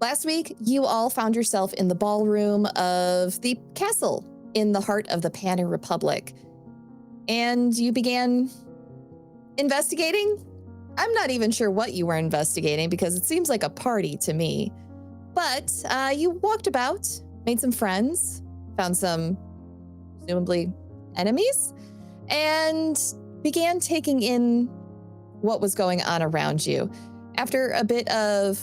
Last week, you all found yourself in the ballroom of the castle in the heart of the Panu Republic. And you began investigating. I'm not even sure what you were investigating because it seems like a party to me. But you walked about, made some friends, found some presumably enemies, and began taking in what was going on around you. After a bit of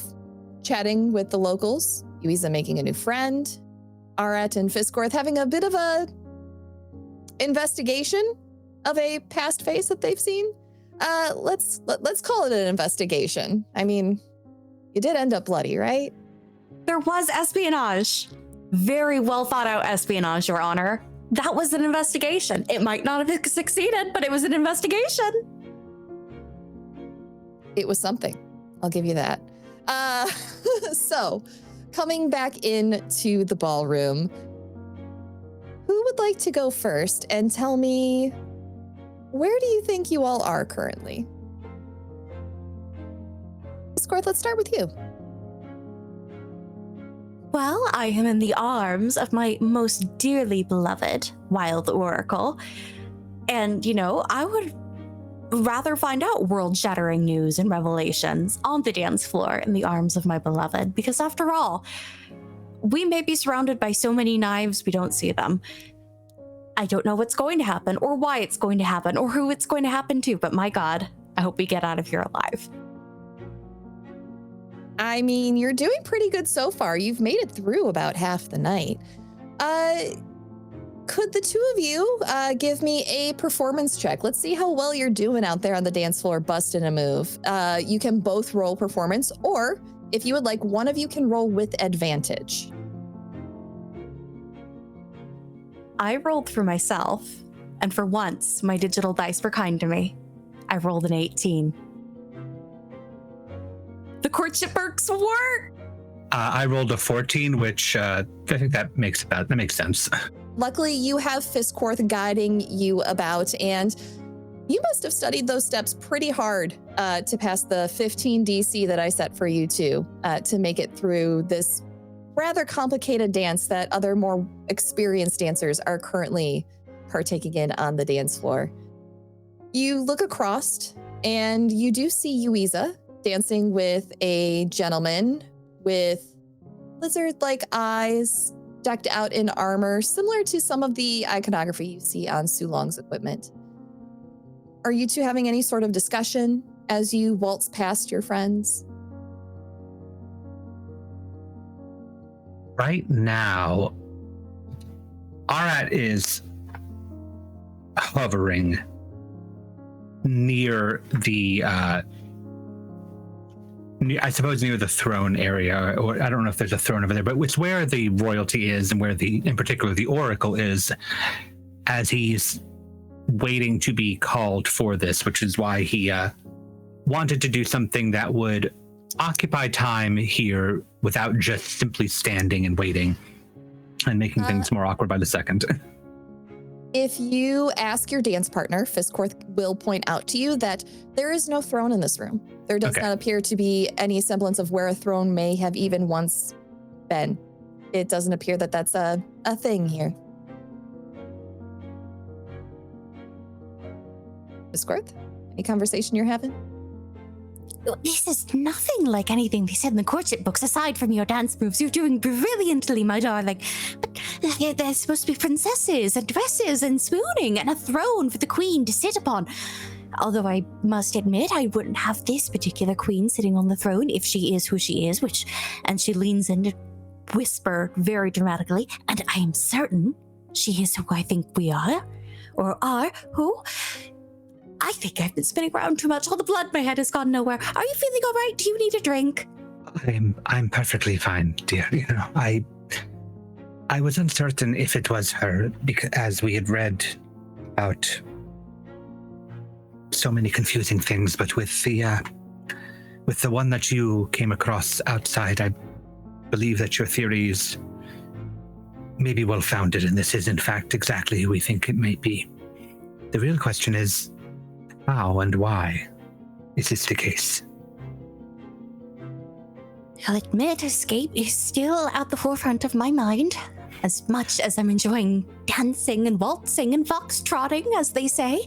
chatting with the locals, Yuiza making a new friend, Arat and Fisscourth having a bit of a investigation of a past face that they've seen. Let's call it an investigation. I mean, you did end up bloody, right? There was espionage. Very well thought out espionage, Your Honor. That was an investigation. It might not have succeeded, but it was an investigation. It was something. I'll give you that. So, coming back into the ballroom, who would like to go first and tell me, where do you think you all are currently? Fisscourth, let's start with you. Well, I am in the arms of my most dearly beloved Wild Oracle. And, I would rather find out world-shattering news and revelations on the dance floor in the arms of my beloved, because after all, we may be surrounded by so many knives we don't see them. I don't know what's going to happen, or why it's going to happen, or who it's going to happen to, but my God, I hope we get out of here alive. I mean, you're doing pretty good so far. You've made it through about half the night. Could the two of you give me a performance check? Let's see how well you're doing out there on the dance floor, busting a move. You can both roll performance, or if you would like, one of you can roll with advantage. I rolled for myself, and for once, my digital dice were kind to me. I rolled an 18. The courtship perks work! I rolled a 14, which I think that makes sense. Luckily, you have Fisscourth guiding you about, and you must have studied those steps pretty hard to pass the 15 DC that I set for you two to make it through this rather complicated dance that other more experienced dancers are currently partaking in on the dance floor. You look across, and you do see Yuiza dancing with a gentleman with lizard-like eyes, decked out in armor, similar to some of the iconography you see on Sulong's equipment. Are you two having any sort of discussion as you waltz past your friends? Right now, Arat is hovering near the I suppose near the throne area, or I don't know if there's a throne over there, but it's where the royalty is and where in particular the oracle is, as he's waiting to be called for this, which is why he wanted to do something that would occupy time here without just simply standing and waiting and making things more awkward by the second. If you ask your dance partner, Fisscourth will point out to you that there is no throne in this room. There does not appear to be any semblance of where a throne may have even once been. It doesn't appear that that's a thing here. Fisscourth, any conversation you're having? This is nothing like anything they said in the courtship books, aside from your dance moves. You're doing brilliantly, my darling. But there's supposed to be princesses and dresses and swooning and a throne for the queen to sit upon. Although I must admit, I wouldn't have this particular queen sitting on the throne if she is who she is, and she leans in to whisper very dramatically, and I am certain she is who I think we are, or are who... I think I've been spinning around too much. All the blood in my head has gone nowhere. Are you feeling all right? Do you need a drink? I'm perfectly fine, dear. I was uncertain if it was her, because as we had read about so many confusing things, but with the one that you came across outside, I believe that your theories may be well founded, and this is in fact exactly who we think it may be. The real question is, how and why is this the case? I'll admit, escape is still at the forefront of my mind. As much as I'm enjoying dancing and waltzing and foxtrotting, as they say.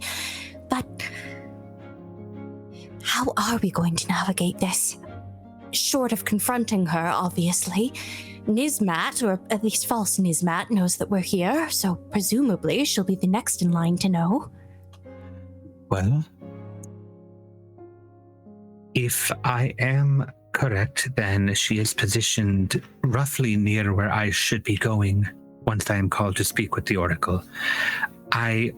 But how are we going to navigate this? Short of confronting her, obviously. Nismat, or at least false Nismat, knows that we're here, so presumably she'll be the next in line to know. Well, if I am correct, then she is positioned roughly near where I should be going once I am called to speak with the Oracle. I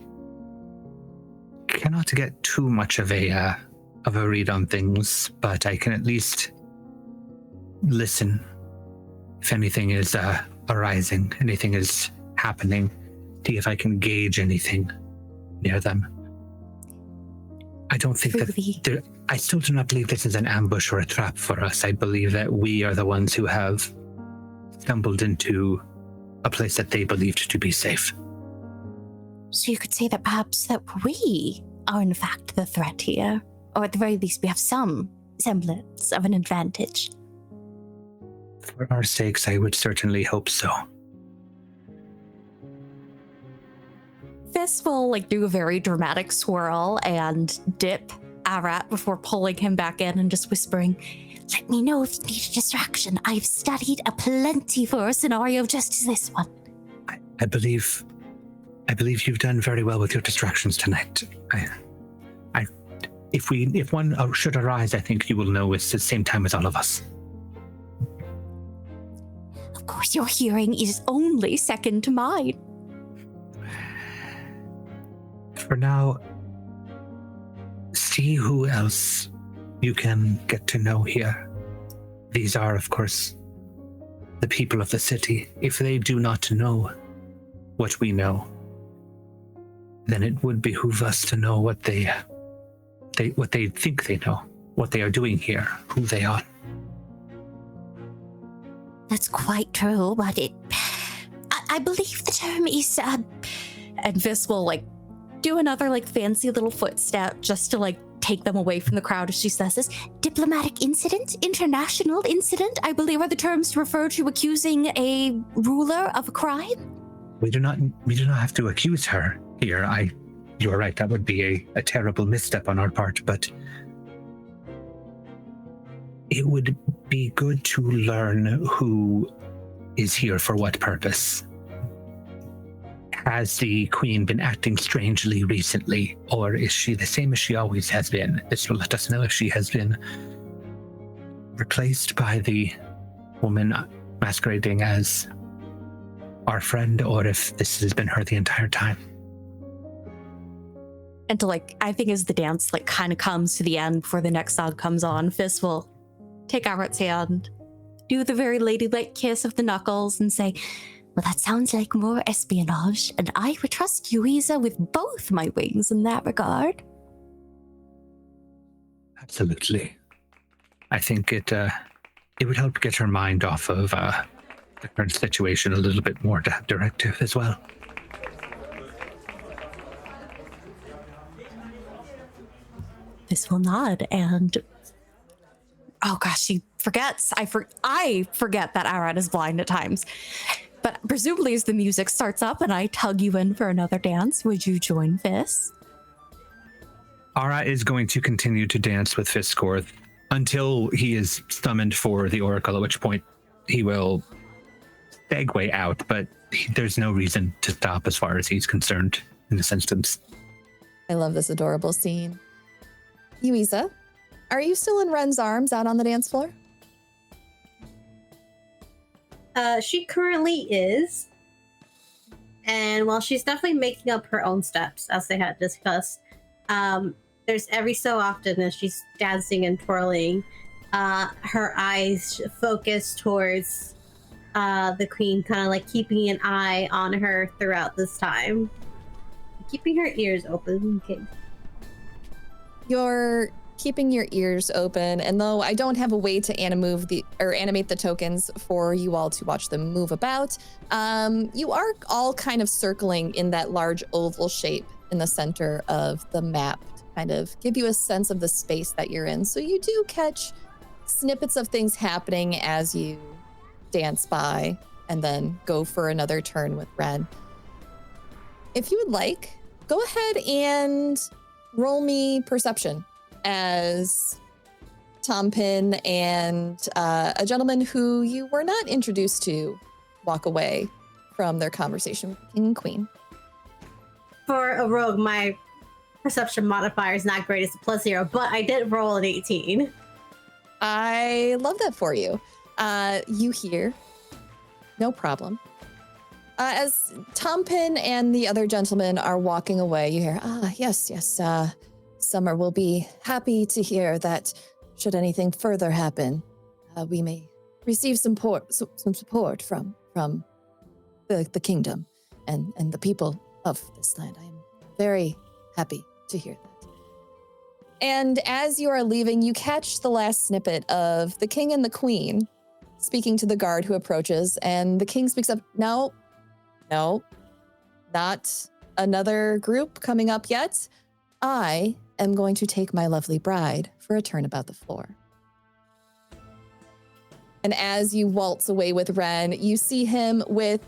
cannot get too much of a read on things, but I can at least listen if anything is arising, anything is happening, see if I can gauge anything near them. I don't think that I still do not believe this is an ambush or a trap for us. I believe that we are the ones who have stumbled into a place that they believed to be safe. So you could say that perhaps that we are in fact the threat here, or at the very least we have some semblance of an advantage. For our sakes, I would certainly hope so. Fist will do a very dramatic swirl and dip Arat before pulling him back in and just whispering, "Let me know if you need a distraction. I've studied aplenty for a scenario just as this one." I believe you've done very well with your distractions tonight. If one should arise, I think you will know it's the same time as all of us. Of course, your hearing is only second to mine. For now, see who else you can get to know here. These are, of course, the people of the city. If they do not know what we know, then it would behoove us to know what they think they know, what they are doing here, who they are. That's quite true, but I believe the term is, and Vis will, do another, fancy little footstep just to, take them away from the crowd as she says this. Diplomatic incident, international incident, I believe are the terms to refer to accusing a ruler of a crime. We do not have to accuse her here. You are right, that would be a terrible misstep on our part, but it would be good to learn who is here for what purpose. Has the Queen been acting strangely recently, or is she the same as she always has been? This will let us know if she has been replaced by the woman masquerading as our friend, or if this has been her the entire time. And to I think as the dance kind of comes to the end before the next song comes on, Fist will take Arat's hand, do the very ladylike kiss of the knuckles, and say, "Well, that sounds like more espionage, and I would trust Yuiza with both my wings in that regard." Absolutely. I think it would help get her mind off of the current situation a little bit more to have directive as well. This will nod, and oh gosh, she forgets. I forget that Arat is blind at times. But presumably as the music starts up and I tug you in for another dance, would you join Fist? Arat is going to continue to dance with Fisscourth until he is summoned for the Oracle, at which point he will segue out, but there's no reason to stop as far as he's concerned in this instance. I love this adorable scene. Yuiza, are you still in Ren's arms out on the dance floor? She currently is. And while she's definitely making up her own steps, as they had discussed, there's every so often as she's dancing and twirling, her eyes focus towards the queen, kind of keeping an eye on her throughout this time. Keeping her ears open. Okay. You're keeping your ears open, and though I don't have a way to animate the tokens for you all to watch them move about, you are all kind of circling in that large oval shape in the center of the map to kind of give you a sense of the space that you're in. So you do catch snippets of things happening as you dance by and then go for another turn with Ren. If you would like, go ahead and roll me perception as Tom Pin and a gentleman who you were not introduced to walk away from their conversation with the king and queen. For a rogue, my perception modifier is not great. It's a +0, but I did roll an 18. I love that for you. You hear, no problem. As Tom Pin and the other gentlemen are walking away, you hear, yes, Summer will be happy to hear that should anything further happen, we may receive some support from the kingdom and the people of this land. I am very happy to hear that. And as you are leaving, you catch the last snippet of the king and the queen speaking to the guard who approaches, and the king speaks up, No, not another group coming up yet. I am going to take my lovely bride for a turn about the floor. And as you waltz away with Ren, you see him with,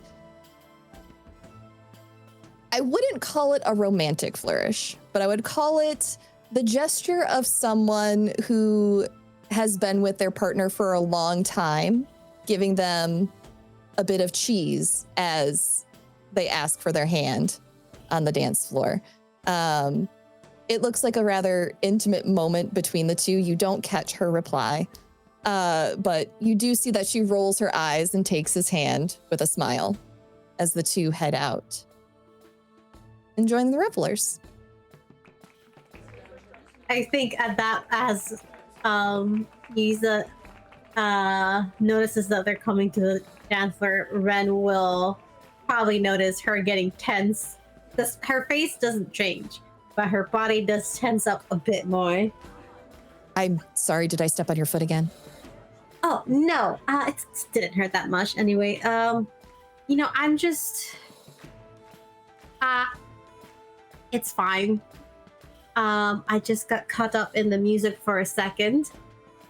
I wouldn't call it a romantic flourish, but I would call it the gesture of someone who has been with their partner for a long time, giving them a bit of cheese as they ask for their hand on the dance floor. It looks like a rather intimate moment between the two. You don't catch her reply, but you do see that she rolls her eyes and takes his hand with a smile as the two head out and join the revelers. I think at that, as Yuiza notices that they're coming to the dance floor, Ren will probably notice her getting tense. Her face doesn't change, but her body does tense up a bit more. I'm sorry, did I step on your foot again? Oh, no. It didn't hurt that much. Anyway, I'm just... it's fine. I just got caught up in the music for a second.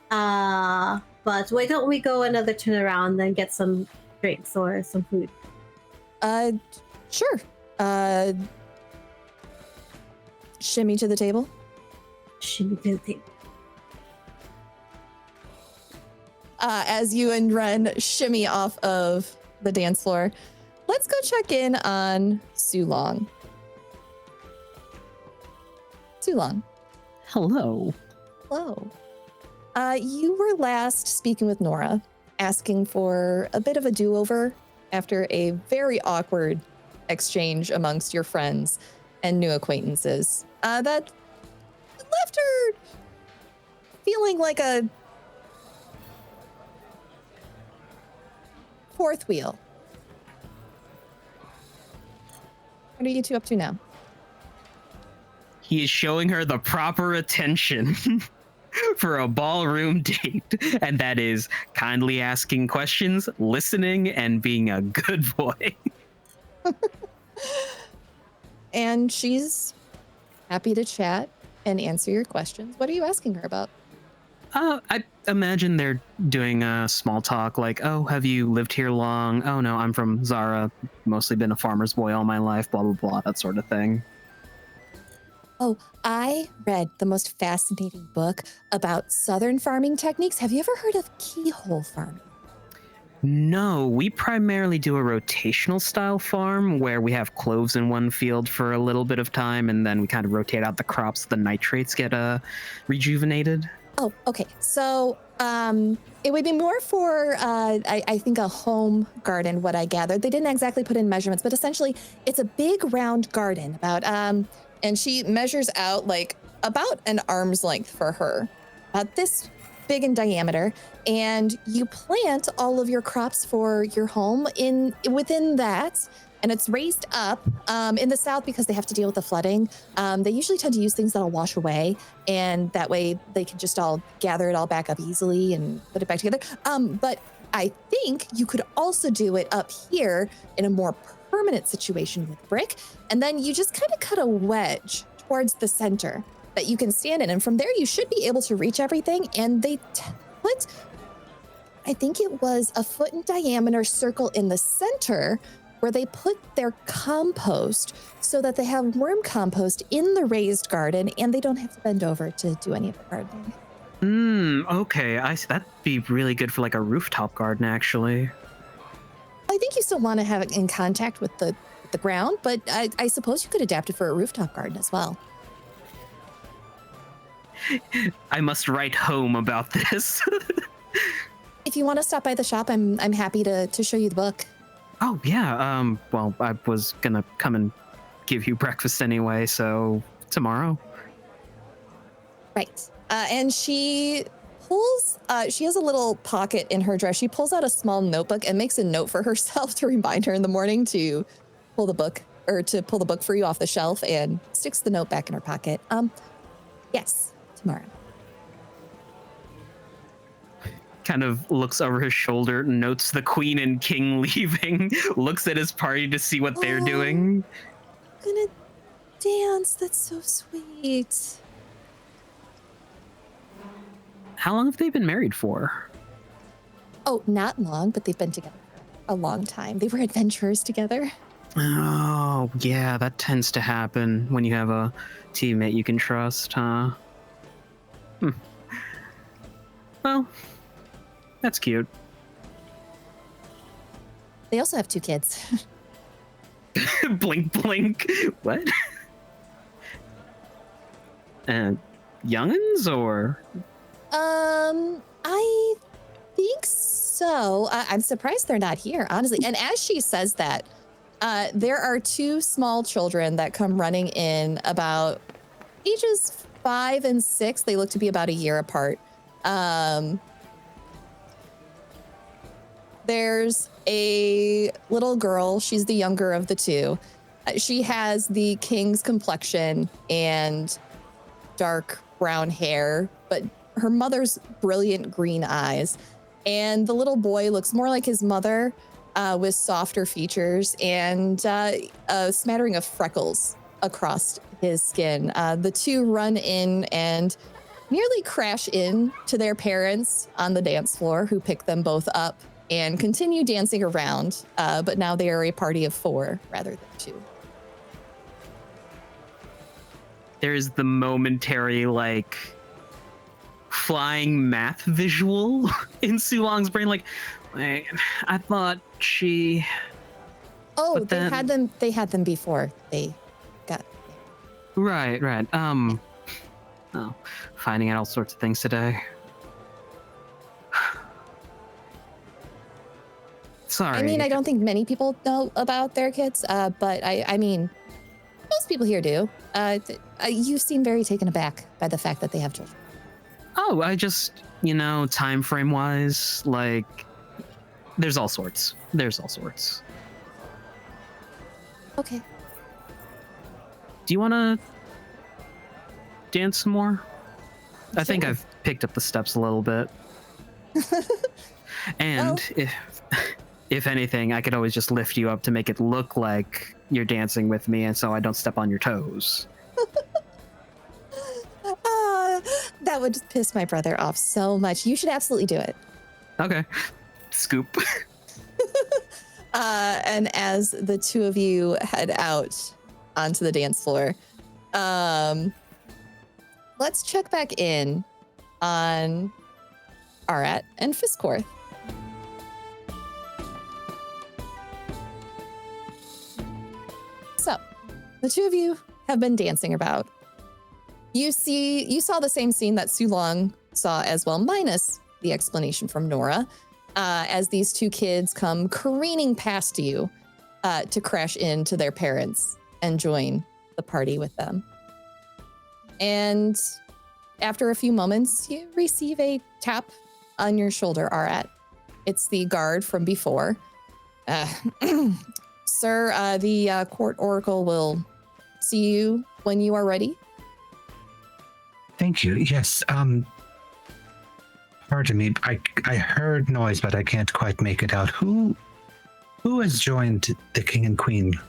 But why don't we go another turn around and get some drinks or some food? Sure. Shimmy to the table. Shimmy to the table. As you and Ren shimmy off of the dance floor, let's go check in on Sulong. Sulong. Hello. Hello. You were last speaking with Nora, asking for a bit of a do-over after a very awkward exchange amongst your friends and new acquaintances. That left her feeling like a fourth wheel. What are you two up to now? He is showing her the proper attention for a ballroom date, and that is kindly asking questions, listening, and being a good boy. And she's happy to chat and answer your questions. What are you asking her about? I imagine they're doing a small talk like, oh, have you lived here long? Oh, no, I'm from Zara. Mostly been a farmer's boy all my life, blah, blah, blah, that sort of thing. Oh, I read the most fascinating book about southern farming techniques. Have you ever heard of keyhole farming? No, we primarily do a rotational style farm where we have cloves in one field for a little bit of time and then we kind of rotate out the crops so the nitrates get rejuvenated. Oh, okay. So it would be more for, I think, a home garden, what I gathered. They didn't exactly put in measurements, but essentially it's a big round garden about, and she measures out like about an arm's length for her, this big in diameter, and you plant all of your crops for your home within that. And it's raised up in the south because they have to deal with the flooding. They usually tend to use things that'll wash away, and that way they can just all gather it all back up easily and put it back together. But I think you could also do it up here in a more permanent situation with brick, and then you just kind of cut a wedge towards the center that you can stand in, and from there you should be able to reach everything. And they put, I think it was a foot in diameter circle in the center where they put their compost so that they have worm compost in the raised garden and they don't have to bend over to do any of the gardening. Okay. That'd be really good for like a rooftop garden, actually. I think you still want to have it in contact with the ground, but I suppose you could adapt it for a rooftop garden as well. I must write home about this. If you want to stop by the shop, I'm happy to show you the book. Oh, yeah. Well, I was gonna come and give you breakfast anyway, so tomorrow. Right. And she pulls, she has a little pocket in her dress. She pulls out a small notebook and makes a note for herself to remind her in the morning to pull the book for you off the shelf, and sticks the note back in her pocket. Yes, tomorrow. Kind of looks over his shoulder, notes the queen and king leaving, looks at his party to see what they're doing. Gonna dance. That's so sweet. How long have they been married for? Oh, not long, but they've been together for a long time. They were adventurers together. Oh, yeah, that tends to happen when you have a teammate you can trust, huh? Well, that's cute. They also have 2 kids. Blink, blink. What? Youngins or? I think so. I'm surprised they're not here, honestly. And as she says that, there are 2 small children that come running in about ages 5 and 6. They look to be about a year apart. There's a little girl. She's the younger of the 2. She has the king's complexion and dark brown hair, but her mother's brilliant green eyes. And the little boy looks more like his mother, with softer features and a smattering of freckles across his skin. The 2 run in and nearly crash in to their parents on the dance floor, who pick them both up and continue dancing around. But now they are a party of 4 rather than 2. There's the momentary, like, flying math visual in Sulong's brain. Like, I thought she... Oh, but then... they had them before they got... Right. Oh, finding out all sorts of things today. Sorry. I mean, I don't think many people know about their kids, but I mean, most people here do. You seem very taken aback by the fact that they have children. Oh, I just, time frame wise, like, there's all sorts. Okay. Do you want to dance some more? I think Sure. I've picked up the steps a little bit. And if anything, I could always just lift you up to make it look like you're dancing with me, and so I don't step on your toes. That would just piss my brother off so much. You should absolutely do it. Okay. Scoop. And as the 2 of you head out onto the dance floor, let's check back in on Arat and Fisscourth. So, the 2 of you have been dancing about. You saw the same scene that Sulong saw as well, minus the explanation from Nora, as these 2 kids come careening past you to crash into their parents and join the party with them. And after a few moments, you receive a tap on your shoulder, Arat. It's the guard from before. Sir, the court oracle will see you when you are ready. Thank you. Yes. Pardon me. I heard noise, but I can't quite make it out. Who has joined the king and queen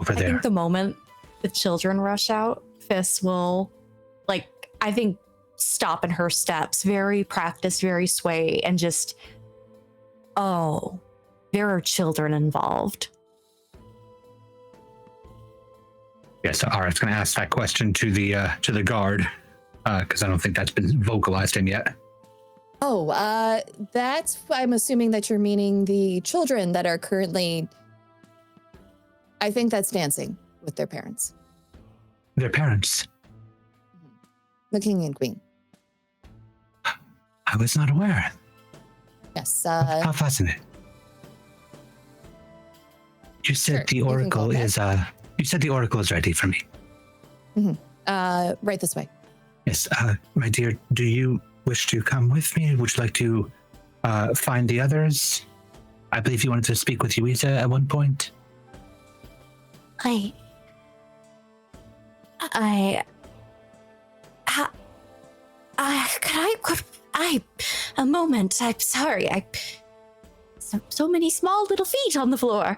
over I there? think the moment the children rush out, Fiss will, I think stop in her steps, very practiced, very sway, and just, oh, there are children involved. Yes, Arat's going to ask that question to the guard, because I don't think that's been vocalized in yet. Oh, that's, I'm assuming that you're meaning the children that are currently, I think that's dancing with their parents. Their parents? The king and queen. I was not aware. Yes. How fascinating. You said Sure, the you can oracle go is, you said the oracle is ready for me. Right this way. Yes, my dear, do you wish to come with me? Would you like to find the others? I believe you wanted to speak with Yuiza at one point. A moment. I'm sorry. So many small little feet on the floor.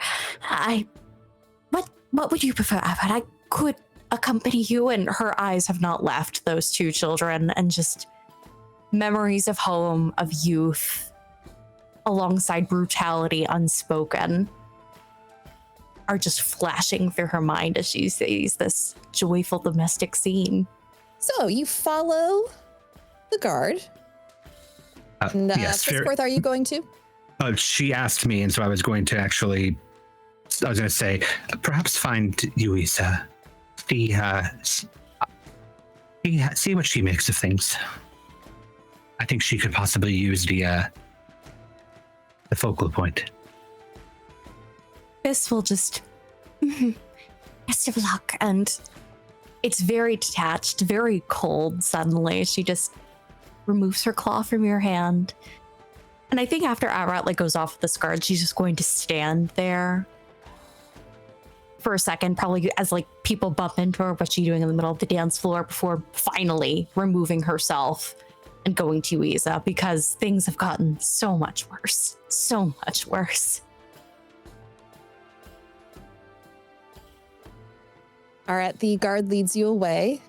What would you prefer, Arat? I could accompany you, and her eyes have not left those two children, and just memories of home, of youth, alongside brutality unspoken, are just flashing through her mind as she sees this joyful domestic scene. So you follow the guard. And yes, Fisscourth, are you going to? She asked me, and so I was going to say, perhaps find Yuiza. See what she makes of things. I think she could possibly use the focal point. This will just best of luck, and it's very detached, very cold suddenly. She just removes her claw from your hand. And I think after Arat goes off with this guard, she's just going to stand there for a second, probably as people bump into her, what's she doing in the middle of the dance floor, before finally removing herself and going to Yuiza, because things have gotten so much worse. So much worse. Arat, the guard leads you away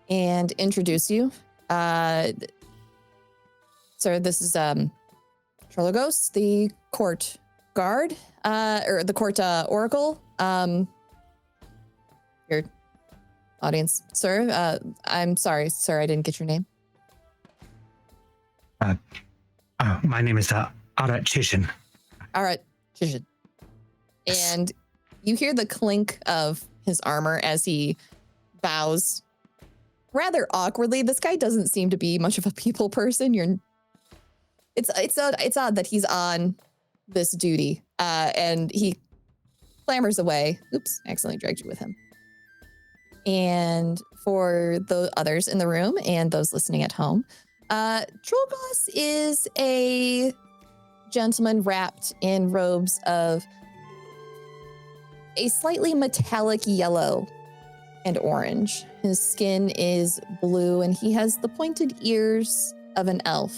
and introduce you. Sir, this is Trologos, the court guard, or the court oracle. Your audience, sir. I'm sorry, sir, I didn't get your name. My name is Arat Kshizhin. Arat Kshizhin. And you hear the clink of his armor as he bows rather awkwardly. This guy doesn't seem to be much of a people person. It's odd that he's on this duty, and he clambers away. Oops, I accidentally dragged you with him. And for the others in the room and those listening at home, Trologos is a gentleman wrapped in robes of a slightly metallic yellow and orange. His skin is blue, and he has the pointed ears of an elf.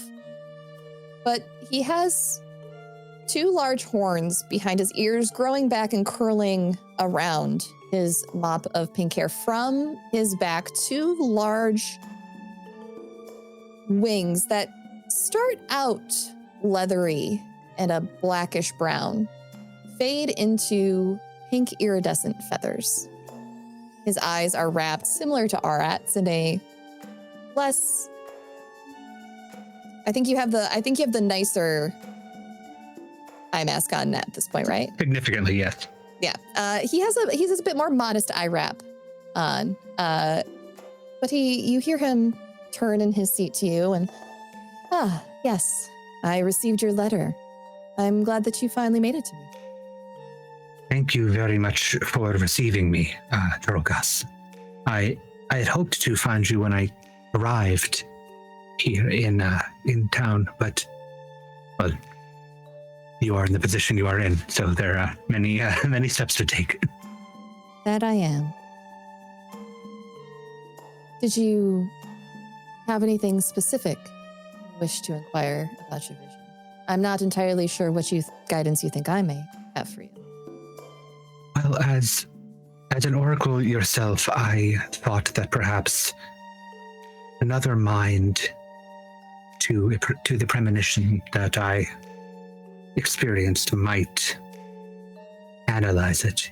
But he has two large horns behind his ears, growing back and curling around his mop of pink hair. From his back, two large wings that start out leathery and a blackish brown fade into pink iridescent feathers. His eyes are wrapped, similar to Arat's, in a less... I think you have the nicer eye mask on at this point, right? Significantly, yes. Yeah. He has a bit more modest eye wrap on. But you hear him turn in his seat to you and, yes, I received your letter. I'm glad that you finally made it to me. Thank you very much for receiving me, Trologos. I had hoped to find you when I arrived here in town, but well, you are in the position you are in, so there are many steps to take. That I am. Did you have anything specific you wish to inquire about your vision? I'm not entirely sure what guidance you think I may have for you. Well, as an oracle yourself, I thought that perhaps another mind to the premonition that I experienced might analyze it,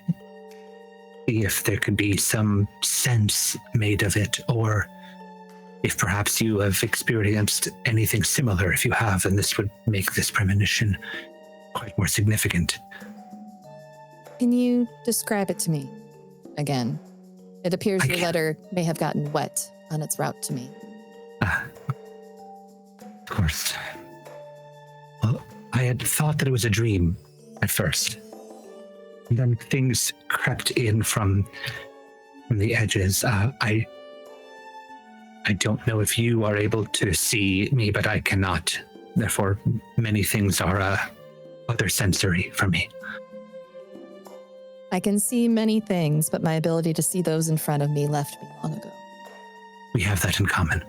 see if there could be some sense made of it, or if perhaps you have experienced anything similar. If you have, then this would make this premonition quite more significant. Can you describe it to me again? It appears your can. letter may have gotten wet on its route to me. Of course. Well, I had thought that it was a dream at first. And then things crept in from the edges. I don't know if you are able to see me, but I cannot. Therefore, many things are other sensory for me. I can see many things, but my ability to see those in front of me left me long ago. We have that in common.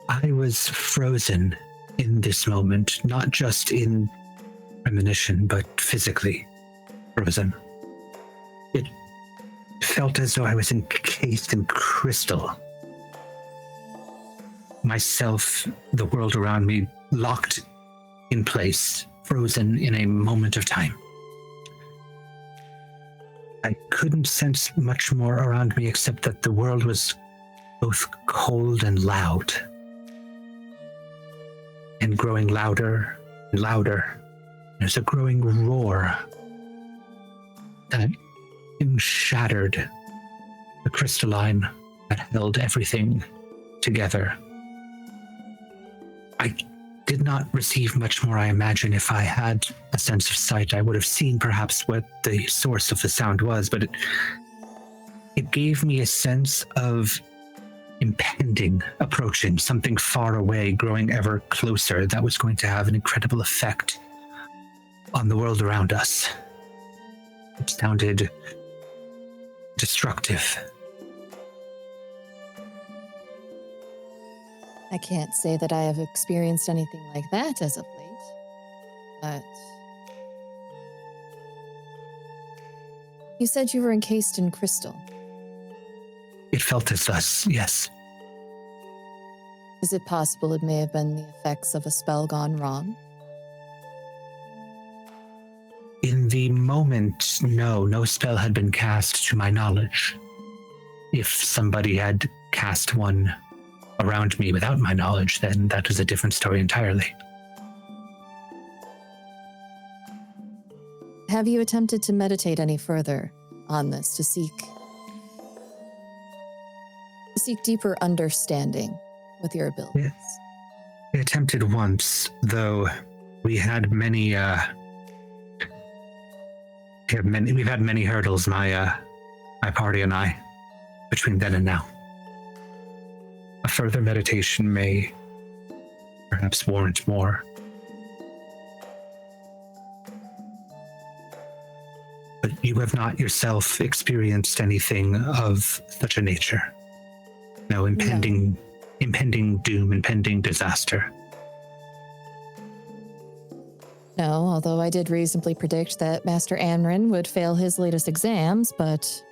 I was frozen in this moment, not just in premonition, but physically frozen. It felt as though I was encased in crystal. Myself, the world around me, locked in place, frozen in a moment of time. I couldn't sense much more around me except that the world was both cold and loud, and growing louder and louder. There's a growing roar that shattered the crystalline that held everything together. I did not receive much more. I imagine if I had a sense of sight, I would have seen perhaps what the source of the sound was, but it gave me a sense of impending, approaching, something far away, growing ever closer, that was going to have an incredible effect on the world around us. It sounded destructive. I can't say that I have experienced anything like that as of late, but you said you were encased in crystal. It felt as thus, yes. Is it possible it may have been the effects of a spell gone wrong? In the moment, no spell had been cast to my knowledge. If somebody had cast one around me without my knowledge, then that was a different story entirely. Have you attempted to meditate any further on this to seek deeper understanding with your abilities? Yes. I attempted once, though we had many we've had many hurdles, my party and I, between then and now. A further meditation may perhaps warrant more. But you have not yourself experienced anything of such a nature. No impending doom, impending disaster. No, although I did reasonably predict that Master Amrin would fail his latest exams, but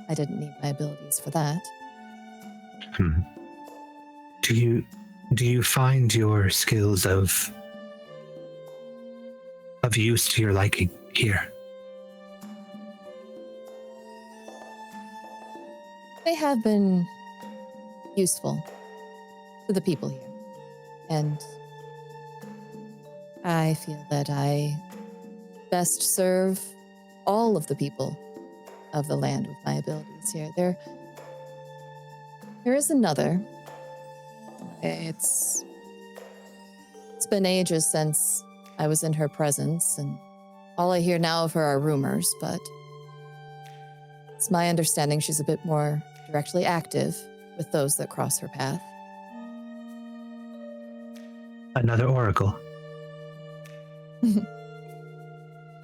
I didn't need my abilities for that. Do you find your skills of use to your liking here? They have been useful to the people here, and I feel that I best serve all of the people of the land with my abilities here. There is another. It's been ages since I was in her presence, and all I hear now of her are rumors, but it's my understanding she's a bit more directly active with those that cross her path. Another oracle.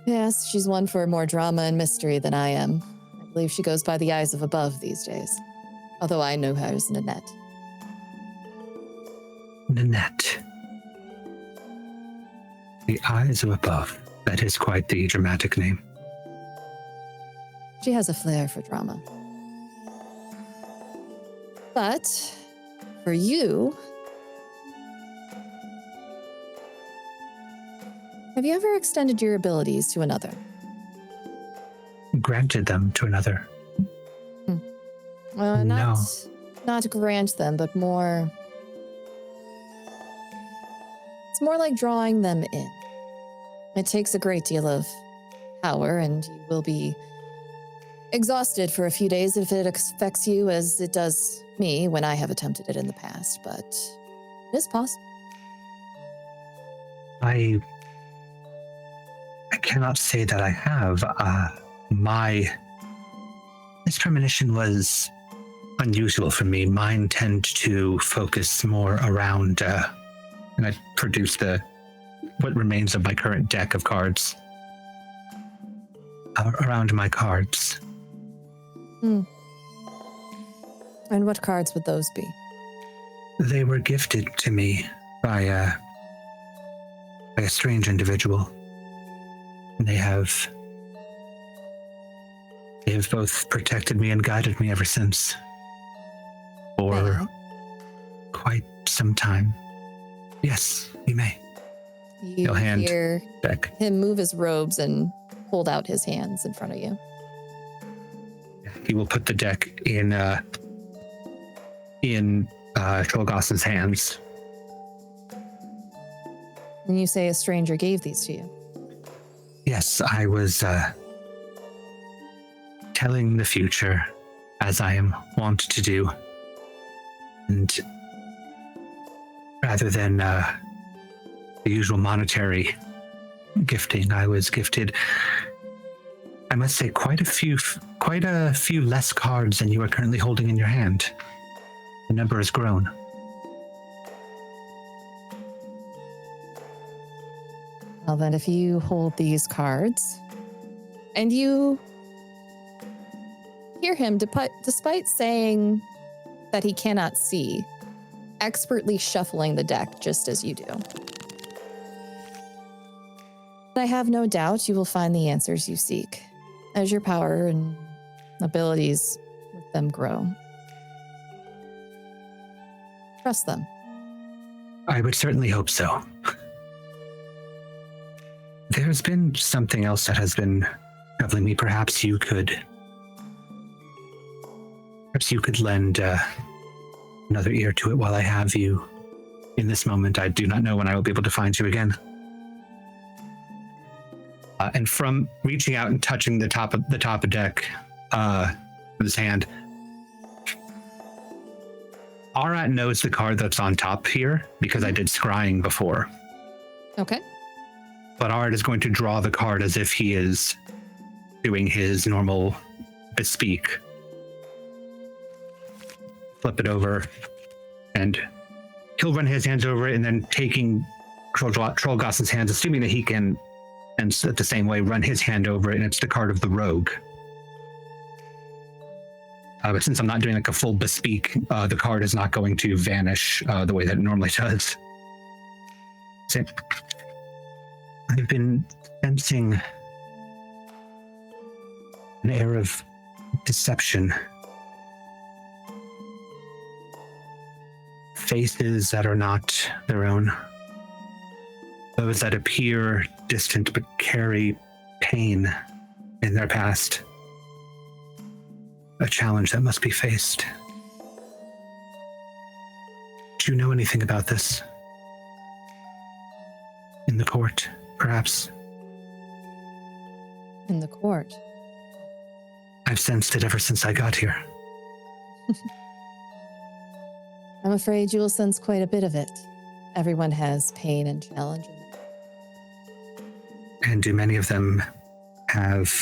Yes, she's one for more drama and mystery than I am. I believe she goes by the eyes of above these days, although I know her as Nanette. Nanette. The eyes of above. That is quite the dramatic name. She has a flair for drama. But for you, have you ever extended your abilities to another? Granted them to another. Well, No. not grant them, but more. It's more like drawing them in. It takes a great deal of power, and you will be exhausted for a few days if it affects you as it does me when I have attempted it in the past, but it is possible. I cannot say that I have. This premonition was unusual for me. Mine tend to focus more around, and I produce what remains of my current deck of cards. Around my cards. And what cards would those be? They were gifted to me by a strange individual. And they have both protected me and guided me ever since. For quite some time. Yes, you may. You He'll hand hear back. him move his robes and hold out his hands in front of you. He will put the deck in Trollgoss's hands. And you say a stranger gave these to you. Yes, I was telling the future, as I am wont to do. And rather than the usual monetary gifting, I was gifted, I must say, quite a few less cards than you are currently holding in your hand. The number has grown. Well, then, if you hold these cards, and you hear him, despite saying that he cannot see, expertly shuffling the deck just as you do. I have no doubt you will find the answers you seek as your power and abilities with them grow. Trust them. I would certainly hope so. There's been something else that has been troubling me. Perhaps you could lend another ear to it while I have you. In this moment, I do not know when I will be able to find you again. And from reaching out and touching the top of deck with his hand, Arat knows the card that's on top here because I did scrying before. Okay. But Arat is going to draw the card as if he is doing his normal bespeak. Flip it over, and he'll run his hands over it, and then taking Trollgoss's hands, assuming that he can, and the same way, run his hand over it, and it's the card of the rogue. But since I'm not doing like a full bespeak, the card is not going to vanish the way that it normally does. So, I've been sensing an air of deception. Faces that are not their own. Those that appear distant but carry pain in their past. A challenge that must be faced. Do you know anything about this? In the court, perhaps? In the court. I've sensed it ever since I got here. I'm afraid you will sense quite a bit of it. Everyone has pain and challenge in them. And do many of them have,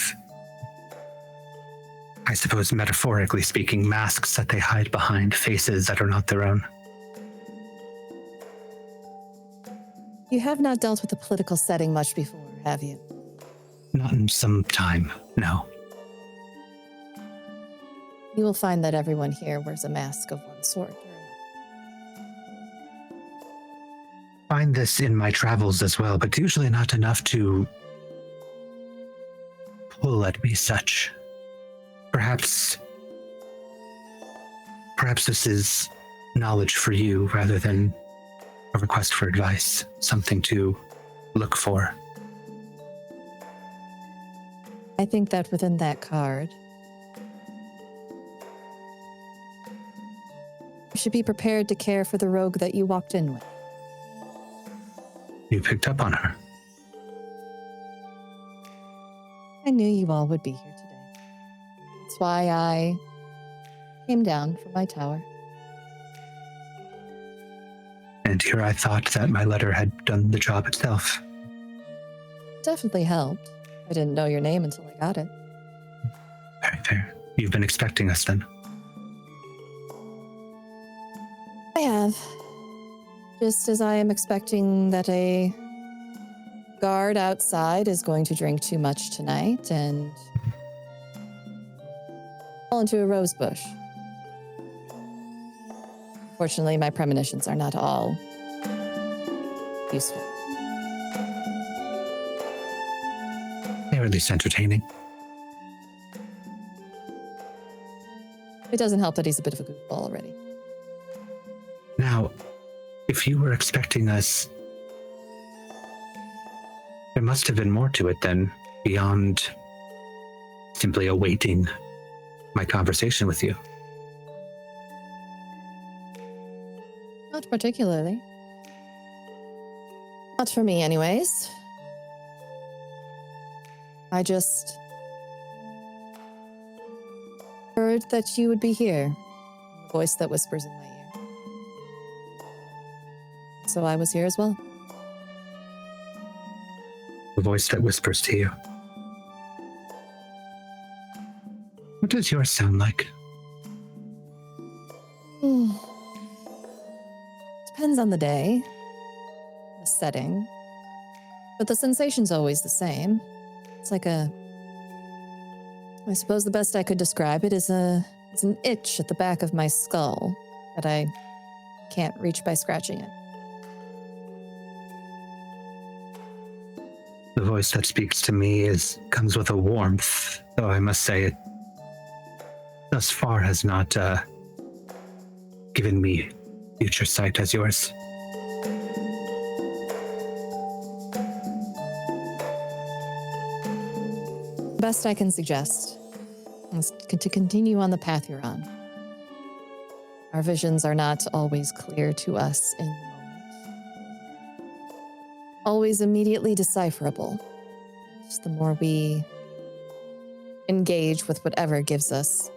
I suppose metaphorically speaking, masks that they hide behind, faces that are not their own? You have not dealt with a political setting much before, have you? Not in some time, no. You will find that everyone here wears a mask of one sort or another. Find this in my travels as well, but usually not enough to pull at me such. Perhaps Perhaps this is knowledge for you rather than a request for advice, something to look for. I think that within that card, you should be prepared to care for the rogue that you walked in with. You picked up on her. I knew you all would be here today. That's why I came down from my tower. And here I thought that my letter had done the job itself. Definitely helped. I didn't know your name until I got it. Very fair. You've been expecting us then. I have. Just as I am expecting that a guard outside is going to drink too much tonight and fall into a rose bush. Fortunately, my premonitions are not all useful. They're at least entertaining. It doesn't help that he's a bit of a goofball already. Now, if you were expecting us, there must have been more to it then, beyond simply awaiting my conversation with you. Not particularly. Not for me, anyways. I just heard that you would be here. The voice that whispers in my ear. So I was here as well. The voice that whispers to you. What does yours sound like? Depends on the day, the setting, but the sensation's always the same. It's like I suppose the best I could describe it is an itch at the back of my skull that I can't reach by scratching it. The voice that speaks to me comes with a warmth, though I must say it thus far has not given me future sight as yours. The best I can suggest is to continue on the path you're on. Our visions are not always clear to us in the moment. Always immediately decipherable. Just the more we engage with whatever gives us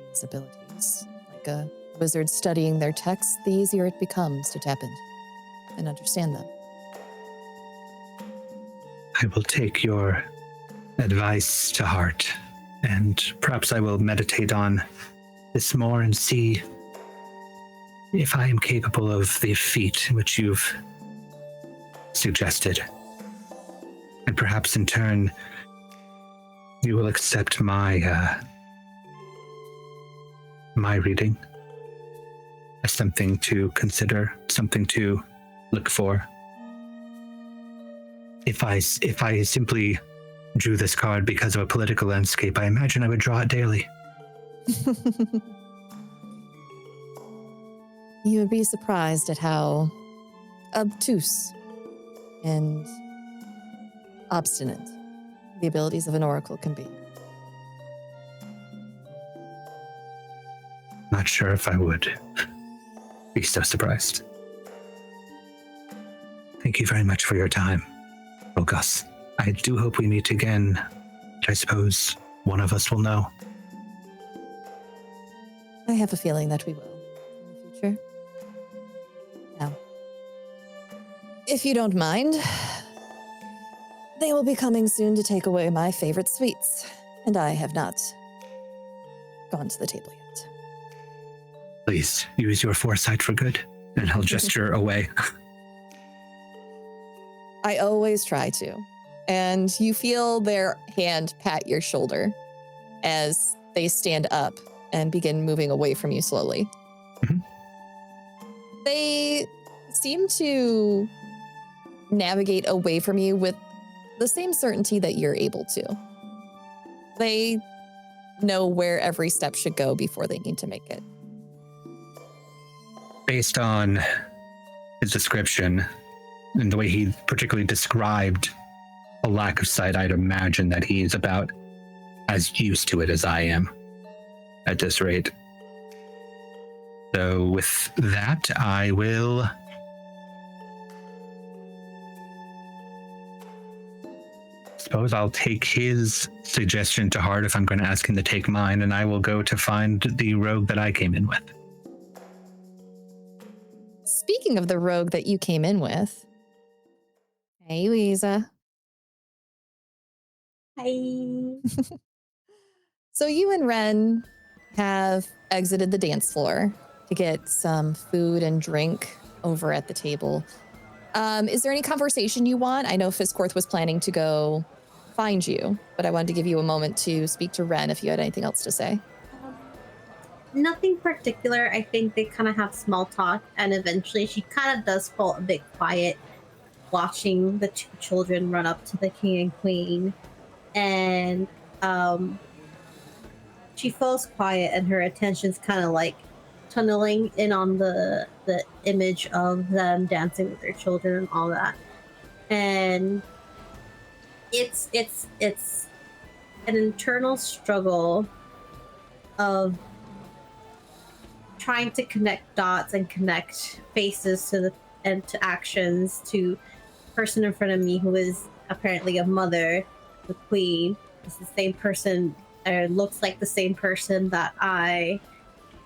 these abilities. Like a wizard studying their texts, the easier it becomes to tap into and understand them. I will take your advice to heart, and perhaps I will meditate on this more and see if I am capable of the feat which you've suggested. And perhaps in turn, you will accept my reading as something to consider, something to look for. If I simply drew this card because of a political landscape, I imagine I would draw it daily. You would be surprised at how obtuse and obstinate the abilities of an oracle can be. Not sure if I would be so surprised. Thank you very much for your time, Rogus. I do hope we meet again. I suppose one of us will know. I have a feeling that we will in the future. Now, if you don't mind, they will be coming soon to take away my favorite sweets, and I have not gone to the table yet. Please use your foresight for good, and I'll gesture away. I always try to. And you feel their hand pat your shoulder as they stand up and begin moving away from you slowly. Mm-hmm. They seem to navigate away from you with the same certainty that you're able to. They know where every step should go before they need to make it. based on his description and the way he particularly described a lack of sight, I'd imagine that he's about as used to it as I am at this rate. So with that, I will suppose I'll take his suggestion to heart if I'm going to ask him to take mine, and I will go to find the rogue that I came in with. Speaking of the rogue that you came in with, hey, Yuiza. Hi. So you and Ren have exited the dance floor to get some food and drink over at the table. Is there any conversation you want? I know Fisscourth was planning to go find you, but I wanted to give you a moment to speak to Ren if you had anything else to say. Nothing particular. I think they kind of have small talk, and eventually she kind of does fall a bit quiet, watching the two children run up to the king and queen, and she falls quiet, and her attention's kind of like tunneling in on the image of them dancing with their children and all that, and it's an internal struggle of trying to connect dots and connect faces to actions to the person in front of me who is apparently a mother, the queen. It's the same person, or looks like the same person that I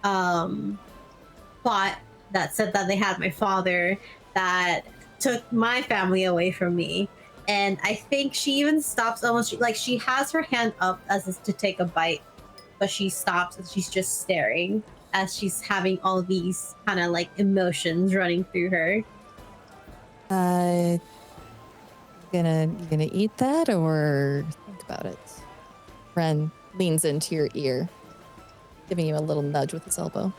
thought that said that they had my father, that took my family away from me. And I think she even stops almost, like she has her hand up as if to take a bite, but she stops and she's just staring as she's having all these kind of like emotions running through her. You gonna eat that or think about it? Ren leans into your ear, giving you a little nudge with his elbow.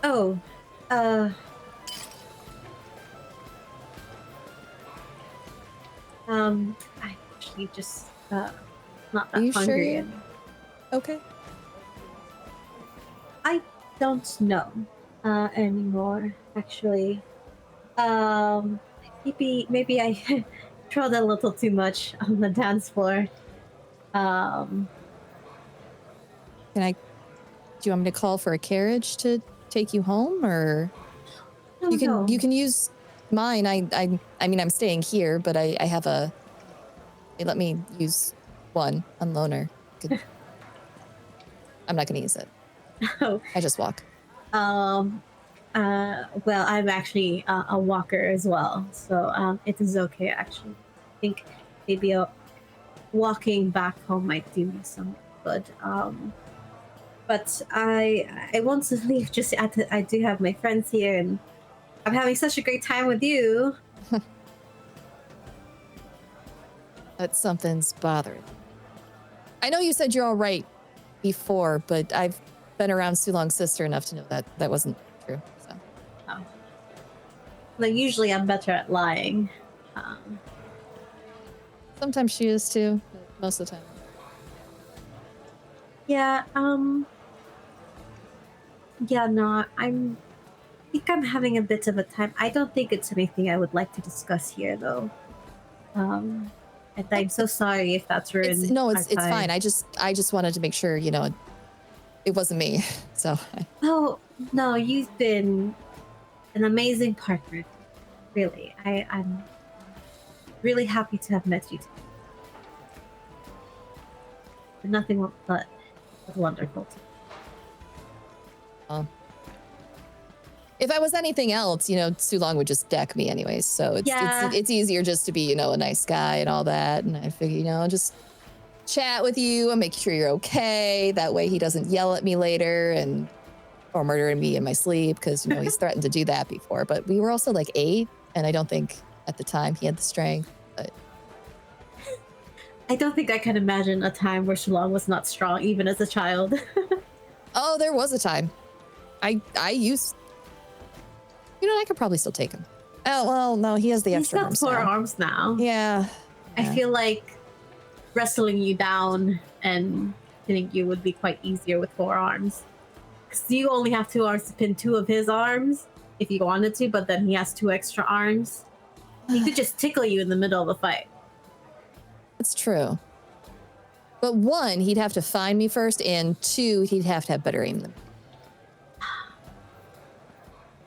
Oh, I actually just not that Are you hungry. sure? And Okay. I don't know anymore. Actually, maybe I trod a little too much on the dance floor. Do you want me to call for a carriage to take you home, or No, you can use mine. I mean, I'm staying here, but I have they let me use one on loaner. I'm not gonna use it. Oh. I just walk. Well, I'm actually a walker as well, so it is okay. Actually, I think maybe walking back home might do me some good. But I want to leave. Just I do have my friends here, and I'm having such a great time with you. That something's bothering. I know you said you're all right before, but I've been around Sulong's sister enough to know that that wasn't true. So, Like usually, I'm better at lying. sometimes she is too, but most of the time. Yeah. Yeah. No. I think I'm having a bit of a time. I don't think it's anything I would like to discuss here, though. And I'm so sorry if that's ruined. It's fine. I just wanted to make sure, it wasn't me. So. Oh no, you've been an amazing partner. Really, I'm really happy to have met you today. Nothing but wonderful. If I was anything else, Sulong would just deck me anyways. So it's easier just to be, a nice guy and all that. And I figure, just chat with you and make sure you're okay. That way he doesn't yell at me later or murder me in my sleep, because, he's threatened to do that before. But we were also like 8, and I don't think at the time he had the strength. But I don't think I can imagine a time where Sulong was not strong, even as a child. Oh, there was a time. I used... I could probably still take him. Oh, well, no, he has the extra arms. He's got 4 now. arms now. Yeah. I feel like wrestling you down and hitting you would be quite easier with 4 arms. Because you only have 2 arms to pin 2 of his arms. if you wanted to, but then he has 2 extra arms. He could just tickle you in the middle of the fight. That's true. But 1, he'd have to find me first, and 2, he'd have to have better aim than me.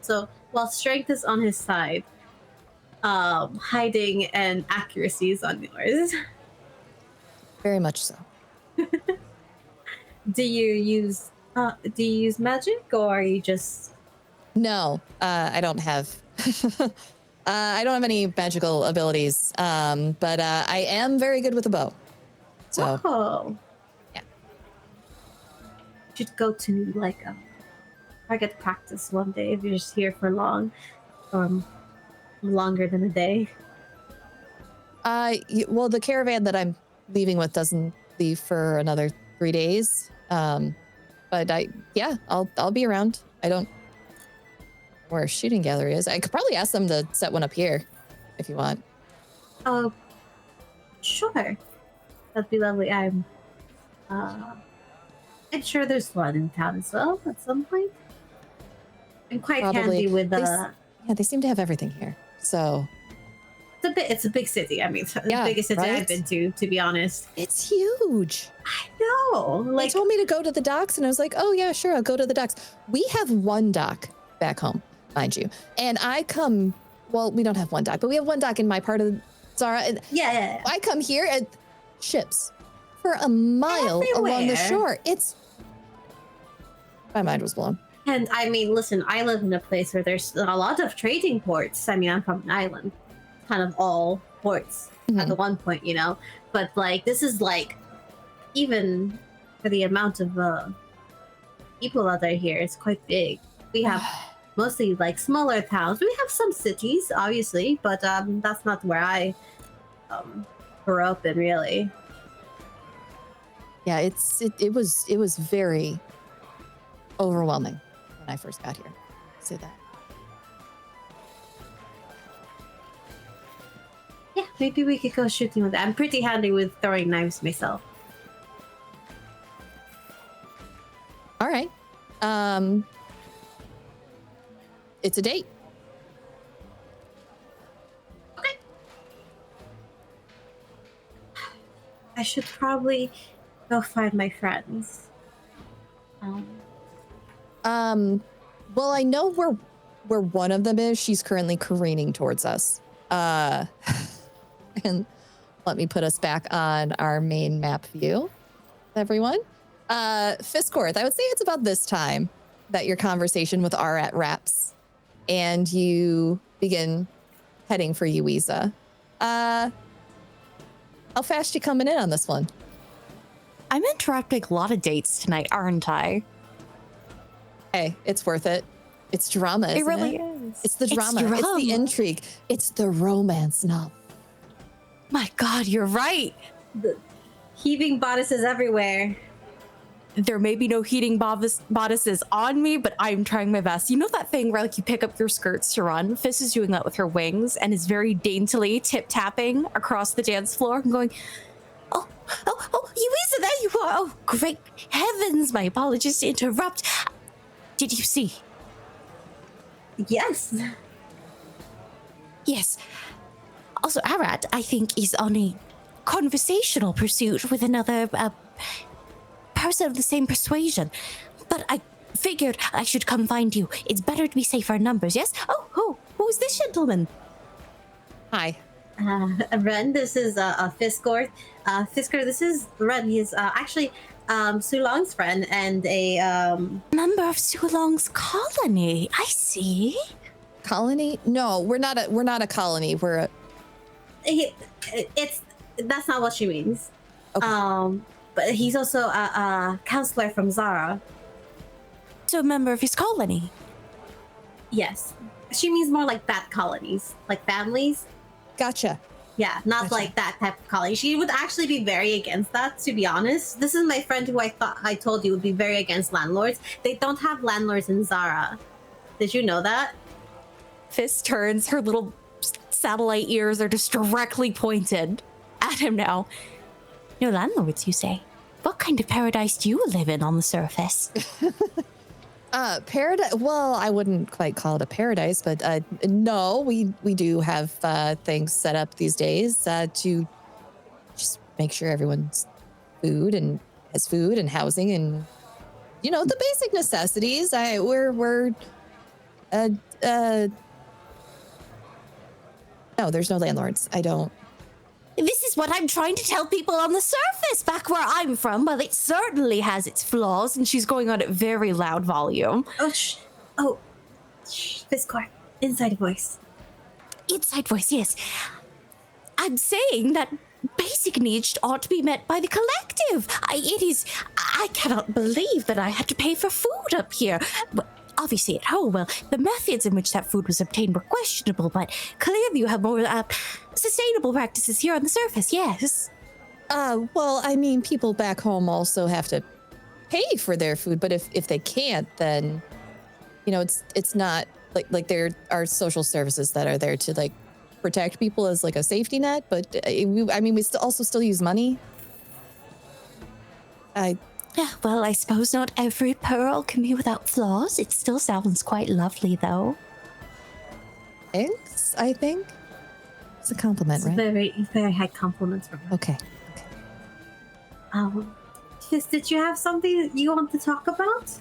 So while strength is on his side, hiding and accuracy is on yours. Very much so. Do you use magic, or are you just? No, I don't have. I don't have any magical abilities, but I am very good with a bow. So, oh, yeah. Should go to like a target practice one day if you're just here for long, longer than a day. Well, the caravan that I'm leaving with doesn't leave for another 3 days. But I'll be around. I don't know where a shooting gallery is. I could probably ask them to set one up here if you want. Oh, sure. That'd be lovely. I'm sure there's one in town as well at some point. I'm quite handy with Yeah, they seem to have everything here. So it's a big city. I mean, it's the Yeah, biggest city right? I've been to be honest. it's huge. I know. They Like, told me to go to the docks, and I was like, oh yeah, sure, I'll go to the docks. We have one dock back home, mind you. And we don't have one dock, but we have one dock in my part of Sara. And yeah. I come here and ships for a mile along the Everywhere. shore. My mind was blown. And I mean, listen, I live in a place where there's a lot of trading ports. I mean, I'm from an island, kind of all ports at the one point, you know. But like, this is like, even for the amount of people that are here, it's quite big. We have mostly like smaller towns. We have some cities, obviously, but that's not where I grew up in, really. Yeah, it was very overwhelming when I first got here. I'll say that. Yeah, maybe we could go shooting with that. I'm pretty handy with throwing knives myself. All right. It's a date. Okay. I should probably go find my friends. Well, I know where one of them is. She's currently careening towards us. And let me put us back on our main map view, everyone. Fisscourth, I would say it's about this time that your conversation with Arat wraps and you begin heading for Yuiza. How fast you coming in on this one? I'm interrupting a lot of dates tonight, aren't I? Hey, it's worth it. It's drama, isn't it? It really is. It's the drama. It's the intrigue. It's the romance novel. My God, you're right. The heaving bodices everywhere. There may be no heating bodices on me, but I'm trying my best. You know that thing where like you pick up your skirts to run? Fizz is doing that with her wings and is very daintily tip-tapping across the dance floor and going, oh, Yuiza, there you are. Oh, great heavens, my apologies to interrupt. Did you see? Yes. Yes. Also, Arat, I think, is on a conversational pursuit with another person of the same persuasion. But I figured I should come find you. It's better to be safe in numbers, yes? Oh, who's this gentleman? Hi. Ren, this is Fisscourth. Fisscourth, this is Ren. He's actually Sulong's friend and a Member of Sulong's colony. I see. Colony? No, we're not a colony. We're a... that's not what she means. Okay. But he's also a counselor from Zara. So a member of his colony. Yes. She means more like bat colonies, like families. Gotcha. Yeah, not Gotcha. like that type of colony. She would actually be very against that, to be honest. This is my friend who I told you would be very against landlords. They don't have landlords in Zara. Did you know that? Fist turns, her little satellite ears are just directly pointed at him now. No landlords, you say? What kind of paradise do you live in on the surface? Paradise. Well, I wouldn't quite call it a paradise, but no, we do have things set up these days to just make sure everyone's has food and housing and the basic necessities. No, there's no landlords. I don't. This is what I'm trying to tell people on the surface back where I'm from, but it certainly has its flaws, and she's going on at very loud volume. Fisscourth, inside voice. Inside voice, yes. I'm saying that basic needs ought to be met by the collective. I cannot believe that I had to pay for food up here. But obviously at home, well, the methods in which that food was obtained were questionable, but clearly you have more sustainable practices here on the surface, yes. Well, I mean, people back home also have to pay for their food, but if they can't, then, it's not like there are social services that are there to like protect people as like a safety net, but we still use money. Yeah, well, I suppose not every pearl can be without flaws. It still sounds quite lovely, though. Thanks, I think. It's a compliment, right? Very, very high compliments from her. Okay. Fizz, did you have something that you want to talk about?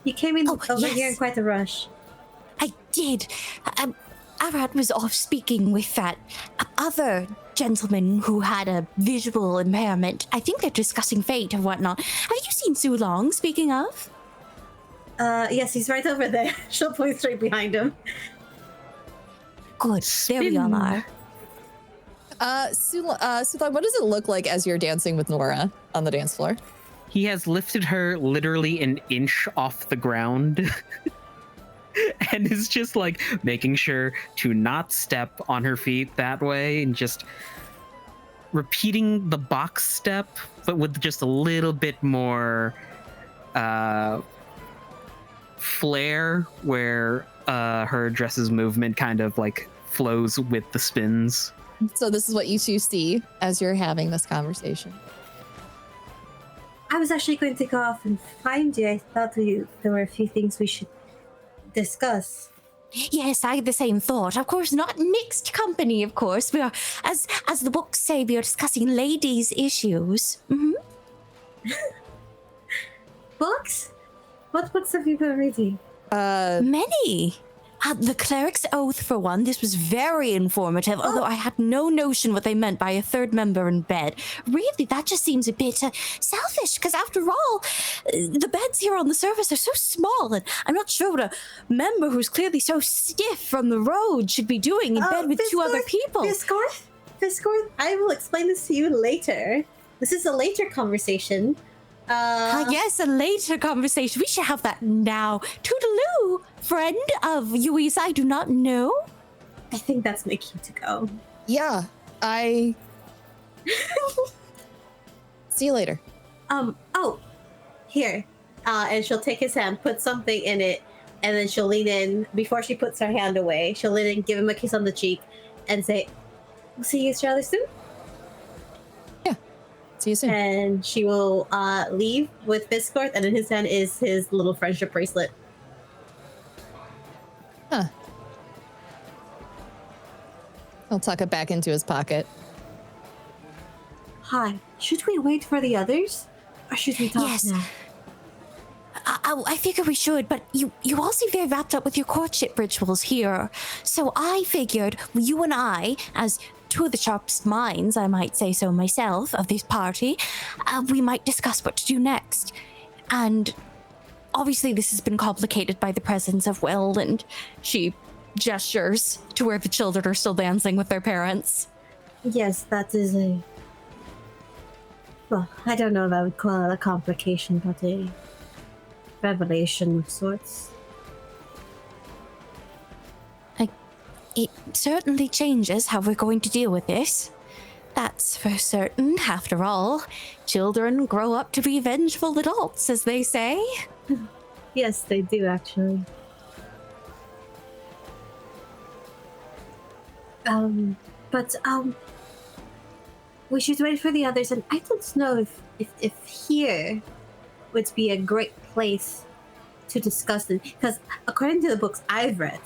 You came in over here in quite a rush. I did. Arat was off speaking with that other gentleman who had a visual impairment. I think they're discussing fate and whatnot. Have you seen Sulong, speaking of? Yes, he's right over there. She'll point straight behind him. Good. There we all are. Sulong, what does it look like as you're dancing with Nora on the dance floor? He has lifted her literally an inch off the ground and is just like making sure to not step on her feet that way and just repeating the box step, but with just a little bit more flair where her dress's movement kind of like flows with the spins. So this is what you two see as you're having this conversation. I was actually going to go off and find you. I thought there were a few things we should discuss. Yes, I had the same thought. Of course, not mixed company, of course. We are, as the books say, we are discussing ladies' issues. Mm-hmm. Books? What books have you been reading? Many. The Cleric's Oath, for one. This was very informative, although I had no notion what they meant by a third member in bed. Really, that just seems a bit selfish, because after all, the beds here on the surface are so small, and I'm not sure what a member who's clearly so stiff from the road should be doing in bed with two other people. Fisscourth, I will explain this to you later. This is a later conversation. Yes, a later conversation. We should have that now. Toodaloo, friend of Yuiza, I do not know. I think that's my cue to go. Yeah, I... See you later. Here. And she'll take his hand, put something in it, and then she'll lean in. Before she puts her hand away, she'll lean in, give him a kiss on the cheek, and say, "We'll see you rather soon." See you soon. And she will leave with Fisscourth, and in his hand is his little friendship bracelet. Huh. He'll tuck it back into his pocket. Hi. Should we wait for the others? Or should we talk now? I figure we should, but you all seem very wrapped up with your courtship rituals here. So I figured you and I, as two of the sharpest minds, I might say so myself, of this party, we might discuss what to do next. And obviously this has been complicated by the presence of Will, and she gestures to where the children are still dancing with their parents. Yes, that is a... Well, I don't know if I would call it a complication, but a revelation of sorts. It certainly changes how we're going to deal with this. That's for certain. After all, children grow up to be vengeful adults, as they say. Yes, they do, actually. We should wait for the others, and I don't know if here would be a great place to discuss them, because according to the books I've read,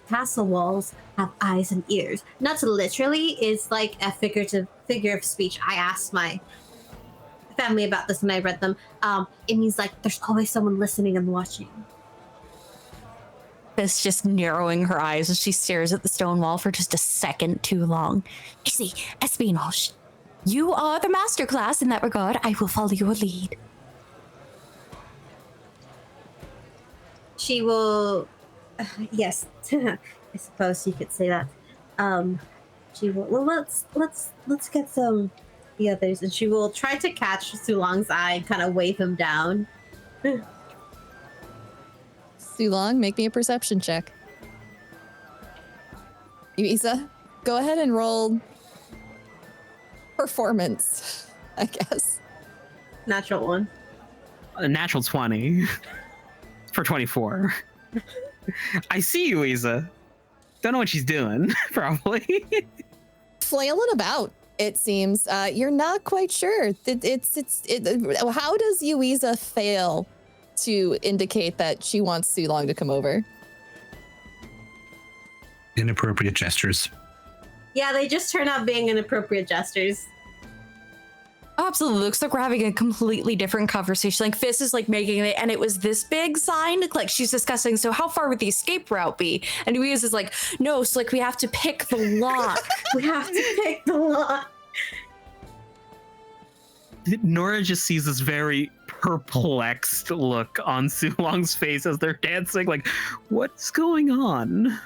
castle walls have eyes and ears. Not literally, it's like a figure of speech. I asked my family about this when I read them. It means like there's always someone listening and watching. Fiss just narrowing her eyes as she stares at the stone wall for just a second too long. Easy, espionage. You are the masterclass in that regard. I will follow your lead. She will, yes, I suppose you could say that. She will. Well, let's get some the others, and she will try to catch Sulong's eye and kind of wave him down. Sulong, make me a perception check. Yuiza, go ahead and roll performance, I guess. Natural one. A natural 20 for 24. I see you, Yuiza. Don't know what she's doing, probably. Flailing about, it seems. You're not quite sure. How does Yuiza fail to indicate that she wants Sulong to come over? Inappropriate gestures. Yeah, they just turn out being inappropriate gestures. Absolutely. Looks like we're having a completely different conversation. Like Fiss is like making it, and it was this big sign. Like she's discussing, so how far would the escape route be? And Yuiza is like, no, so like we have to pick the lock. We have to pick the lock. Nora just sees this very perplexed look on Sulong's face as they're dancing. Like, what's going on?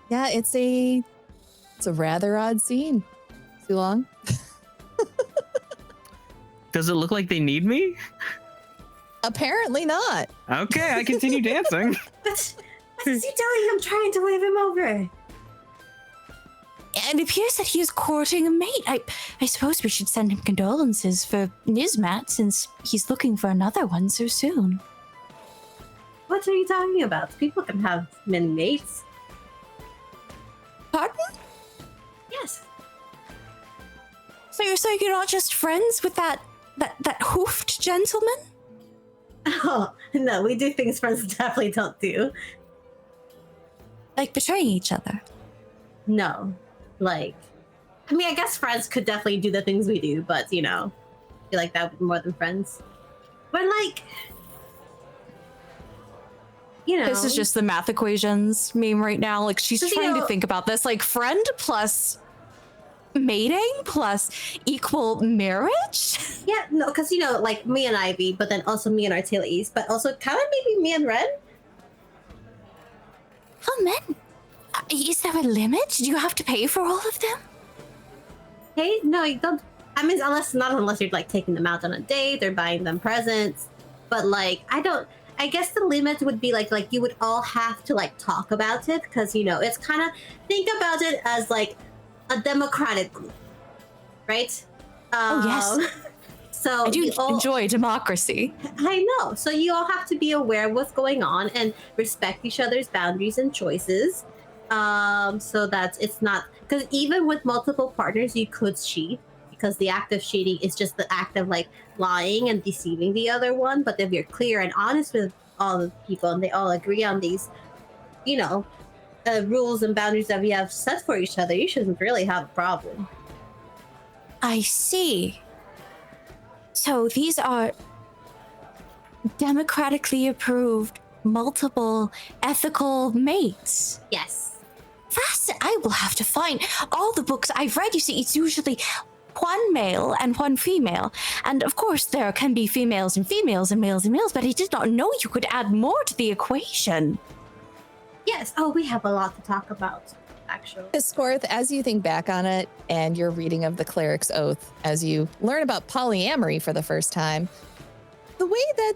Yeah, it's a rather odd scene. Sulong. Does it look like they need me? Apparently not. Okay, I continue dancing. What's he doing? I'm trying to wave him over. And it appears that he is courting a mate. I suppose we should send him condolences for Nismat, since he's looking for another one so soon. What are you talking about? People can have many mates. Pardon? Yes. So you're saying you're not just friends with that hoofed gentleman? Oh, no, we do things friends definitely don't do. Like betraying each other? No. Like, I mean, I guess friends could definitely do the things we do, but, you know, I feel like that would be more than friends. But, like, you know. This is just the math equations meme right now. Like, she's trying to think about this. Like, friend plus mating plus equal marriage? Yeah, no, because, you know, like, me and Ivy, but then also me and Artelies, but also kind of maybe me and Ren. Oh, men. Is there a limit? Do you have to pay for all of them? Hey, no, you don't. I mean, unless you're like taking them out on a date or buying them presents. But like, I guess the limit would be like you would all have to like talk about it, because, you know, it's kind of, think about it as like a democratic group, right? Oh, yes. So I do enjoy democracy. I know. So you all have to be aware of what's going on and respect each other's boundaries and choices. So that it's not, because even with multiple partners, you could cheat, because the act of cheating is just the act of like lying and deceiving the other one. But if you're clear and honest with all the people and they all agree on these, you know, rules and boundaries that we have set for each other, you shouldn't really have a problem. I see. So these are democratically approved, multiple ethical mates. Yes. I will have to find all the books I've read. You see, it's usually one male and one female. And of course, there can be females and females and males and males, but I did not know you could add more to the equation. Yes. Oh, we have a lot to talk about, actually. Fisscourth, as you think back on it and your reading of the Cleric's Oath, as you learn about polyamory for the first time, the way that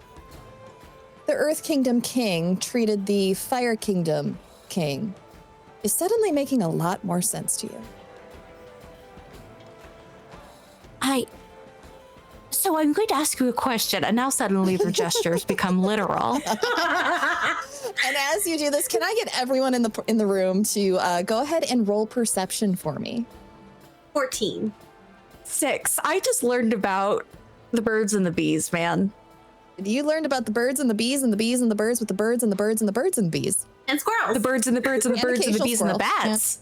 the Earth Kingdom King treated the Fire Kingdom King is suddenly making a lot more sense to you. So I'm going to ask you a question, and now suddenly the gestures become literal. And as you do this, can I get everyone in the room to go ahead and roll perception for me? 14. 6. I just learned about the birds and the bees, man. You learned about the birds and the bees and the bees and the birds with the birds and the birds and the birds and the bees. And squirrels. The birds and the birds and the And birds and the bees and the occasional bats.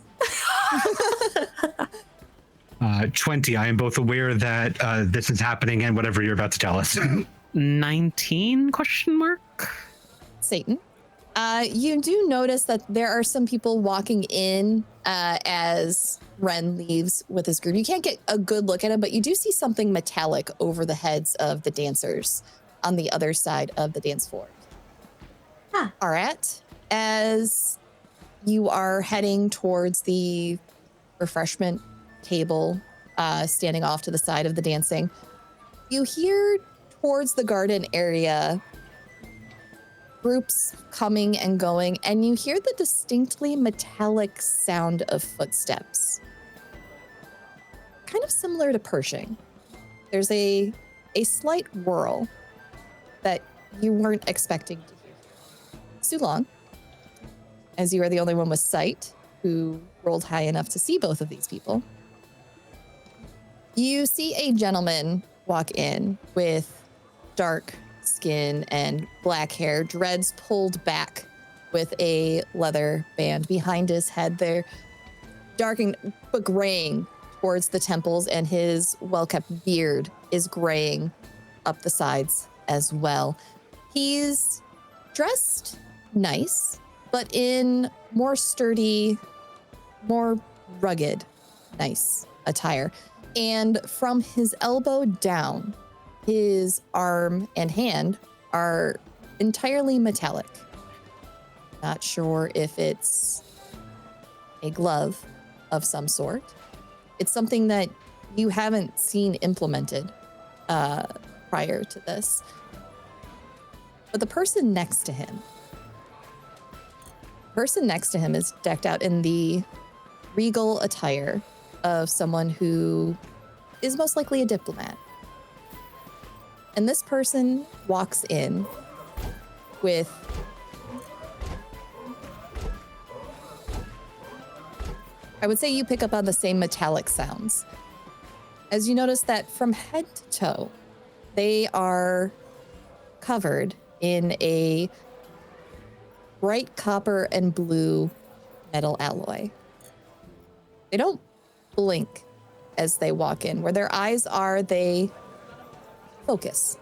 20. I am both aware that this is happening and whatever you're about to tell us. 19 question mark? Satan. You do notice that there are some people walking in as Ren leaves with his group. You can't get a good look at him, but you do see something metallic over the heads of the dancers on the other side of the dance floor. Arat, as you are heading towards the refreshment table, standing off to the side of the dancing, you hear towards the garden area groups coming and going, and you hear the distinctly metallic sound of footsteps. Kind of similar to Pershing. There's a slight whirl that you weren't expecting to hear. Sulong, as you are the only one with sight who rolled high enough to see both of these people, you see a gentleman walk in with dark skin and black hair, dreads pulled back with a leather band behind his head. They're darkening but graying towards the temples, and his well-kept beard is graying up the sides as well. He's dressed nice, but in more sturdy, more rugged, nice attire. And from his elbow down, his arm and hand are entirely metallic. Not sure if it's a glove of some sort. It's something that you haven't seen implemented prior to this. But the person next to him is decked out in the regal attire of someone who is most likely a diplomat. And this person walks in with I would say you pick up on the same metallic sounds. As you notice that from head to toe, they are covered in a bright copper and blue metal alloy. They don't blink as they walk in. Where their eyes are, they focus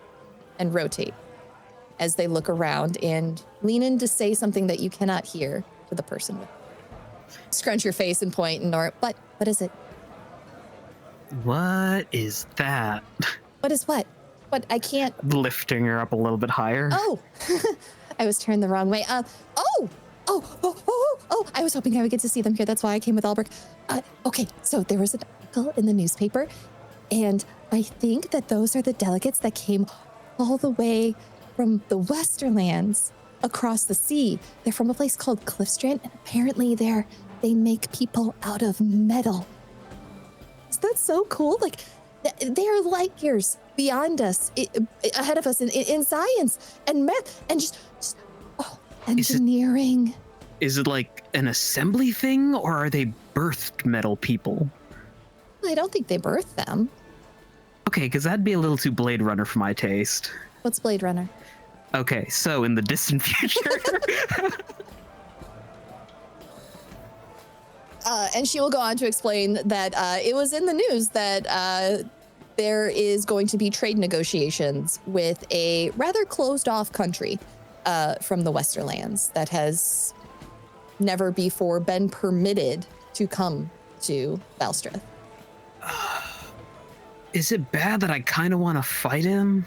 and rotate as they look around and lean in to say something that you cannot hear to the person with. Scrunch your face and point and what is it? What is that? What is what? What? I can't. Lifting her up a little bit higher. Oh, I was turned the wrong way. I was hoping I would get to see them here. That's why I came with Albrecht. Okay, so there was an article in the newspaper, and I think that those are the delegates that came all the way from the Westerlands across the sea. They're from a place called Cliffstrand, and apparently they make people out of metal. Is that so cool? Like, they're light years beyond us, ahead of us in science and math and just engineering. Is it like an assembly thing, or are they birthed metal people? I don't think they birthed them. Okay, because that'd be a little too Blade Runner for my taste. What's Blade Runner? Okay, so in the distant future. And she will go on to explain that it was in the news that there is going to be trade negotiations with a rather closed-off country from the Westerlands that has never before been permitted to come to Valstreth. Is it bad that I kind of want to fight them?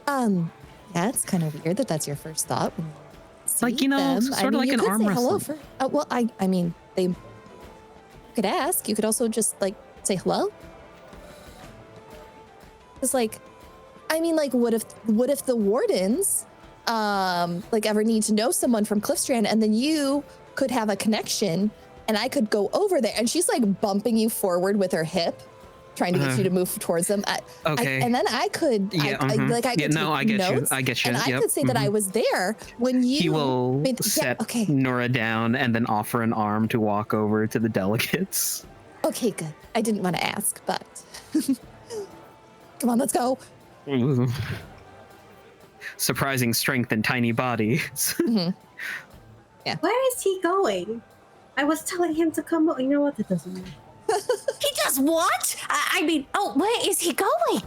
Yeah, it's kind of weird that that's your first thought. When you see Like, you know, them. sort of like you an could arm say wrestling. hello for, well, I mean, you could ask. You could also just, like, say hello. It's like, I mean, like, what if the Wardens, like, ever need to know someone from Cliffstrand, and then you could have a connection, and I could go over there, and she's, like, bumping you forward with her hip, trying to get you to move towards them. Okay. And then I could, Yeah, I could I take get notes, you. I get you. and I Yep. could say that I was there when you. He will made set okay. Nora down and then offer an arm to walk over to the delegates. Okay, good. I didn't want to ask, but come on, let's go. Ooh. surprising strength and tiny bodies. Mhm. Where is he going? I was telling him to come. You know what? That doesn't matter. He does what? I mean, oh, where is he going?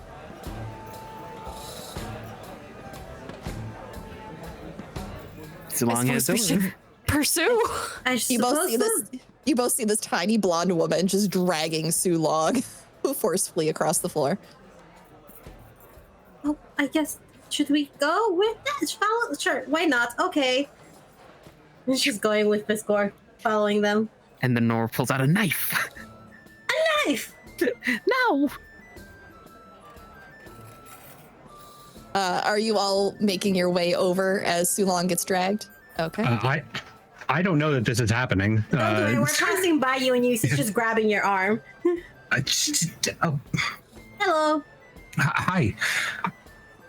So long as we should pursue. I You both see suppose this. You both see this tiny blonde woman just dragging Sue Long forcefully across the floor. Oh, I guess should we go with that? Follow? Sure, why not? Okay. And she's going with Fisscourth, following them. And then Nora pulls out a knife. A knife. No. Are you all making your way over as Sue Long gets dragged? Okay. I don't know that this is happening. Don't worry, we're passing by you, and Yuiza's just grabbing your arm. Oh, Hello. hi.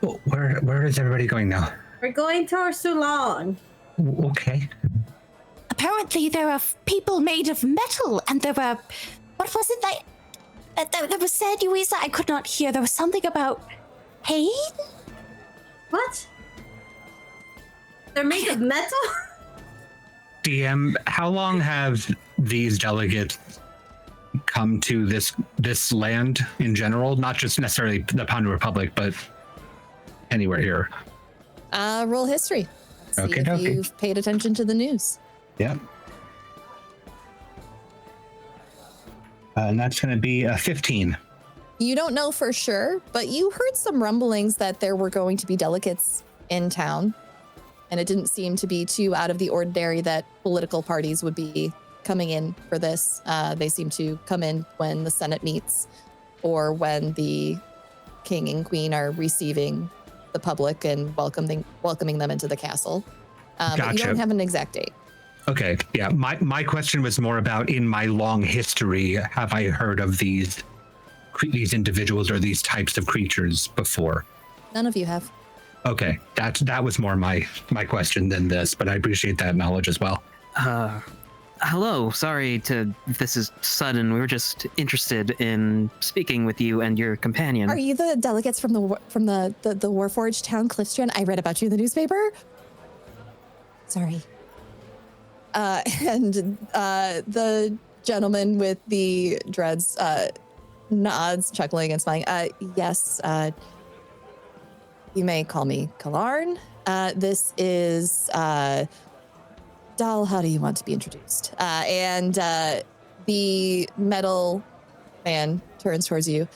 Well, where is everybody going now? We're going towards Sulong. Okay. Apparently, there are people made of metal, and there were. What was it that was said, Yuiza? I could not hear. There was something about pain? What? They're made of metal? DM, how long have these delegates come to this land in general? Not just necessarily the Pandu Republic, but anywhere here. Roll history. Let's see Okay, if okay. you've paid attention to the news. Yeah. And that's going to be a 15. You don't know for sure, but you heard some rumblings that there were going to be delegates in town. And it didn't seem to be too out of the ordinary that political parties would be coming in for this. They seem to come in when the Senate meets or when the king and queen are receiving the public and welcoming them into the castle. But you Gotcha. don't have an exact date. Okay. Yeah. My question was more about in my long history, have I heard of these individuals or these types of creatures before? None of you have. Okay. That was more my question than this, but I appreciate that knowledge as well. Hello. Sorry if this is sudden. We were just interested in speaking with you and your companion. Are you the delegates from the Warforged town, Cliffstrand? I read about you in the newspaper. Sorry. And the gentleman with the dreads nods, chuckling and smiling. Yes, you may call me Kalarn. This is Dal. How do you want to be introduced? And the metal man turns towards you.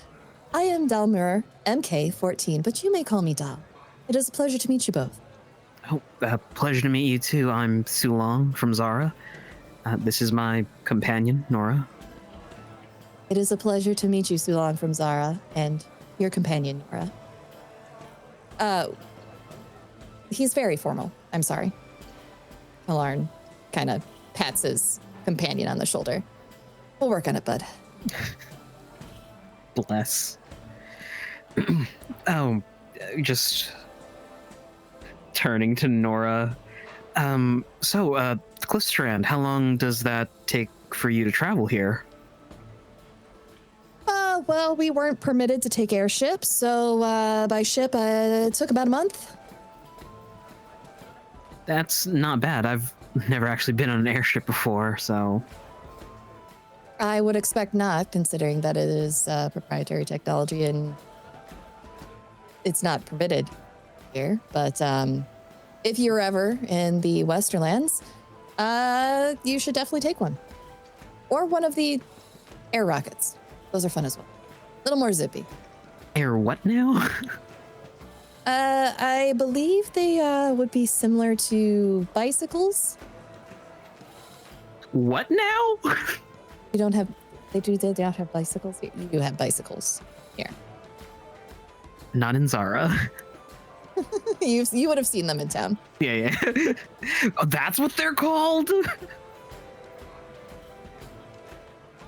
I am Dalmur, MK14, but you may call me Dal. It is a pleasure to meet you both. Oh, pleasure to meet you too. I'm Sulong from Zara. This is my companion, Nora. It is a pleasure to meet you, Sulong from Zara, and your companion, Nora. He's very formal. I'm sorry. Kalarn kind of pats his companion on the shoulder. We'll work on it, bud. Bless. Just turning to Nora. Cliffstrand, how long does that take for you to travel here? Well, we weren't permitted to take airships, so by ship, it took about a month. That's not bad. I've never actually been on an airship before, so... I would expect not, considering that it is proprietary technology and it's not permitted here. But if you're ever in the Westerlands, you should definitely take one. Or one of the air rockets. Those are fun as well. A little more zippy. Air what now? I believe they would be similar to bicycles. What now? You don't have, they don't have bicycles here. You have bicycles here. Not in Zara. You would have seen them in town. Yeah. Oh, that's what they're called?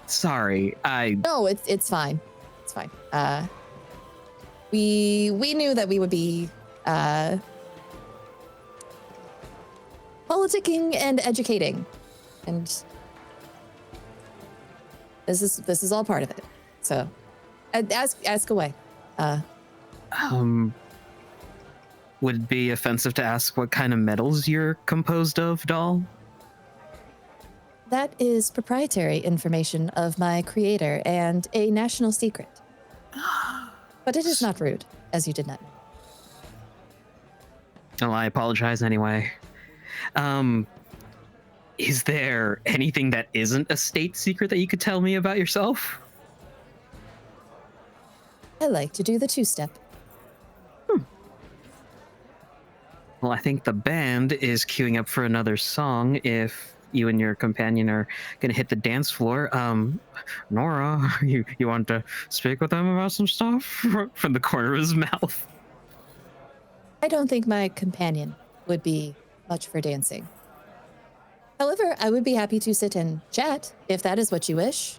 Sorry, No, it's fine. It's fine. We knew that we would be politicking and educating, and this is all part of it. So, ask away. would it be offensive to ask what kind of metals you're composed of, doll? That is proprietary information of my creator and a national secret. But it is not rude, as you did not know. Well, I apologize anyway. Is there anything that isn't a state secret that you could tell me about yourself? I like to do the two-step. Well, I think the band is queuing up for another song if you and your companion are gonna hit the dance floor. Nora, you want to speak with them about some stuff? From the corner of his mouth. I don't think my companion would be much for dancing. However, I would be happy to sit and chat, if that is what you wish.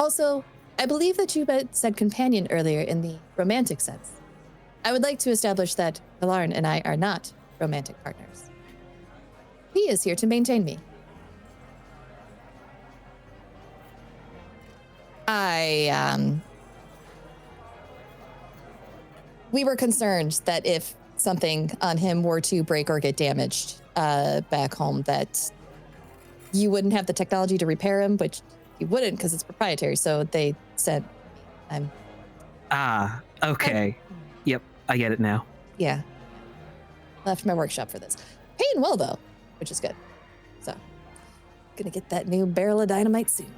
Also, I believe that you said companion earlier in the romantic sense. I would like to establish that Galarn and I are not romantic partners. He is here to maintain me. We were concerned that if something on him were to break or get damaged back home, that you wouldn't have the technology to repair him, which you wouldn't because it's proprietary. So they said, Okay. Yep, I get it now. Yeah. Left my workshop for this. Paying well, though, which is good. So, gonna get that new barrel of dynamite soon.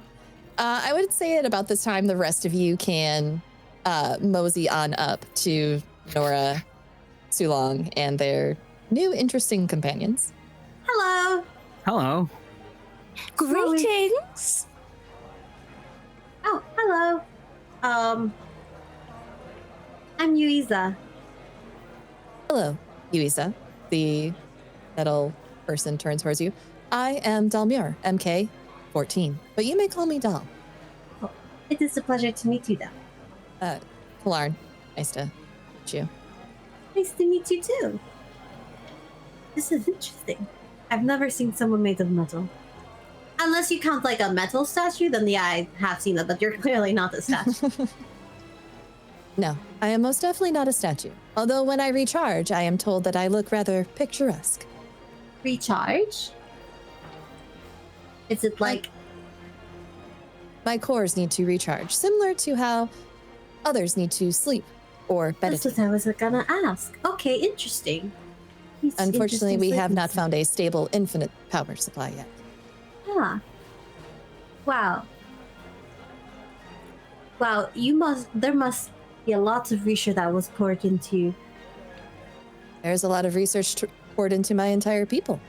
I would say at about this time, the rest of you can mosey on up to Nora, Sulong, and their new interesting companions. Hello. Hello. Greetings. Oh, hello. I'm Yuiza. Hello, Yuiza. The metal person turns towards you. I am Dalmur, MK 14, but you may call me Dal. Oh, it is a pleasure to meet you, Dal. Kalarn, nice to meet you. Nice to meet you too. This is interesting. I've never seen someone made of metal. Unless you count like a metal statue, then yeah, I have seen that, but you're clearly not a statue. No, I am most definitely not a statue. Although when I recharge, I am told that I look rather picturesque. Recharge? Is it like... My cores need to recharge, similar to how others need to sleep or meditate. That's what I was gonna ask. Okay, interesting. Unfortunately, we have not found a stable infinite power supply yet. Huh. Wow. Wow, there must be a lot of research that was poured into. There's a lot of research poured into my entire people.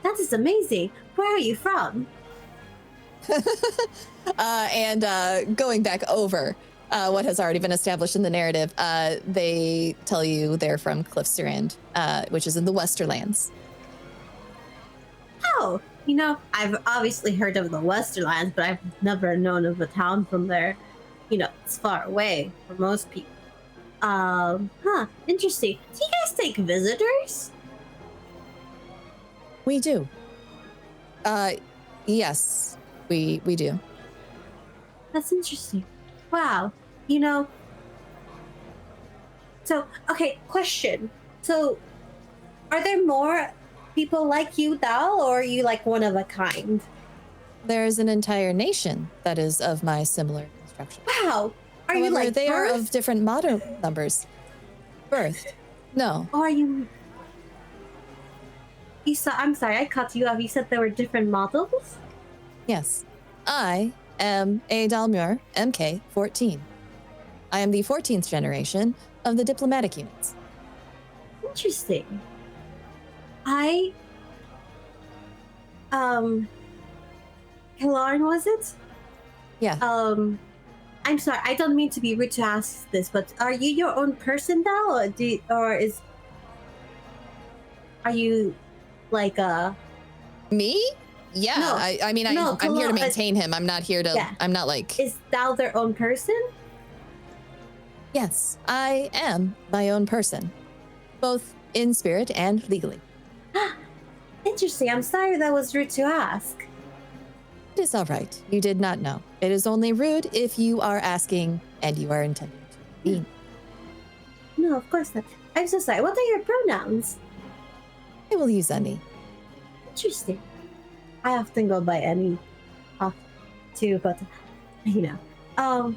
That is amazing. Where are you from? Going back over what has already been established in the narrative, they tell you they're from Cliffsrand, which is in the Westerlands. Oh, you know, I've obviously heard of the Westerlands, but I've never known of a town from there. You know, it's far away for most people. Interesting. Do you guys take visitors? We do. Yes, we do. That's interesting. Wow. You know, so, okay, question. So, are there more people like you, Dal, or are you like one of a kind? There's an entire nation that is of my similar construction. Wow. Are However, you like they are birthed? of different model numbers. Birthed. No. Or are you... I'm sorry, I cut you off. You said there were different models? Yes. I am a Dalmur MK 14. I am the 14th generation of the diplomatic units. Interesting. Kalarn, was it? Yeah. I'm sorry, I don't mean to be rude to ask this, but are you your own person now, are you like Me? Yeah. No. I'm here to maintain him. I'm not here to. Yeah. I'm not like. is Dal their own person? Yes, I am my own person, both in spirit and legally. Interesting. I'm sorry that was rude to ask. It is all right. You did not know. It is only rude if you are asking and you are intending to be. No, of course not. I'm so sorry. What are your pronouns? I will use any. Interesting. I often go by any too, but you know.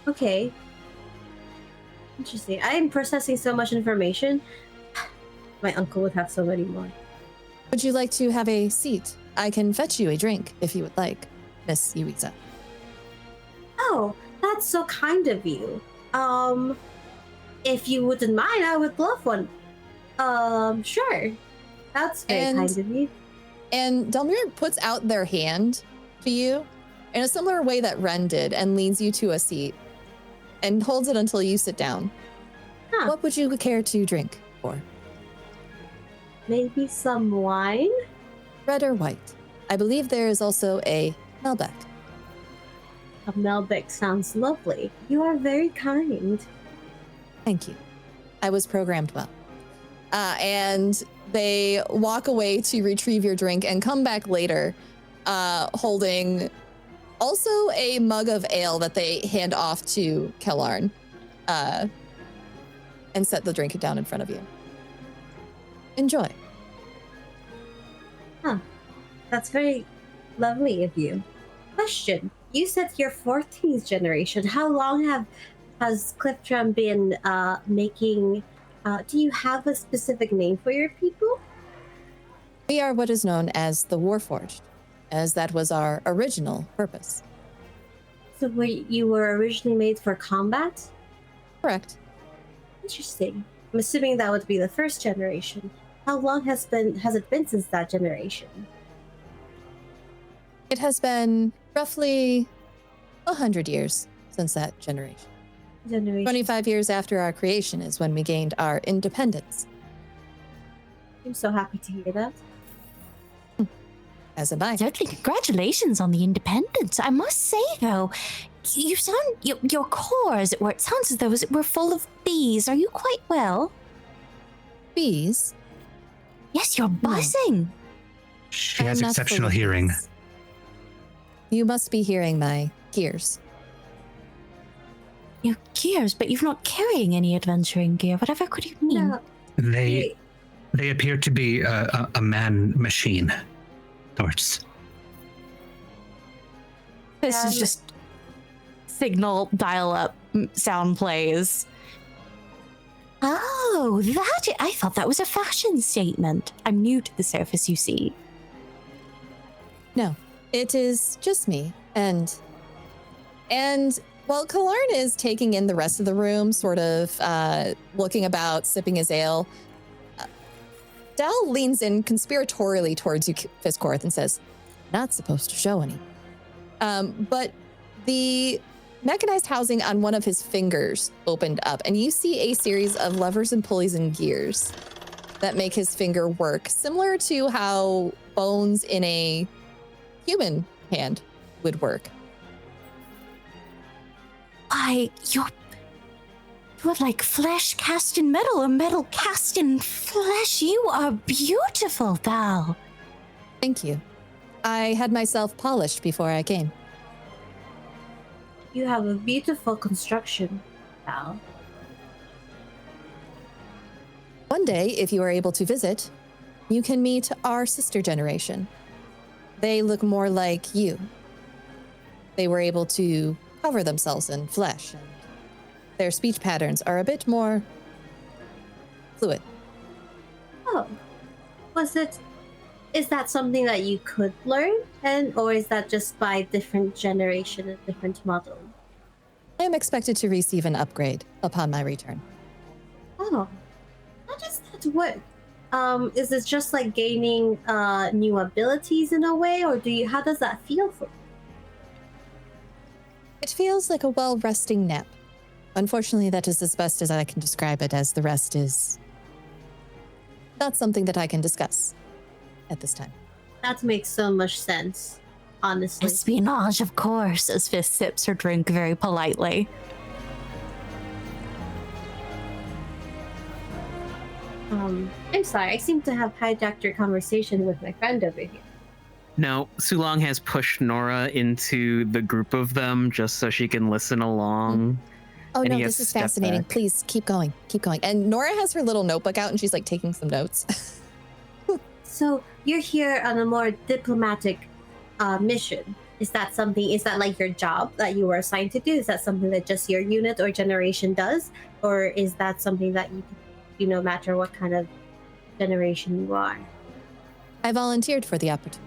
Okay. Interesting. I'm processing so much information. My uncle would have so many more. Would you like to have a seat? I can fetch you a drink if you would like, Miss Yuiza. Oh, that's so kind of you. If you wouldn't mind, I would love one. Sure. That's very kind of you. And Delmir puts out their hand to you in a similar way that Ren did and leads you to a seat and holds it until you sit down. Huh. What would you care to drink for? Maybe some wine? Red or white? I believe there is also a Malbec. A Malbec sounds lovely. You are very kind. Thank you. I was programmed well. And they walk away to retrieve your drink and come back later holding also a mug of ale that they hand off to Kellarn and set the drink down in front of you. Enjoy. Huh. That's very lovely of you. Question. You said you're 14th generation. How long has Cliftram been making... do you have a specific name for your people? We are what is known as the Warforged, as that was our original purpose. So you were originally made for combat? Correct. Interesting. I'm assuming that would be the first generation. How long has it been since that generation? It has been roughly 100 years since that generation. 25 years after our creation is when we gained our independence. I'm so happy to hear that. As am I. Certainly, congratulations on the independence. I must say, though, you sound your core, as it were. It sounds as though it were full of bees. Are you quite well? Bees? Yes, you're buzzing. She I'm has not exceptional full of hearing. bees. You must be hearing my gears. Your gears, but you're not carrying any adventuring gear. Whatever could you mean? No. They appear to be a man machine sorts. This is just signal dial-up sound plays. Oh, I thought that was a fashion statement. I'm new to the surface, you see. No, it is just me. And while Kellarn is taking in the rest of the room, sort of looking about, sipping his ale, Dal leans in conspiratorially towards you, Fisscourth, and says, not supposed to show any. But the mechanized housing on one of his fingers opened up, and you see a series of levers and pulleys and gears that make his finger work, similar to how bones in a human hand would work. Why, you're like flesh cast in metal or metal cast in flesh. You are beautiful, Val. Thank you. I had myself polished before I came. You have a beautiful construction, Val. One day, if you are able to visit, you can meet our sister generation. They look more like you. They were able to cover themselves in flesh, and their speech patterns are a bit more fluid. Oh. Is that something that you could learn? Or is that just by different generation and different model? I am expected to receive an upgrade upon my return. Oh. How does that work? Is it just like gaining new abilities in a way, or how does that feel for you? It feels like a well-resting nap. Unfortunately, that is as best as I can describe it, as the rest is not something that I can discuss at this time. That makes so much sense, honestly. Espionage, of course, as Fist sips her drink very politely. I'm sorry, I seem to have hijacked your conversation with my friend over here. No, Sulong has pushed Nora into the group of them just so she can listen along. Oh And no, he has this is stepped fascinating. back. Please keep going. Keep going. And Nora has her little notebook out and she's like taking some notes. So you're here on a more diplomatic mission. Is that like your job that you were assigned to do? Is that something that just your unit or generation does? Or is that something that you can do no matter what kind of generation you are? I volunteered for the opportunity.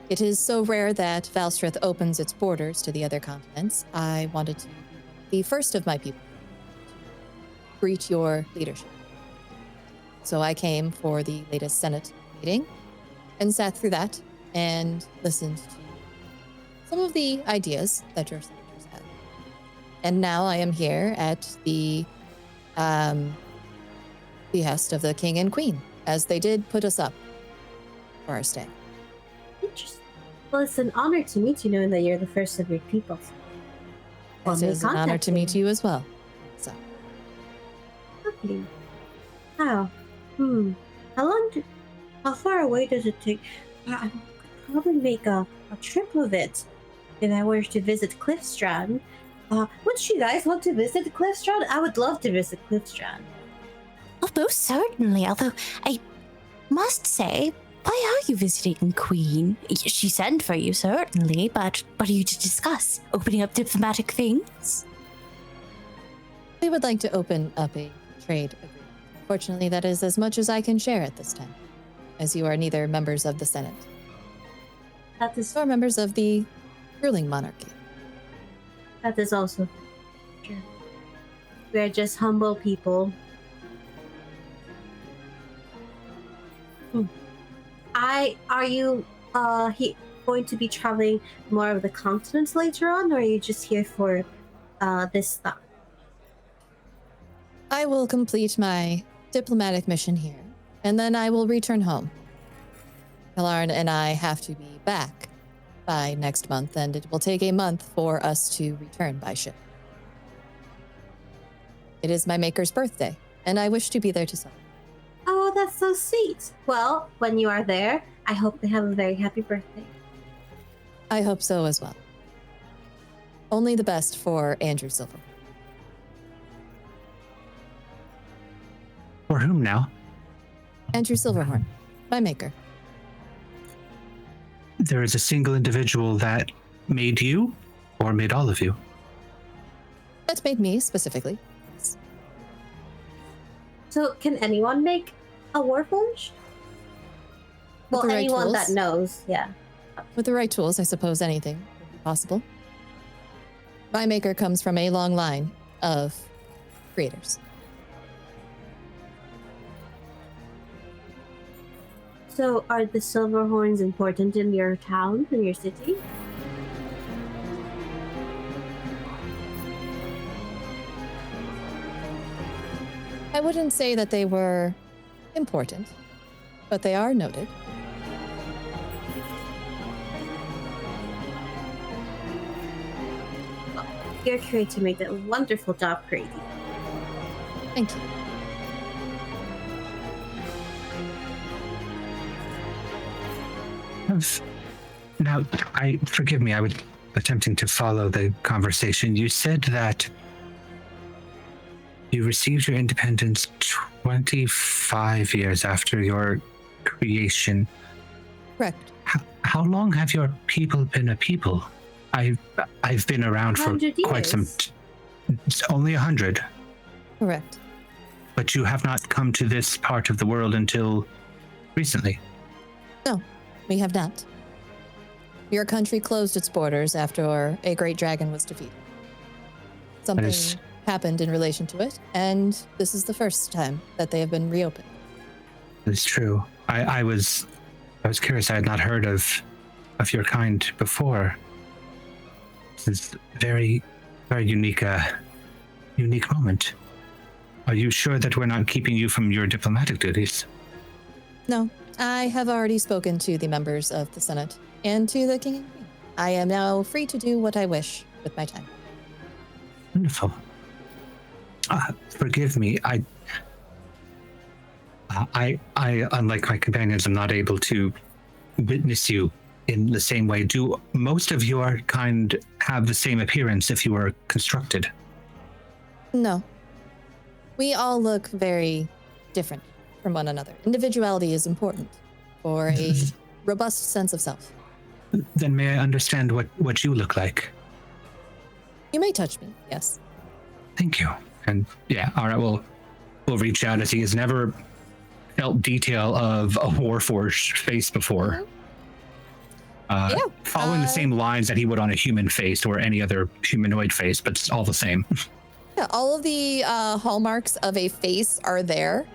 It is so rare that Valstrith opens its borders to the other continents. I wanted to be the first of my people to greet your leadership. So I came for the latest Senate meeting and sat through that and listened to some of the ideas that your senators had. And now I am here at the behest of the king and queen, as they did put us up for our stay. Interesting. Well, it's an honor to meet you, knowing that you're the first of your people. It is an honor to meet you as well. So, Lovely. Wow. How far away does it take? I could probably make a trip of it if I were to visit Cliffstrand. Would you guys want to visit Cliffstrand? I would love to visit Cliffstrand. Oh, most certainly. Although I must say, why are you visiting Queen? She sent for you, certainly, but what are you to discuss? Opening up diplomatic things? we would like to open up a trade agreement. Fortunately, that is as much as I can share at this time, as you are neither members of the Senate nor members of the ruling monarchy. That is also true. We are just humble people. Are you going to be traveling more of the continents later on, or are you just here for this stuff? I will complete my diplomatic mission here, and then I will return home. Kalarn and I have to be back by next month, and it will take a month for us to return by ship. It is my maker's birthday, and I wish to be there to celebrate. Oh, that's so sweet. Well, when you are there, I hope they have a very happy birthday. I hope so as well. Only the best for Andrew Silver. For whom now? Andrew Silverhorn, my maker. There is a single individual that made you, or made all of you? That made me specifically. So, can anyone make a warforged? Well, the right anyone tools. that knows, yeah. With the right tools, I suppose anything would be possible. My maker comes from a long line of creators. So, are the Silverhorns important in your town, in your city? I wouldn't say that they were important, but they are noted. Your creator made a wonderful job creating. Thank you. Now, forgive me, I was attempting to follow the conversation. You said that you received your independence 25 years after your creation. Correct. How long have your people been a people? I've been around for 100 quite some. years. It's only 100, Correct. but you have not come to this part of the world until recently. No, we have not. Your country closed its borders after a great dragon was defeated. Something happened in relation to it, and this is the first time that they have been reopened. It's true. I was curious. I had not heard of your kind before. This is very, very unique moment. Are you sure that we're not keeping you from your diplomatic duties? No, I have already spoken to the members of the Senate and to the King and Queen. I am now free to do what I wish with my time. Wonderful. Forgive me. I, unlike my companions, am not able to witness you in the same way. Do most of your kind have the same appearance if you were constructed. No. We all look very different from one another. Individuality is important for a robust sense of self. Then may I understand what you look like? You may touch me, yes. Thank you. And yeah, Arat will reach out, as he has never felt detail of a Warforged face before. Following the same lines that he would on a human face or any other humanoid face, but it's all the same. Yeah, all of the hallmarks of a face are there.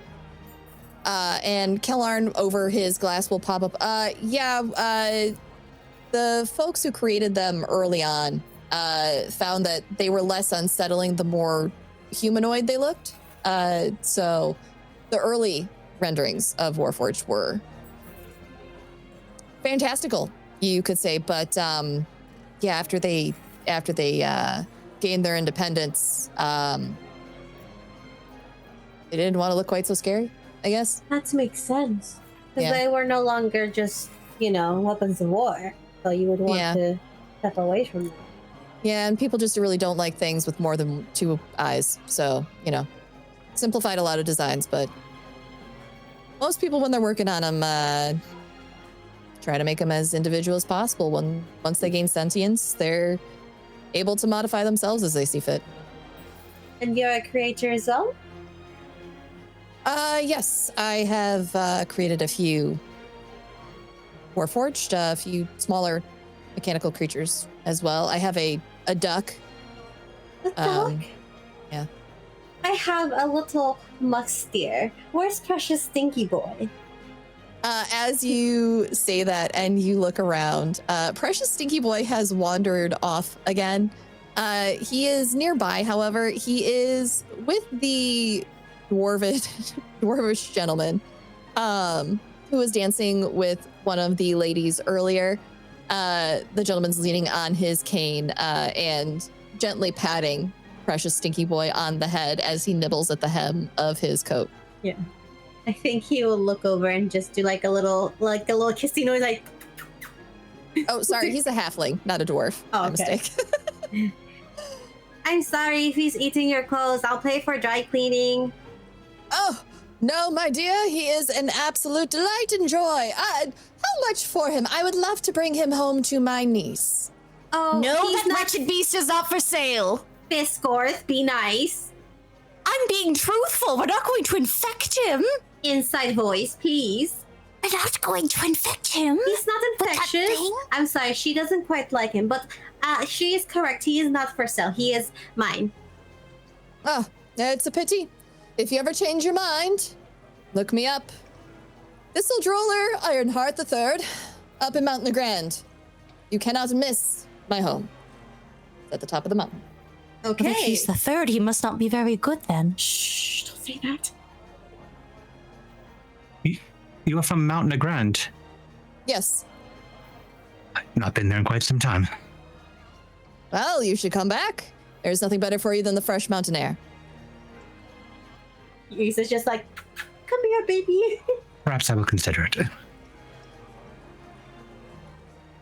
And Kellarn over his glass will pop up. The folks who created them early on found that they were less unsettling the more humanoid they looked. So the early renderings of Warforged were fantastical, you could say. But after they gained their independence, they didn't want to look quite so scary, I guess. That makes sense. Because Yeah. they were no longer just, weapons of war. So you would want to step away from them. Yeah, and people just really don't like things with more than two eyes. So, simplified a lot of designs, but most people, when they're working on them, try to make them as individual as possible. Once they gain sentience, they're able to modify themselves as they see fit. And you're a creator as well? Yes, I have created a few Warforged, a few smaller mechanical creatures as well. I have a duck. A duck? Yeah. I have a little mustier. Where's Precious Stinky Boy? As you say that and you look around, Precious Stinky Boy has wandered off again. He is nearby, however. He is with the dwarvish gentleman who was dancing with one of the ladies earlier. The gentleman's leaning on his cane and gently patting Precious Stinky Boy on the head as he nibbles at the hem of his coat. Yeah. I think he will look over and just do like a little kissy noise, like. Oh, sorry, he's a halfling, not a dwarf. Oh, My okay. mistake. I'm sorry if he's eating your clothes. I'll pay for dry cleaning. Oh, no, my dear, he is an absolute delight and joy. How much for him? I would love to bring him home to my niece. Oh, No, he's that not wretched beast is not for sale. Fisscourth. Be nice. I'm being truthful. We're not going to infect him. Inside voice, please. We're not going to infect him. He's not But that infectious. thing? I'm sorry, she doesn't quite like him, but she is correct. He is not for sale. He is mine. Oh, it's a pity. If you ever change your mind, look me up. Thistle Droller Ironheart III, up in Mount Legrand. You cannot miss my home. It's at the top of the mountain. Okay. If he's the third, he must not be very good then. Shh, don't say that. You are from Mount Legrand. Yes. I've not been there in quite some time. Well, you should come back. There's nothing better for you than the fresh mountain air. Yuiza's just like, come here, baby. Perhaps I will consider it.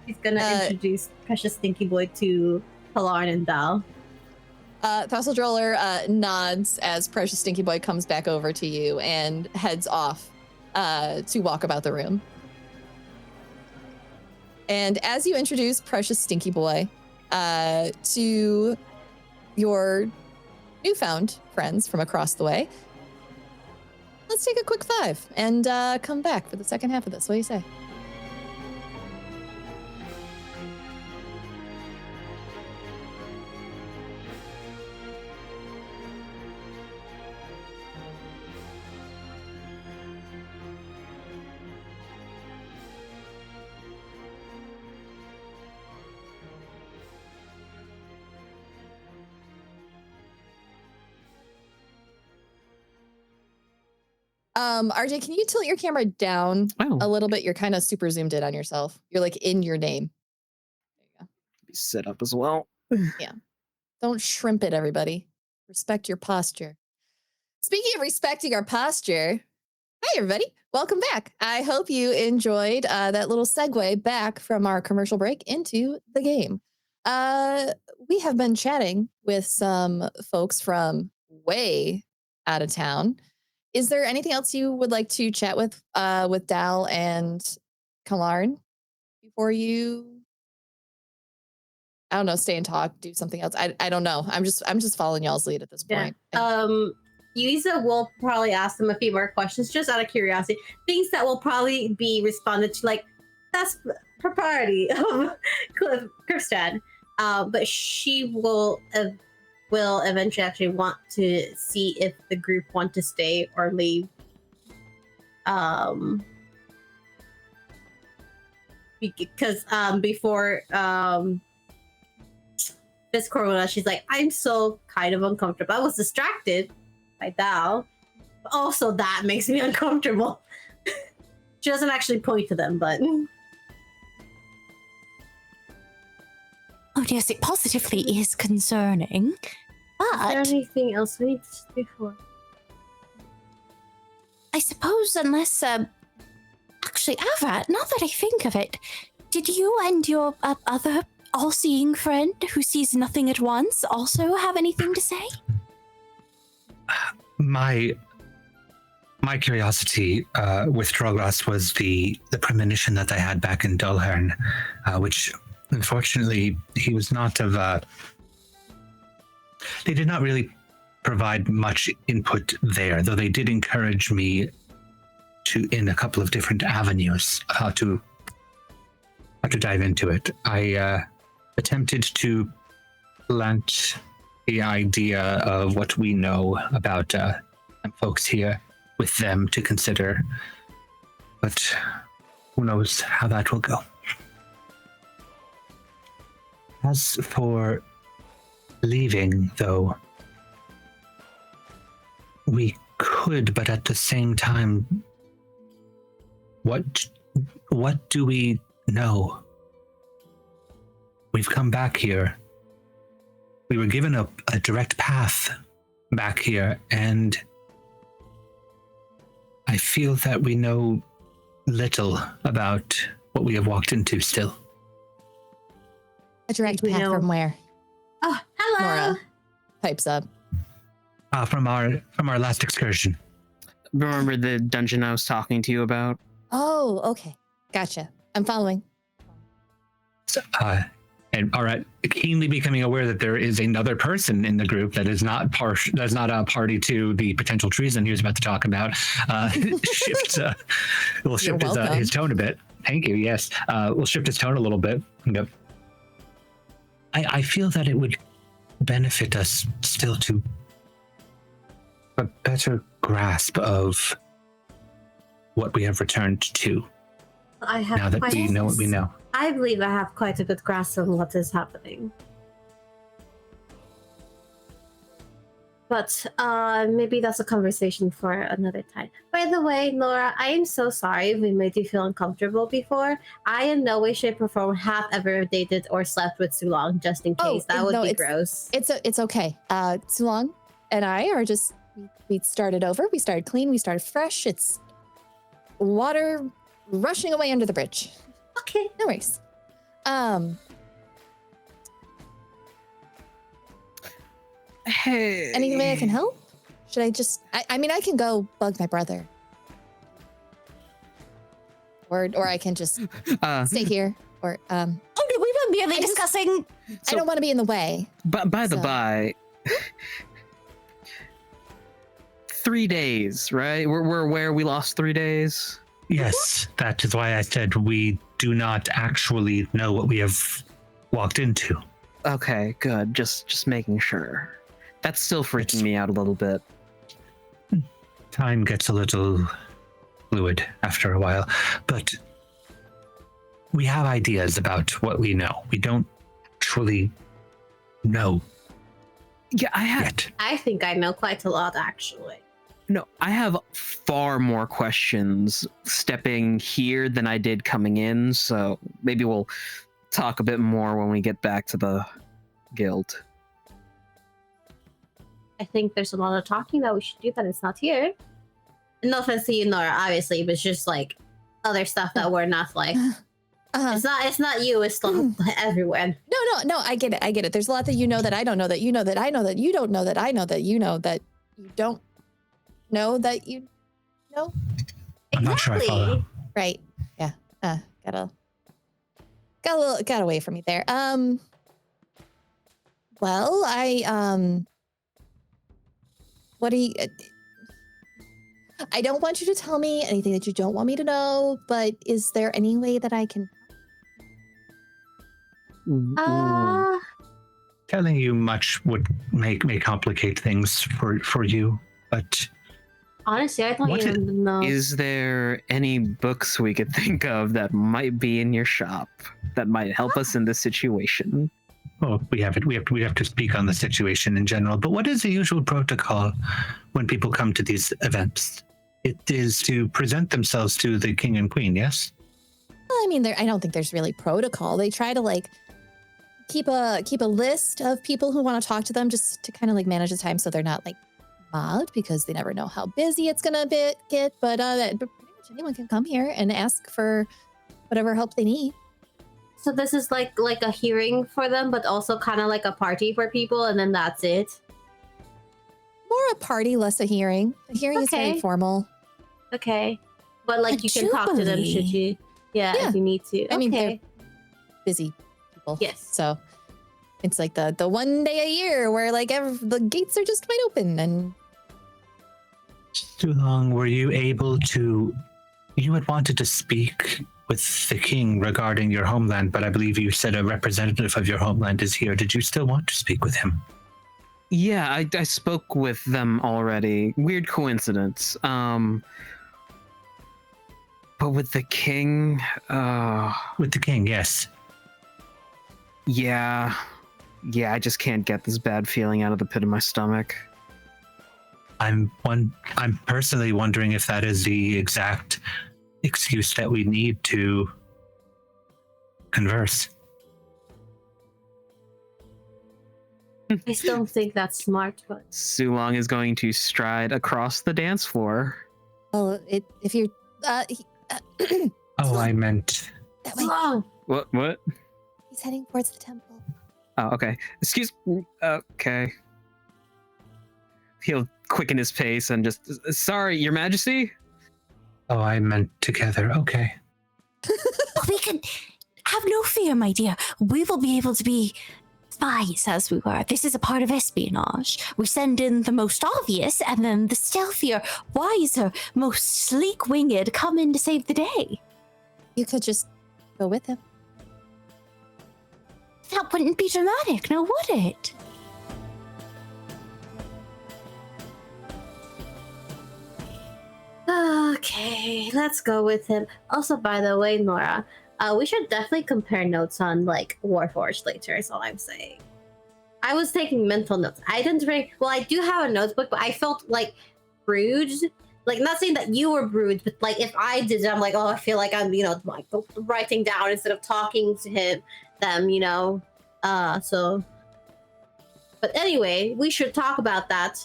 He's gonna introduce Precious Stinky Boy to Kellarn and Dal. Thistle Droller nods as Precious Stinky Boy comes back over to you and heads off to walk about the room. And as you introduce Precious Stinky Boy to your newfound friends from across the way, let's take a quick 5 and come back for the second half of this. What do you say? RJ, can you tilt your camera down a little bit? You're kind of super zoomed in on yourself. You're like in your name. There you go. Be set up as well. Don't shrimp it, everybody. Respect your posture. Speaking of respecting our posture, hi, everybody. Welcome back. I hope you enjoyed that little segue back from our commercial break into the game. We have been chatting with some folks from way out of town. Is there anything else you would like to chat with Dal and Kalarn before you, I don't know, stay and talk, do something else? I don't know. I'm just following y'all's lead at this point. Yuiza will probably ask them a few more questions just out of curiosity. Things that will probably be responded to, like, that's propriety of Kirstad. But she will eventually actually want to see if the group want to stay or leave. Because before this corona, she's like, I'm so kind of uncomfortable. I was distracted by Dal, but also that makes me uncomfortable. She doesn't actually point to them, but Oh yes, it positively is concerning. is there But anything else we need to do for? I suppose unless actually, Arat, now that I think of it, did you and your other all-seeing friend who sees nothing at once also have anything to say? My curiosity with Droglas was the premonition that I had back in Dulhern, which unfortunately he was not of. They did not really provide much input there, though they did encourage me to in a couple of different avenues how to dive into it. I attempted to plant the idea of what we know about folks here with them to consider, but who knows how that will go. As for leaving, though, we could, but at the same time, what do we know? We've come back here. We were given a direct path back here, and I feel that we know little about what we have walked into still. A direct We path know. from where? Oh, hello. Nora pipes up. From our last excursion. Remember the dungeon I was talking to you about? Oh, okay. Gotcha. I'm following. And Arat, keenly becoming aware that there is another person in the group that is not a party to the potential treason he was about to talk about, we'll shift his tone a bit. Thank you. Yes, we'll shift his tone a little bit. And go, I feel that it would benefit us still to a better grasp of what we have returned to. I have Now that we know what we know. I believe I have quite a good grasp on what is happening. But maybe that's a conversation for another time. By the way, Laura, I am so sorry if we made you feel uncomfortable before. I in no way, shape, or form have ever dated or slept with Sulong, just in case. That would be gross. It's okay. Sulong and I are just, we started over. We started clean. We started fresh. It's water rushing away under the bridge. Okay. No worries. Hey. Any way I can help? Should I just? I mean, I can go bug my brother, or I can just stay here. Or Oh, no, we were merely I just- discussing. I don't want to be in the way. But by the So- by, 3 days, right? We're where we lost 3 days. Yes, that is why I said we do not actually know what we have walked into. Okay, good. Just making sure. That's still freaking me out a little bit. Time gets a little fluid after a while, but we have ideas about what we know. We don't actually know Yeah, I have. yet. I think I know quite a lot, actually. No, I have far more questions stepping here than I did coming in, so maybe we'll talk a bit more when we get back to the guild. I think there's a lot of talking that we should do that is not here. No offense to you, Nora, obviously, but it's just like other stuff that we're not like It's not you. It's everyone. No. I get it. There's a lot that you know that I don't know, that you know that I know, that you don't know, that I know, that you know, that you don't know, that you know. I'm not sure I follow. Right. Yeah. Got away from me there. Well, what do you? I don't want you to tell me anything that you don't want me to know, but is there any way that I can? Telling you much may complicate things for you, but Honestly, I don't even know. Is there any books we could think of that might be in your shop that might help us in this situation? well, we have to speak on the situation in general. But what is the usual protocol when people come to these events? It is to present themselves to the king and queen. Yes. Well, I mean, I don't think there's really protocol. They try to like keep a list of people who want to talk to them, just to kind of like manage the time, so they're not like mobbed, because they never know how busy it's gonna get. But pretty much anyone can come here and ask for whatever help they need. So this is like a hearing for them, but also kind of like a party for people, and then that's it. More a party, less a hearing. A hearing is very formal. Okay, but like you can talk to them, should you? Yeah, if you need to. I mean, they're busy people. Yes. So it's like the one day a year where like the gates are just wide open. And Too long. Were you able to? You had wanted to speak with the king regarding your homeland, but I believe you said a representative of your homeland is here. Did you still want to speak with him? Yeah, I spoke with them already. Weird coincidence. But with the king, With the king, yes. Yeah, I just can't get this bad feeling out of the pit of my stomach. I'm personally wondering if that is the exact excuse that we need to converse. I still think that's smart, but Sulong is going to stride across the dance floor. well, if you're Oh, I meant. that way, long. What? he's heading towards the temple. Oh, okay. Excuse me. Okay. He'll quicken his pace and just, sorry, Your Majesty? Oh, I meant together. Okay. We can have no fear, my dear. We will be able to be spies as we were. This is a part of espionage. We send in the most obvious, and then the stealthier, wiser, most sleek-winged come in to save the day. You could just go with him. That wouldn't be dramatic, now would it? Okay, let's go with him. Also, by the way, Nora, we should definitely compare notes on like Warforged later, is all I'm saying. I was taking mental notes. I didn't really, well, I do have a notebook, but I felt like rude. Like, not saying that you were rude, but like if I did it, I'm like, oh, I feel like I'm, like writing down instead of talking to them, so. But anyway, we should talk about that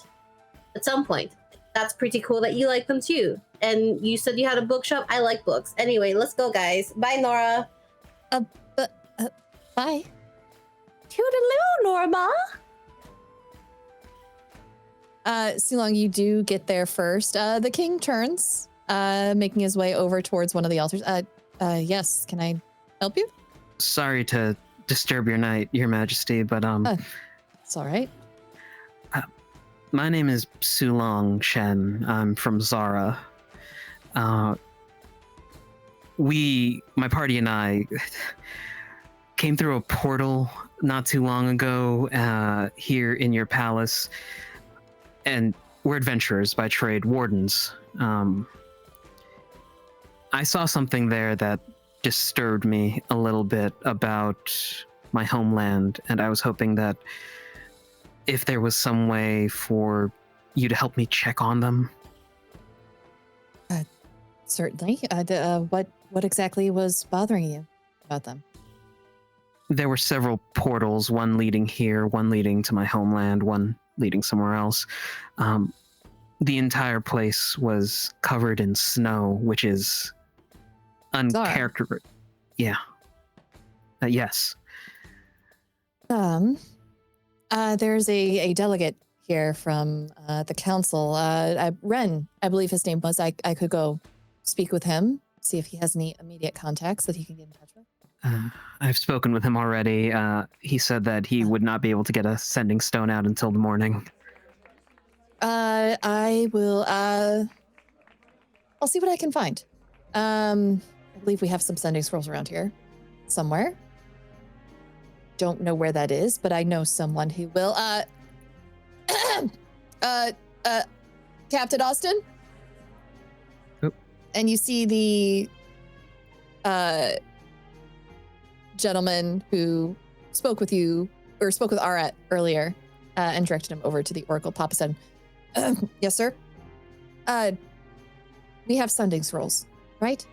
at some point. That's pretty cool that you like them too. And you said you had a bookshop. I like books. Anyway, let's go, guys. Bye, Nora. Bye. Toodaloo, Norma. Sulong, you do get there first. The king turns, making his way over towards one of the altars. Yes, can I help you? Sorry to disturb your night, Your Majesty, but It's all right. my name is Sulong Shen. I'm from Zara. My party and I came through a portal not too long ago here in your palace, and we're adventurers by trade, Wardens. I saw something there that disturbed me a little bit about my homeland, and I was hoping that if there was some way for you to help me check on them. Certainly. What exactly was bothering you about them? There were several portals, one leading here, one leading to my homeland, one leading somewhere else. The entire place was covered in snow, which is uncharacteristic. Yeah. Yes. There's a delegate here from the council. Ren, I believe his name was. I could go speak with him, see if he has any immediate contacts that he can get in touch with. I've spoken with him already. He said that he would not be able to get a sending stone out until the morning. I will. I'll see what I can find. I believe we have some sending scrolls around here, somewhere. Don't know where that is, but I know someone who will. Captain Austin? Oh. And you see the gentleman who spoke with you, or spoke with Arat earlier, and directed him over to the Oracle. Papa said, yes, sir? We have sending scrolls, right?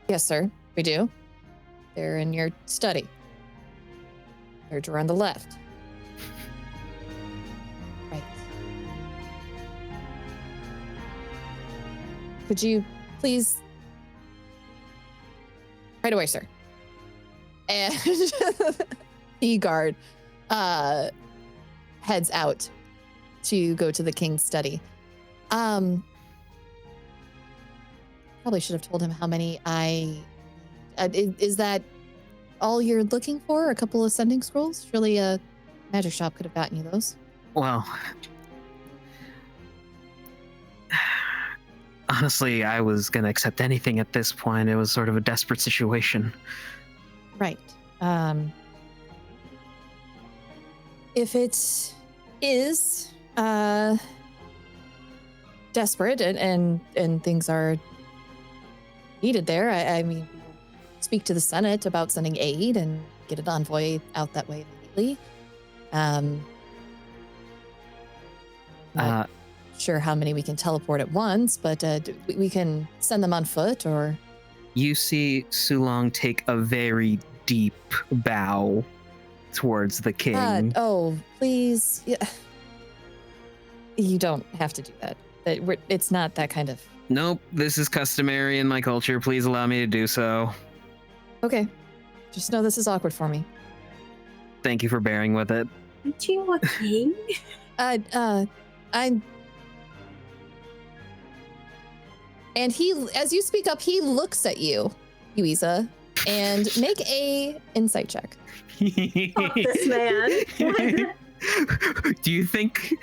Yes, sir, we do. They're in your study. Third drawer on the left. Right. Could you please... Right away, sir. And the guard heads out to go to the king's study. Probably should have told him how many is that all you're looking for? A couple of sending scrolls? Surely a magic shop could have gotten you those. Well, honestly, I was going to accept anything at this point. It was sort of a desperate situation. Right. If it is desperate and things are needed there, I mean, speak to the Senate about sending aid and get an envoy out that way immediately. Not sure how many we can teleport at once, but we can send them on foot or... You see Sulong take a very deep bow towards the king. Oh, please. Yeah. You don't have to do that. It's not that kind of... Nope, this is customary in my culture. Please allow me to do so. Okay. Just know this is awkward for me. Thank you for bearing with it. Aren't you a king? I'm... And he, as you speak up, he looks at you, Yuiza, and make a insight check. Fuck this man. Do you think...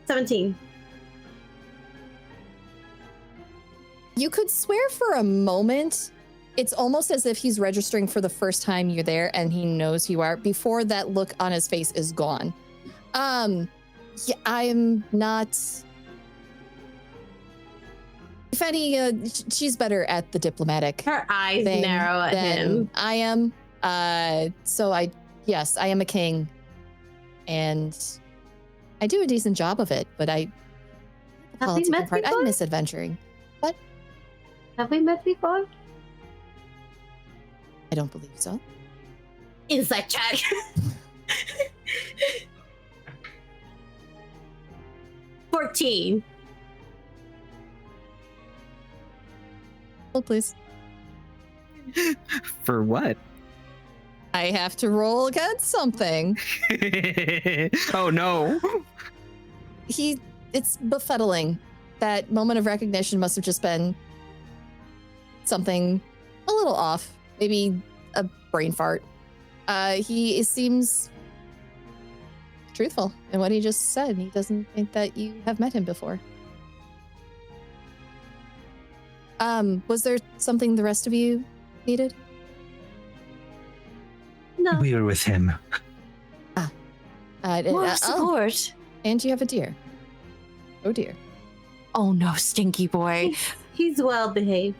17. You could swear for a moment, it's almost as if he's registering for the first time you're there and he knows who you are before that look on his face is gone. Yeah, I'm not... If any, she's better at the diplomatic Her eyes thing narrow at than him. I am. Yes, I am a king. And I do a decent job of it, but Have we political met part, before? I'm misadventuring. What? Have we met before? I don't believe so. Insight check. $14. Hold, please. For what? I have to roll against something. Oh no. It's befuddling. That moment of recognition must have just been something a little off. Maybe a brain fart. He seems truthful in what he just said. He doesn't think that you have met him before. Was there something the rest of you needed? No. We were with him. More support. And you have a deer. Oh dear. Oh no, stinky boy. He's well behaved.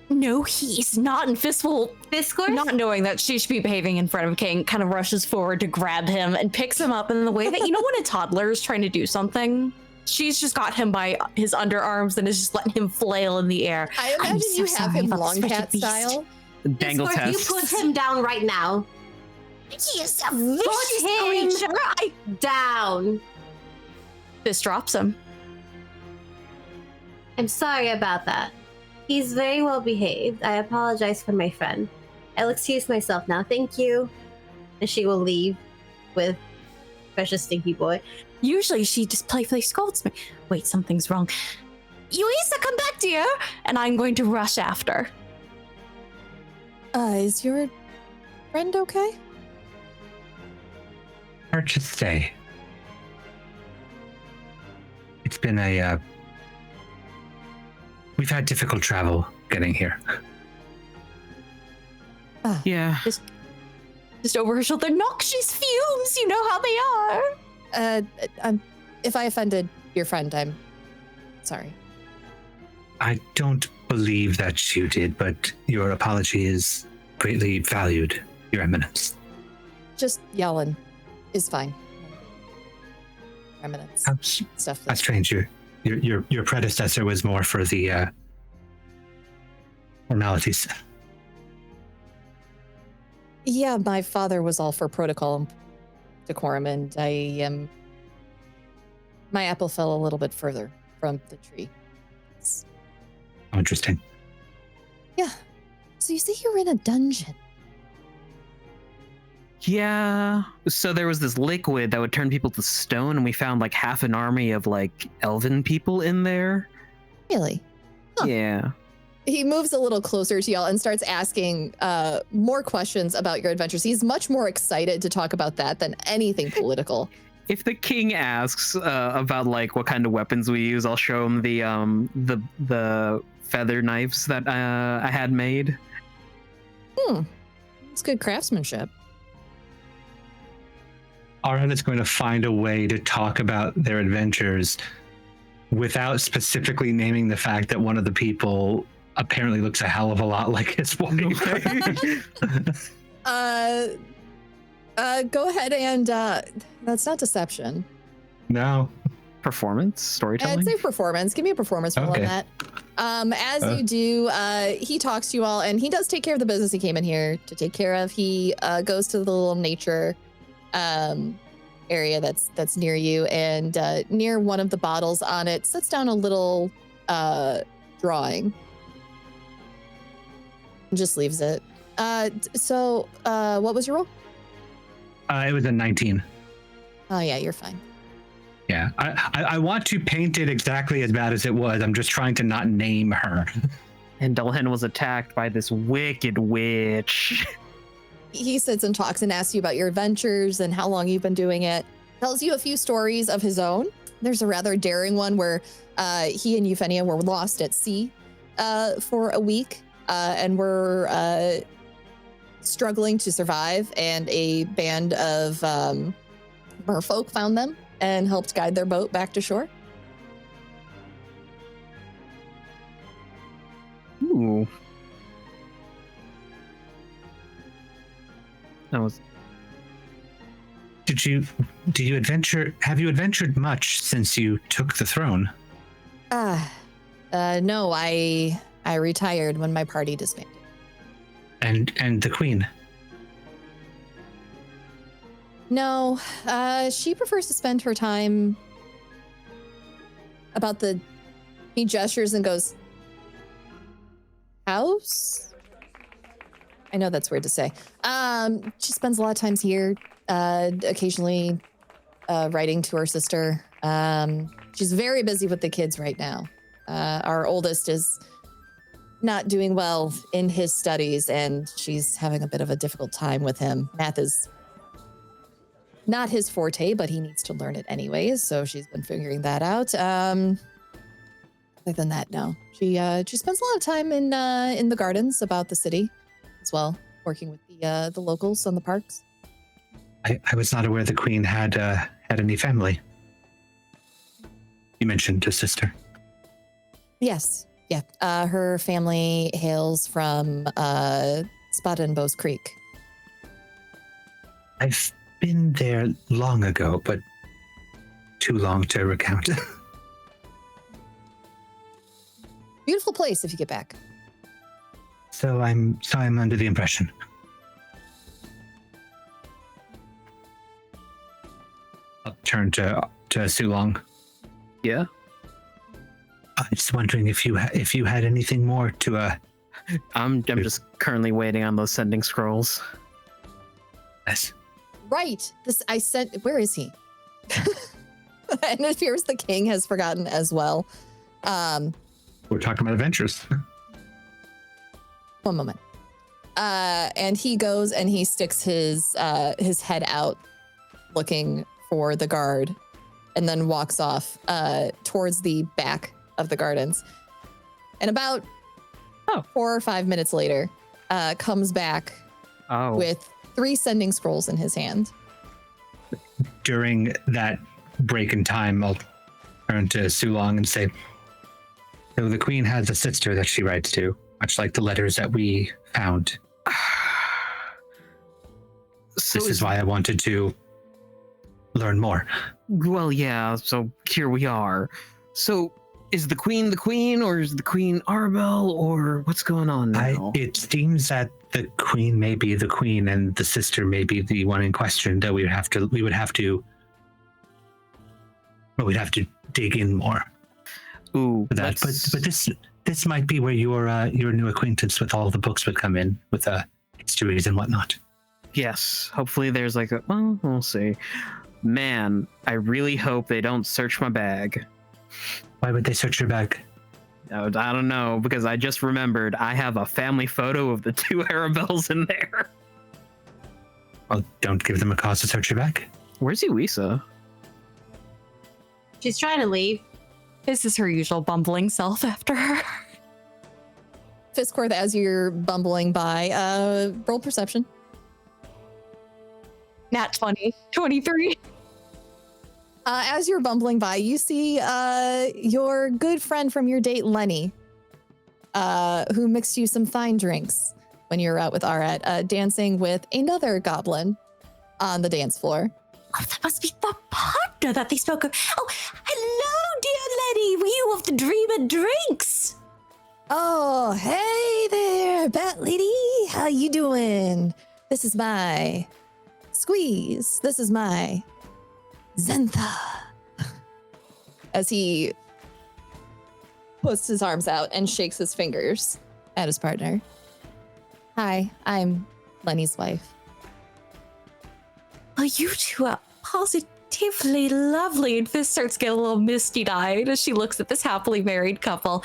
No, he's not. And Fistful, Fisscourth? not knowing that she should be behaving in front of King, kind of rushes forward to grab him and picks him up in the way that, you know, when a toddler is trying to do something? She's just got him by his underarms and is just letting him flail in the air. I I'm imagine so you have sorry him about this long wretched cat beast. style. Dangle Fisscourth, test. you put him down right now. He is a Put vicious him creature. down. Fist drops him. I'm sorry about that. He's very well behaved. I apologize for my friend. I'll excuse myself now. Thank you. And she will leave with Precious Stinky Boy. Usually she just playfully scolds me. Wait, something's wrong. Yuiza, come back, dear! And I'm going to rush after. Is your friend okay? Hard to say. It's been we've had difficult travel getting here. Yeah. Just over her shoulder, noxious fumes, you know how they are. If I offended your friend, I'm sorry. I don't believe that you did, but your apology is greatly valued, Your Eminence. Just yelling is fine. Eminence stuff. That's strange. Your predecessor was more for the formalities. Yeah, my father was all for protocol and decorum, and I am. My apple fell a little bit further from the tree. Oh, interesting. Yeah. So you say you're in a dungeon? Yeah. So there was this liquid that would turn people to stone, and we found like half an army of like elven people in there. Really? Huh. Yeah. He moves a little closer to y'all and starts asking more questions about your adventures. He's much more excited to talk about that than anything political. If the king asks about like what kind of weapons we use, I'll show him the feather knives that I had made. It's good craftsmanship. Arat is going to find a way to talk about their adventures without specifically naming the fact that one of the people apparently looks a hell of a lot like his wife. Go ahead and that's not deception. No. Performance, storytelling. I'd say performance. Give me a performance roll on that. As you do, he talks to you all, and he does take care of the business he came in here to take care of. He goes to the little nature area that's near you, and near one of the bottles on it sets down a little drawing. And just leaves it. So what was your roll? It was a 19. Oh yeah, you're fine. Yeah, I want to paint it exactly as bad as it was. I'm just trying to not name her. And Dulhen was attacked by this wicked witch. He sits and talks and asks you about your adventures and how long you've been doing it. Tells you a few stories of his own. There's a rather daring one where he and Euphenia were lost at sea for a week and were struggling to survive, and a band of merfolk found them and helped guide their boat back to shore. Ooh. That was. Have you adventured much since you took the throne? No, I retired when my party disbanded. And the queen? No, she prefers to spend her time he gestures and goes, house? I know that's weird to say. She spends a lot of times here, occasionally writing to her sister. She's very busy with the kids right now. Our oldest is not doing well in his studies, and she's having a bit of a difficult time with him. Math is not his forte, but he needs to learn it anyways, so she's been figuring that out. Other than that, no. She spends a lot of time in the gardens about the city as well, working with the locals on the parks. I was not aware the queen had any family. You mentioned a sister. Yes, yeah. Her family hails from Spada and Bowes Creek. I've been there long ago, but too long to recount. Beautiful place if you get back. So I'm under the impression. I'll turn to Sulong. Yeah. just wondering if you had anything more to I'm just currently waiting on those sending scrolls. Yes. Right. I sent. Where is he? And it appears the king has forgotten as well. We're talking about adventures. One moment. And he goes and he sticks his head out, looking for the guard, and then walks off towards the back of the gardens. And about 4 or 5 minutes later, comes back with 3 sending scrolls in his hand. During that break in time, I'll turn to Sulong and say, so the queen has a sister that she writes to, much like the letters that we found. So this is why I wanted to learn more. Well, yeah, so here we are. So is the queen, or is the queen Arbel, or what's going on now? It seems that the queen may be the queen and the sister may be the one in question, that we'd have to dig in more. Ooh, For that. But this might be where your new acquaintance with all the books would come in, with histories and whatnot. Yes, hopefully there's well, we'll see. Man, I really hope they don't search my bag. Why would they search your bag? I don't know, because I just remembered I have a family photo of the 2 Arabelles in there. Well, don't give them a cause to search your bag. Where's Yuiza? She's trying to leave. This is her usual bumbling self after her. Fisscourth, as you're bumbling by, roll perception. Nat 20. 23. As you're bumbling by, you see your good friend from your date, Lenny, who mixed you some fine drinks when you were out with Arat, dancing with another goblin on the dance floor. Oh, that must be the partner that they spoke of. Oh, hello, dear Lenny. Were you of the dream and drinks? Oh, hey there, Bat Lady. How you doing? This is my Squeeze. This is my Zentha. As he puts his arms out and shakes his fingers at his partner. Hi, I'm Lenny's wife. Oh, you two are positively lovely. And Fizz starts getting a little misty-eyed as she looks at this happily married couple.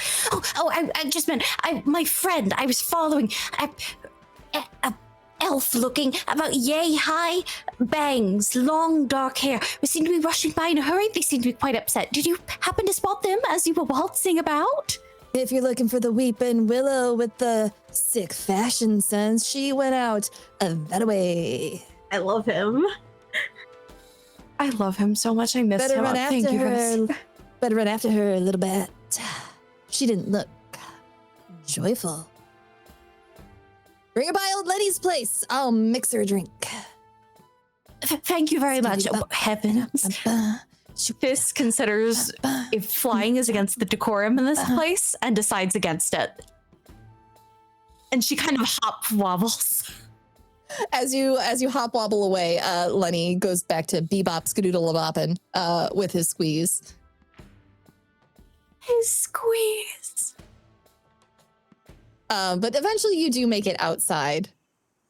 I just meant, my friend, I was following a elf looking, about yay high, bangs, long dark hair. We seem to be rushing by in a hurry. They seem to be quite upset. Did you happen to spot them as you were waltzing about? If you're looking for the weeping willow with the sick fashion sense, she went out that way. I love him. I love him so much. I miss Better him. run Thank after you, her. guys. Better run after her a little bit. She didn't look joyful. Bring her by old Letty's place. I'll mix her a drink. Thank you very much. Oh, heavens. Fizz considers if flying is against the decorum in this place and decides against it. And she kind of hop wobbles. As you hop wobble away, Lenny goes back to bebop skadoodle bopping with his squeeze. His squeeze. But eventually you do make it outside,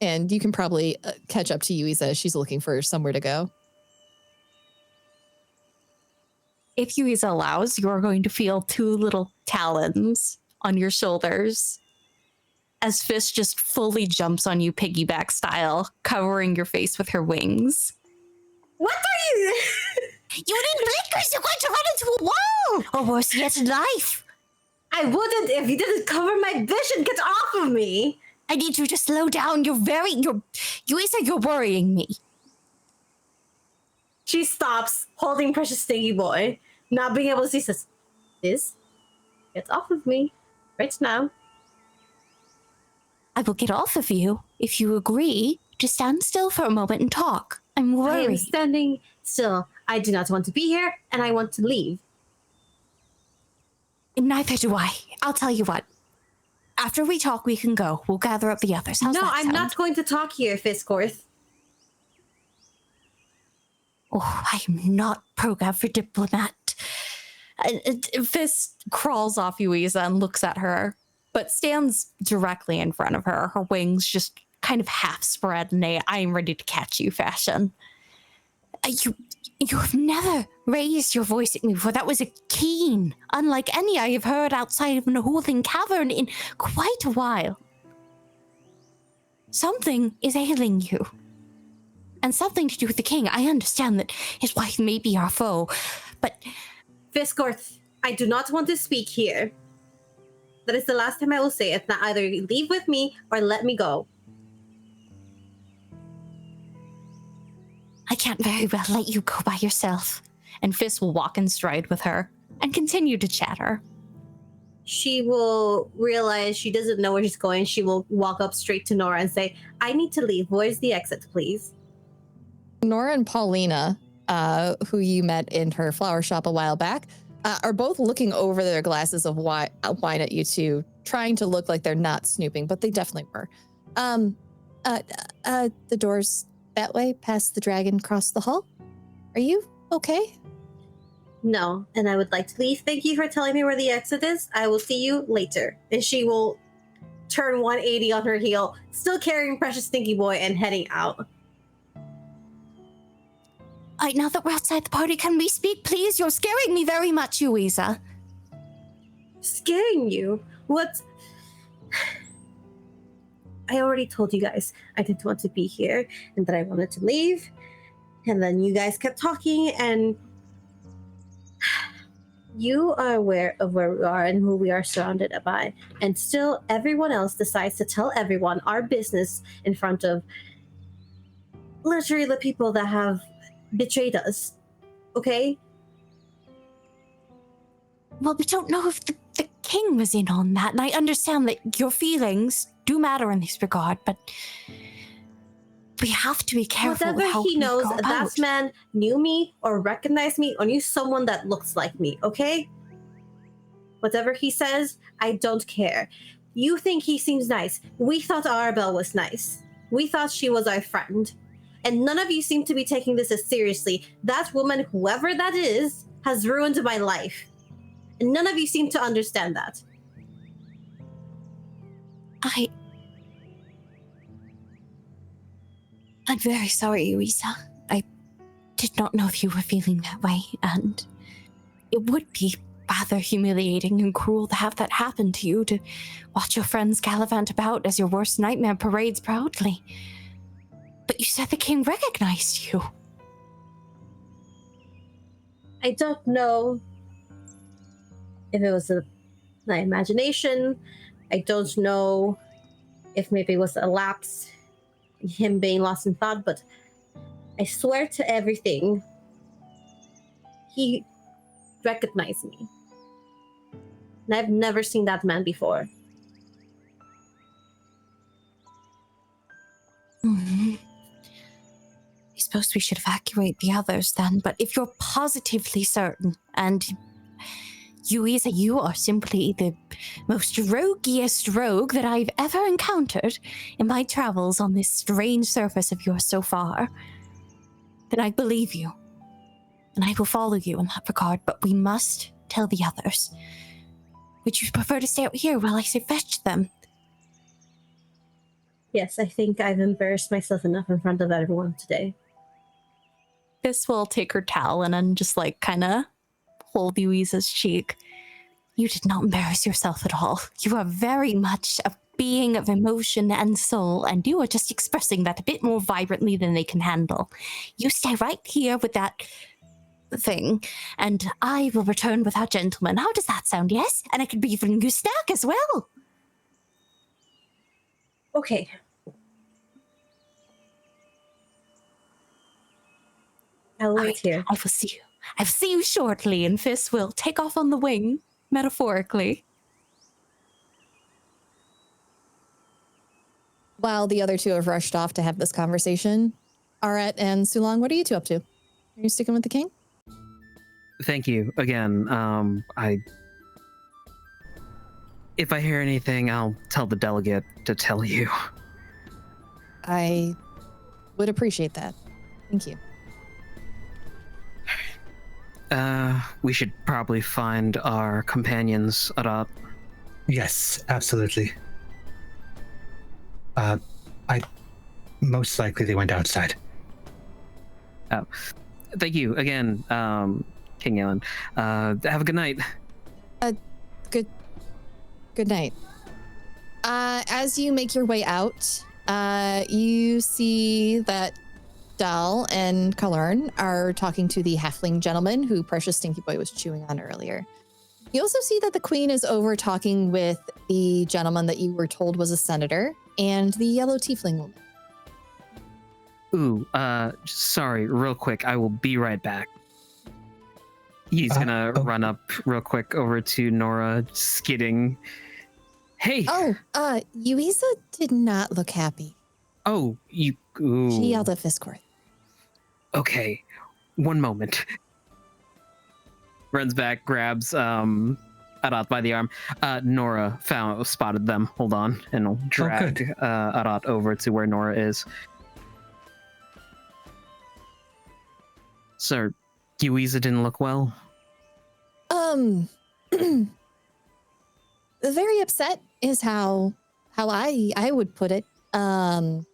and you can probably catch up to Yuiza. She's looking for somewhere to go. If Yuiza allows, you're going to feel 2 little talons on your shoulders as Fizz just fully jumps on you piggyback style, covering your face with her wings. What are you? You need blinkers! You're going to run into a wall! Or worse yet, life! I wouldn't if you didn't cover my vision. Get off of me! I need you to slow down. Yuiza, you're worrying me. She stops, holding Precious Stingy Boy, not being able to see, says, "This, get off of me, right now." I will get off of you if you agree to stand still for a moment and talk. I'm I worried. am standing still. I do not want to be here, and I want to leave. Neither do I. I'll tell you what. After we talk, we can go. We'll gather up the others. How's No, that I'm sound? not going to talk here, Fisscourth. Oh, I'm not programmed for diplomat. Fist crawls off Yuiza and looks at her, but stands directly in front of her, her wings just kind of half spread in a I am ready to catch you fashion. You have never raised your voice at me before. That was a keen, unlike any I have heard outside of an holding cavern in quite a while. Something is ailing you. And something to do with the king. I understand that his wife may be our foe, but... Fisscourth, I do not want to speak here. That is the last time I will say it. Now either leave with me or let me go. I can't very well let you go by yourself. And Fist will walk in stride with her and continue to chatter. She will realize she doesn't know where she's going. She will walk up straight to Nora and say, I need to leave. Where's the exit, please? Nora and Paulina, who you met in her flower shop a while back, are both looking over their glasses of wine at you two, trying to look like they're not snooping, but they definitely were. The door's that way, past the dragon, across the hall. Are you okay? No, and I would like to leave. Thank you for telling me where the exit is. I will see you later. And she will turn 180 on her heel, still carrying Precious Stinky Boy and heading out. Alright, now that we're outside the party, can we speak, please? You're scaring me very much, Yuiza. Scaring you? What? I already told you guys I didn't want to be here and that I wanted to leave. And then you guys kept talking and you are aware of where we are and who we are surrounded by. And still everyone else decides to tell everyone our business in front of literally the people that have betrayed us. Okay? Well, we don't know if the king was in on that, and I understand that your feelings do matter in this regard, but we have to be careful. Whatever how he we knows, go that about. man knew me or recognized me or knew someone that looks like me, okay? Whatever he says, I don't care. You think he seems nice. We thought Arabelle was nice. We thought she was our friend. And none of you seem to be taking this as seriously. That woman, whoever that is, has ruined my life. And none of you seem to understand that. I'm very sorry, Yuiza. I did not know if you were feeling that way, and it would be rather humiliating and cruel to have that happen to you, to watch your friends gallivant about as your worst nightmare parades proudly. But you said the king recognized you. I don't know if it was my imagination. I don't know if maybe it was a lapse, him being lost in thought, but I swear to everything, he recognized me. And I've never seen that man before. Mm-hmm. I suppose we should evacuate the others then, but if you're positively certain, and Yuiza, you are simply the most roguiest rogue that I've ever encountered in my travels on this strange surface of yours so far, then I believe you. And I will follow you in that regard, but we must tell the others. Would you prefer to stay out here while I say fetch them? Yes, I think I've embarrassed myself enough in front of everyone today. This will take her towel and then just kind of hold Yuiza's cheek. You did not embarrass yourself at all. You are very much a being of emotion and soul, and you are just expressing that a bit more vibrantly than they can handle. You stay right here with that thing, and I will return with our gentleman. How does that sound, yes? And I could be bringing you snack as well. Okay. I'll wait here. I will see you. I will see you shortly, and Fist will take off on the wing, metaphorically. While the other two have rushed off to have this conversation, Arat and Sulong, what are you two up to? Are you sticking with the king? Thank you again. If I hear anything, I'll tell the delegate to tell you. I would appreciate that. Thank you. We should probably find our companions, Arat. Yes, absolutely. Most likely they went outside. Oh, thank you again, King Alan. Have a good night. Good night. As you make your way out, you see that Dal and Kalern are talking to the halfling gentleman who Precious Stinky Boy was chewing on earlier. You also see that the queen is over talking with the gentleman that you were told was a senator and the yellow tiefling woman. Ooh, sorry, real quick. I will be right back. He's gonna run up real quick over to Nora, skidding. Hey! Yuiza did not look happy. Oh, ooh. She yelled at Fisscourth. Okay, one moment. Runs back, grabs Arat by the arm. Nora spotted them. Hold on, and will drag Arat over to where Nora is. Sir, Yuiza didn't look well. Very upset is how I would put it. This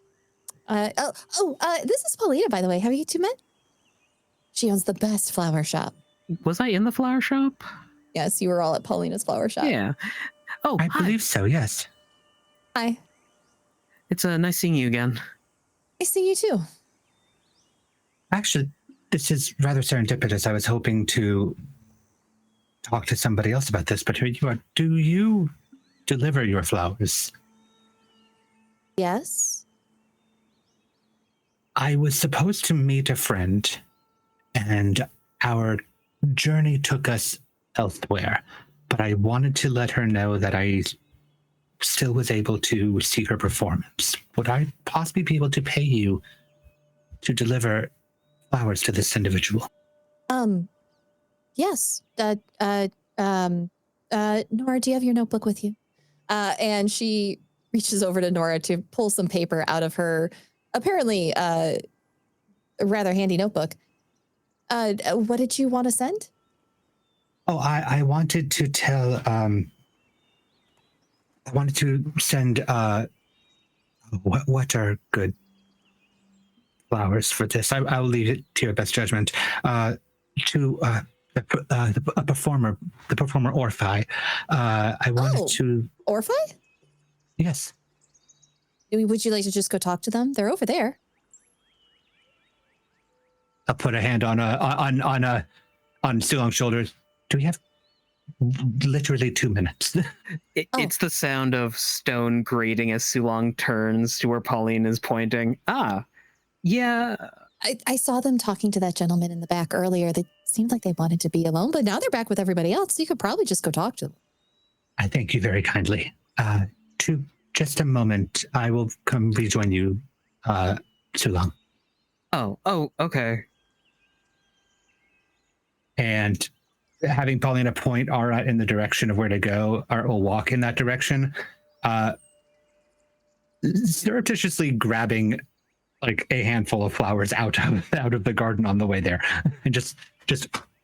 is Paulina, by the way. Have you two met? She owns the best flower shop. Was I in the flower shop? Yes, you were all at Paulina's flower shop. Yeah. Oh, I hi. believe so, yes. Hi. It's nice seeing you again. I see you too. Actually, this is rather serendipitous. I was hoping to talk to somebody else about this, but here you are. Do you deliver your flowers? Yes. I was supposed to meet a friend, and our journey took us elsewhere, but I wanted to let her know that I still was able to see her performance. Would I possibly be able to pay you to deliver flowers to this individual? Yes. Nora, do you have your notebook with you? And she reaches over to Nora to pull some paper out of her apparently rather handy notebook. What did you want to send? Oh, I wanted to tell, I wanted to send, what are good flowers for this? I'll leave it to your best judgment. To a performer, the performer Orphi. I wanted to... Orphi? Yes. Would you like to just go talk to them? They're over there. I'll put a hand on Sulong's shoulders. Do we have literally 2 minutes? It's the sound of stone grating as Sulong turns to where Pauline is pointing. Yeah. I saw them talking to that gentleman in the back earlier. They seemed like they wanted to be alone, but now they're back with everybody else. So you could probably just go talk to them. I thank you very kindly. To just a moment, I will come rejoin you, Sulong. Oh, okay. And having Paulina point Arat in the direction of where to go, Arat will walk in that direction, surreptitiously grabbing like a handful of flowers out of the garden on the way there, and just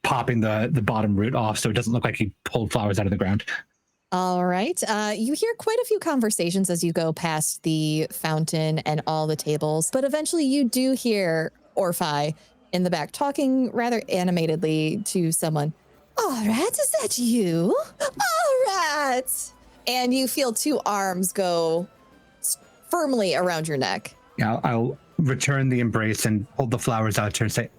popping the bottom root off so it doesn't look like he pulled flowers out of the ground. All right. You hear quite a few conversations as you go past the fountain and all the tables, but eventually you do hear Orphi in the back talking rather animatedly to someone. Arat, is that you? Arat! And you feel two arms go firmly around your neck. Yeah, I'll return the embrace and hold the flowers out to her and say,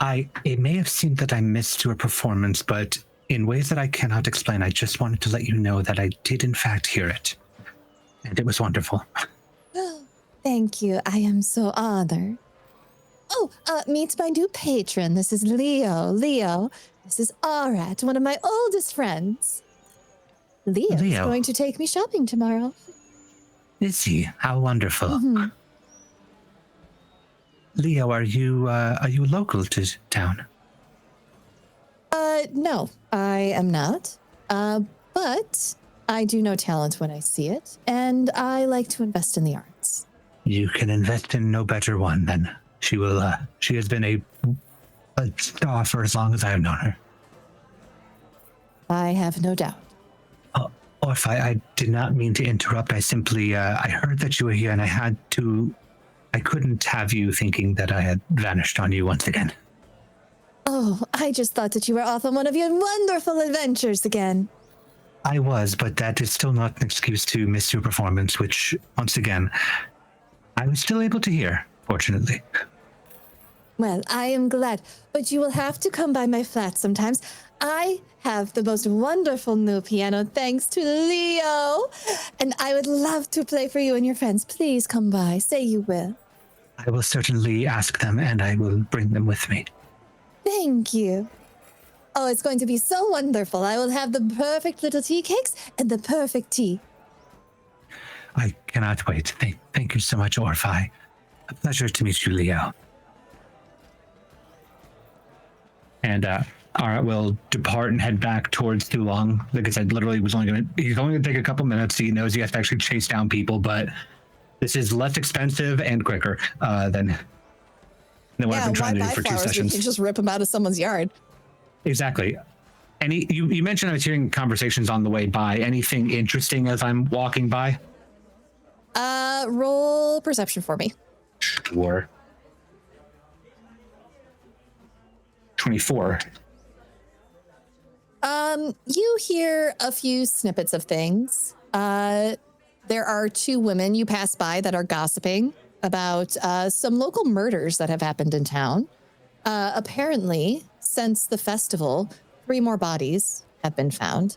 it may have seemed that I missed your performance, but in ways that I cannot explain, I just wanted to let you know that I did in fact hear it. And it was wonderful. Thank you. I am so honored. Oh, meet my new patron. This is Leo. This is Arat, one of my oldest friends. Leo is going to take me shopping tomorrow. Is he? How wonderful. Mm-hmm. Leo, are you local to town? No, I am not. But I do know talent when I see it, and I like to invest in the arts. You can invest in no better one than she will. She has been a star for as long as I have known her. I have no doubt. Orphi, I did not mean to interrupt. I simply, I heard that you were here and I couldn't have you thinking that I had vanished on you once again. Oh, I just thought that you were off on one of your wonderful adventures again. I was, but that is still not an excuse to miss your performance, which, once again, I was still able to hear, fortunately. Well, I am glad, but you will have to come by my flat sometimes. I have the most wonderful new piano thanks to Leo, and I would love to play for you and your friends. Please come by. Say you will. I will certainly ask them, and I will bring them with me. Thank you. Oh, it's going to be so wonderful. I will have the perfect little tea cakes and the perfect tea. I cannot wait. Thank you so much, Orphi. A pleasure to meet you, Leo. And Arat will depart and head back towards Thulong. Like I said, literally he's only gonna take a couple minutes. He knows he has to actually chase down people, but this is less expensive and quicker than what I've been trying to do for 2 sessions. You can just rip them out of someone's yard. Exactly. You mentioned I was hearing conversations on the way by. Anything interesting as I'm walking by? Roll perception for me. Sure. 24. You hear a few snippets of things. There are 2 women you pass by that are gossiping about some local murders that have happened in town. Apparently, since the festival, 3 more bodies have been found.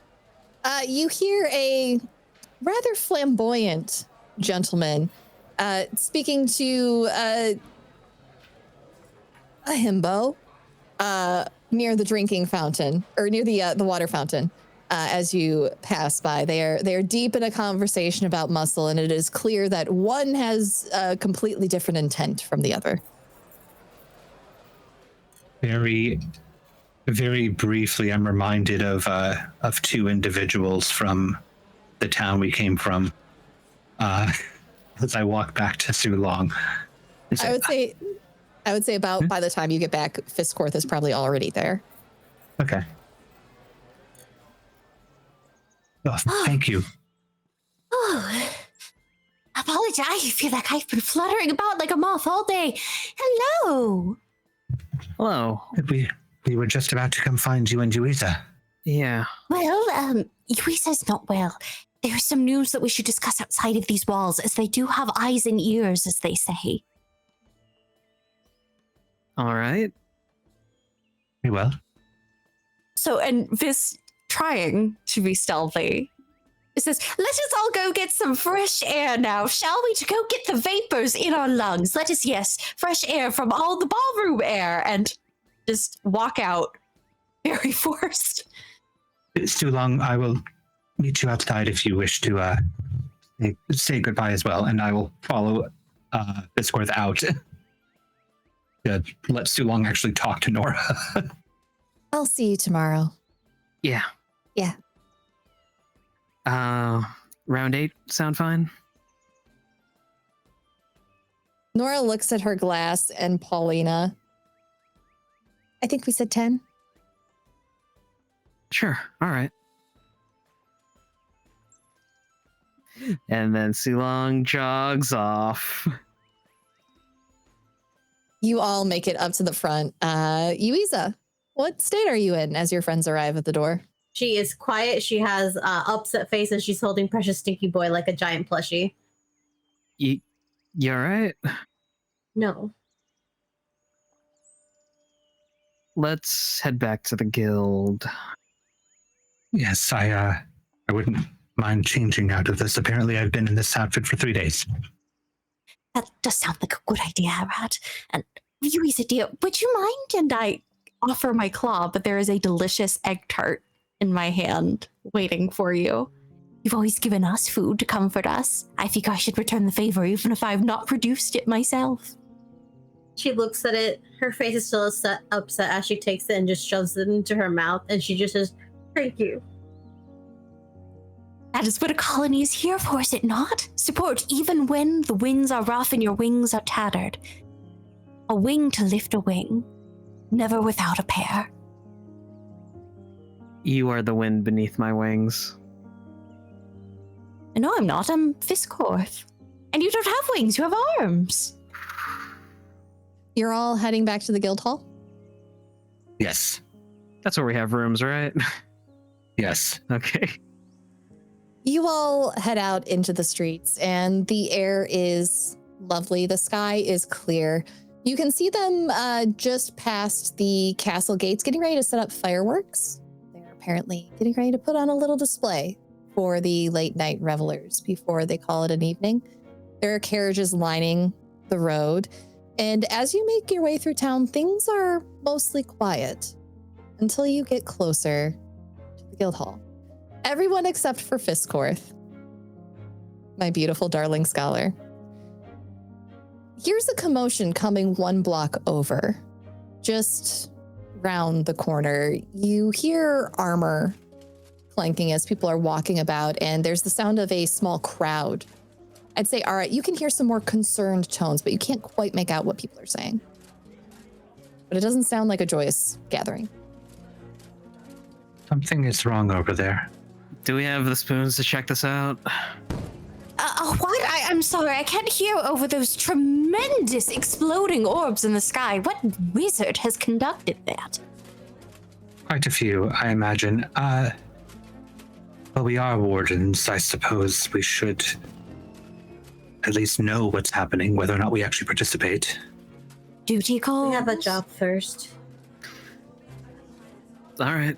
You hear a rather flamboyant gentleman speaking to a himbo near the drinking fountain, or near the water fountain. As you pass by, they are deep in a conversation about muscle, and it is clear that one has a completely different intent from the other. Very, very briefly, I'm reminded of 2 individuals from the town we came from. As I walk back to Thulong, I would say about by the time you get back, Fisscourth is probably already there. Okay. Oh, thank you. Oh, apologize. I feel like I've been fluttering about like a moth all day. Hello. Hello. We were just about to come find you and Yuiza. Yeah. Well, Yuiza's not well. There's some news that we should discuss outside of these walls, as they do have eyes and ears, as they say. All right. Very well. So, and Viz, trying to be stealthy, it says, let us all go get some fresh air now, shall we? To go get the vapors in our lungs. Let us, yes, fresh air from all the ballroom air, and just walk out very forced. It's too long. I will meet you outside if you wish to say goodbye as well, and I will follow Fisscourth out. Let Sulong actually talk to Nora. I'll see you tomorrow. Yeah. Yeah. Round 8 sound fine? Nora looks at her glass, and Paulina, I think we said 10. Sure. All right. And then Sulong jogs off. You all make it up to the front. Yuiza, what state are you in as your friends arrive at the door? She is quiet. She has upset face, and she's holding Precious Stinky Boy like a giant plushie. You all right? No. Let's head back to the guild. Yes, I wouldn't mind changing out of this. Apparently, I've been in this outfit for 3 days. That does sound like a good idea, Arat. And Yuiza, dear, would you mind? And I offer my claw, but there is a delicious egg tart in my hand waiting for you. You've always given us food to comfort us. I think I should return the favor, even if I've not produced it myself. She looks at it. Her face is still upset as she takes it and just shoves it into her mouth. And she just says, thank you. That is what a colony is here for, is it not? Support even when the winds are rough and your wings are tattered. A wing to lift a wing, never without a pair. You are the wind beneath my wings. No, I'm not. I'm Fisscourth. And you don't have wings, you have arms. You're all heading back to the guild hall? Yes. That's where we have rooms, right? Yes. Okay. You all head out into the streets, and the air is lovely. The sky is clear. You can see them just past the castle gates, getting ready to set up fireworks. They're apparently getting ready to put on a little display for the late night revelers before they call it an evening. There are carriages lining the road, and as you make your way through town, things are mostly quiet until you get closer to the guild hall. Everyone except for Fisscourth, my beautiful darling scholar. Here's a commotion coming one block over. Just round the corner, you hear armor clanking as people are walking about, and there's the sound of a small crowd. I'd say, Arat, you can hear some more concerned tones, but you can't quite make out what people are saying. But it doesn't sound like a joyous gathering. Something is wrong over there. Do we have the spoons to check this out? What? I'm sorry, I can't hear over those tremendous exploding orbs in the sky. What wizard has conducted that? Quite a few, I imagine. Well, we are wardens. I suppose we should at least know what's happening, whether or not we actually participate. Duty call. We have a job first. All right.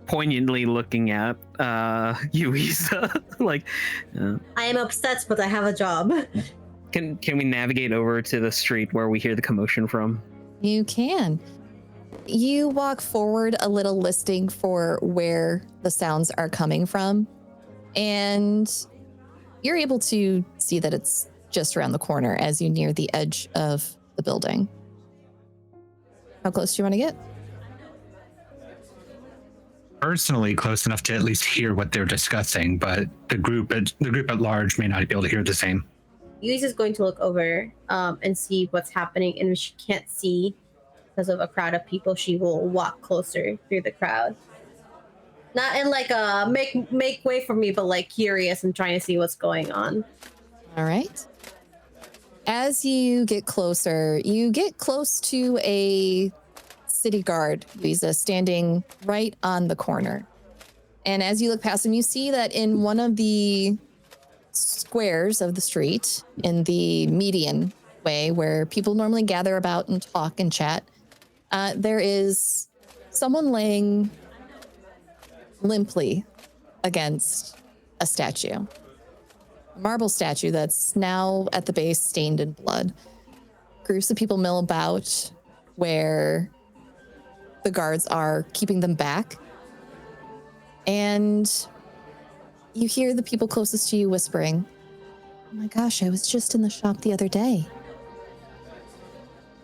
Poignantly looking at Yuiza, like, I am upset, but I have a job. can we navigate over to the street where we hear the commotion from? You can. You walk forward a little, listening for where the sounds are coming from, and you're able to see that it's just around the corner as you near the edge of the building. How close do you want to get? Personally, close enough to at least hear what they're discussing, but the group at large may not be able to hear the same. Yuiza's going to look over and see what's happening, and if she can't see because of a crowd of people, she will walk closer through the crowd. Not in like a make way for me, but like curious and trying to see what's going on. All right. As you get closer, you get close to a city guard, Yuiza, standing right on the corner. And as you look past him, you see that in one of the squares of the street, in the median way where people normally gather about and talk and chat, there is someone laying limply against a statue. A marble statue that's now at the base stained in blood. Groups of people mill about where the guards are keeping them back. And you hear the people closest to you whispering, "Oh my gosh, I was just in the shop the other day.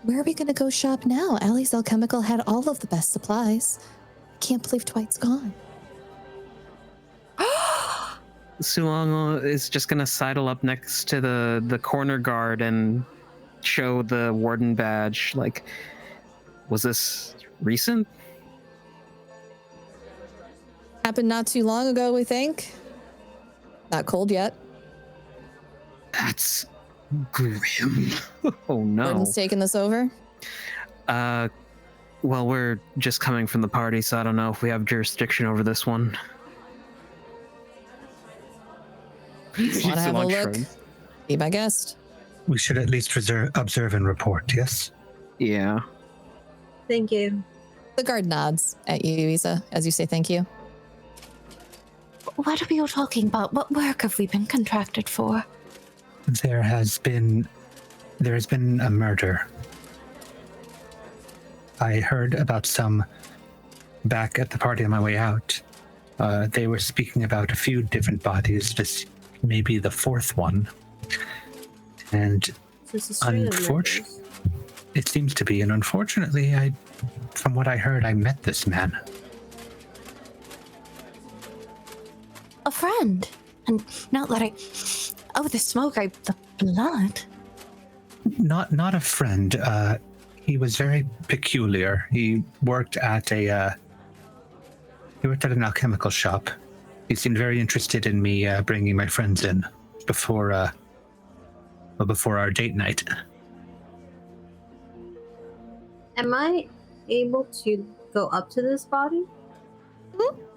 Where are we going to go shop now? Allie's Alchemical had all of the best supplies. I can't believe Dwight's gone." Sulong is just gonna sidle up next to the corner guard and show the warden badge. Like, was this recent? Happened not too long ago, we think. Not cold yet. That's grim. Oh no. Warden's taking this over. Well, we're just coming from the party, so I don't know if we have jurisdiction over this one. Want to have a look? Be my guest. We should at least observe and report, yes? Yeah. Thank you. The guard nods at you, Yuiza, as you say thank you. What are we all talking about? What work have we been contracted for? There has been a murder. I heard about some back at the party on my way out. They were speaking about a few different bodies, this may be the fourth one. And unfortunately, it seems to be, and unfortunately, from what I heard, I met this man. A friend. And now that the smoke, the blood. Not a friend. He was very peculiar. He worked at He worked at an alchemical shop. He seemed very interested in me bringing my friends in before our date night. Am I able to go up to this body?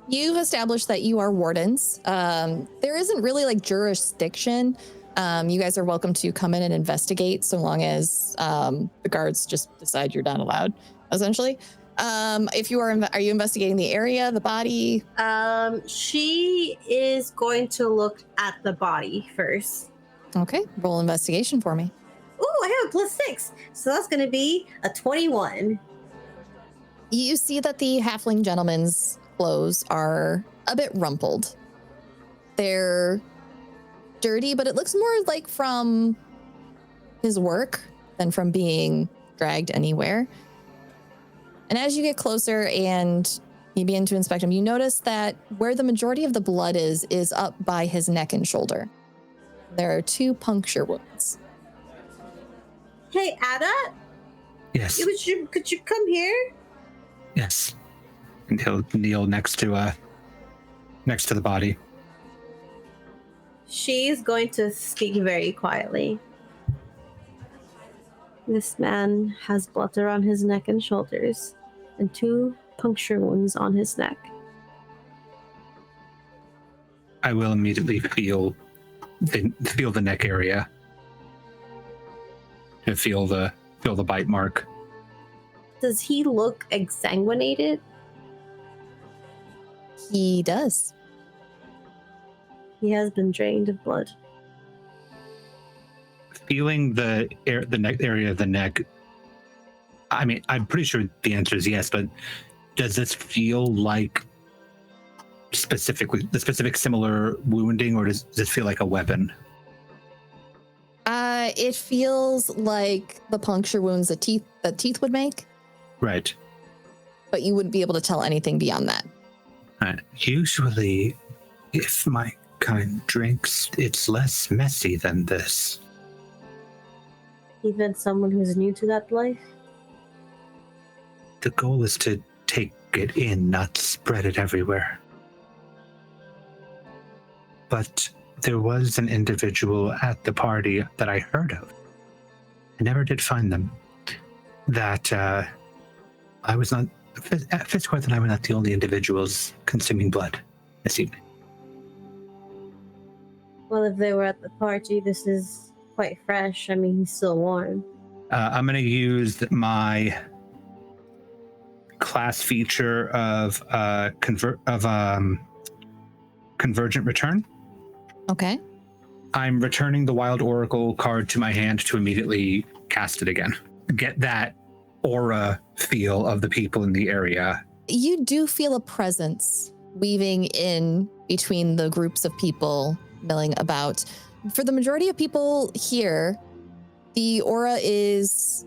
You've established that you are wardens. There isn't really like jurisdiction. You guys are welcome to come in and investigate so long as the guards just decide you're not allowed, essentially. If you are you investigating the area, the body? She is going to look at the body first. Okay, roll investigation for me. Ooh, I have a +6. So that's going to be a 21. You see that the halfling gentleman's clothes are a bit rumpled. They're dirty, but it looks more like from his work than from being dragged anywhere. And as you get closer and you begin to inspect him, you notice that where the majority of the blood is up by his neck and shoulder. There are 2 puncture wounds. Hey, Arat, Yes. could you come here? Yes. And he'll kneel next to the body. She's going to speak very quietly. This man has blood around his neck and shoulders, and 2 puncture wounds on his neck. I will immediately feel the neck area. To feel the bite mark. Does he look exsanguinated? He does. He has been drained of blood. Feeling the neck area of the neck. I mean, I'm pretty sure the answer is yes, but does this feel like the specific similar wounding, or does this feel like a weapon? It feels like the puncture wounds that teeth would make. Right. But you wouldn't be able to tell anything beyond that. Usually, if my kind drinks, it's less messy than this. Even someone who's new to that life? The goal is to take it in, not spread it everywhere. But there was an individual at the party that I heard of. I never did find them. That I was not... Fisscourth and I were not the only individuals consuming blood this evening. Well, if they were at the party, this is quite fresh. I mean, he's still warm. I'm going to use my class feature of Convergent Return. Okay. I'm returning the Wild Oracle card to my hand to immediately cast it again. Get that aura feel of the people in the area. You do feel a presence weaving in between the groups of people milling about. For the majority of people here, the aura is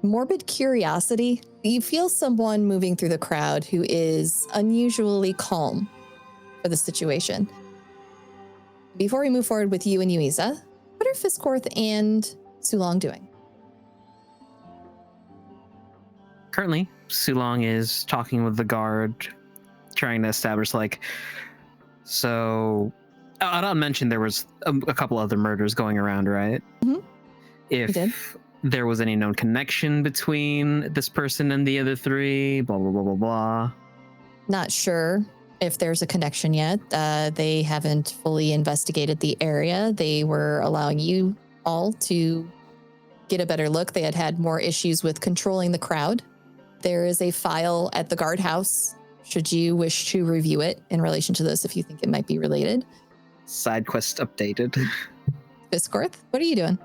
morbid curiosity. You feel someone moving through the crowd who is unusually calm for the situation. Before we move forward with you and Yuiza, what are Fisscourth and Sulong doing? Currently, Sulong is talking with the guard, trying to establish, so Arat mentioned there was a couple other murders going around, right? Mm-hmm. If there was any known connection between this person and the other 3, blah, blah, blah, blah, blah. Not sure if there's a connection yet. They haven't fully investigated the area. They were allowing you all to get a better look. They had more issues with controlling the crowd. There is a file at the guardhouse, should you wish to review it in relation to this, if you think it might be related. Side quest updated. Fisscourth, what are you doing?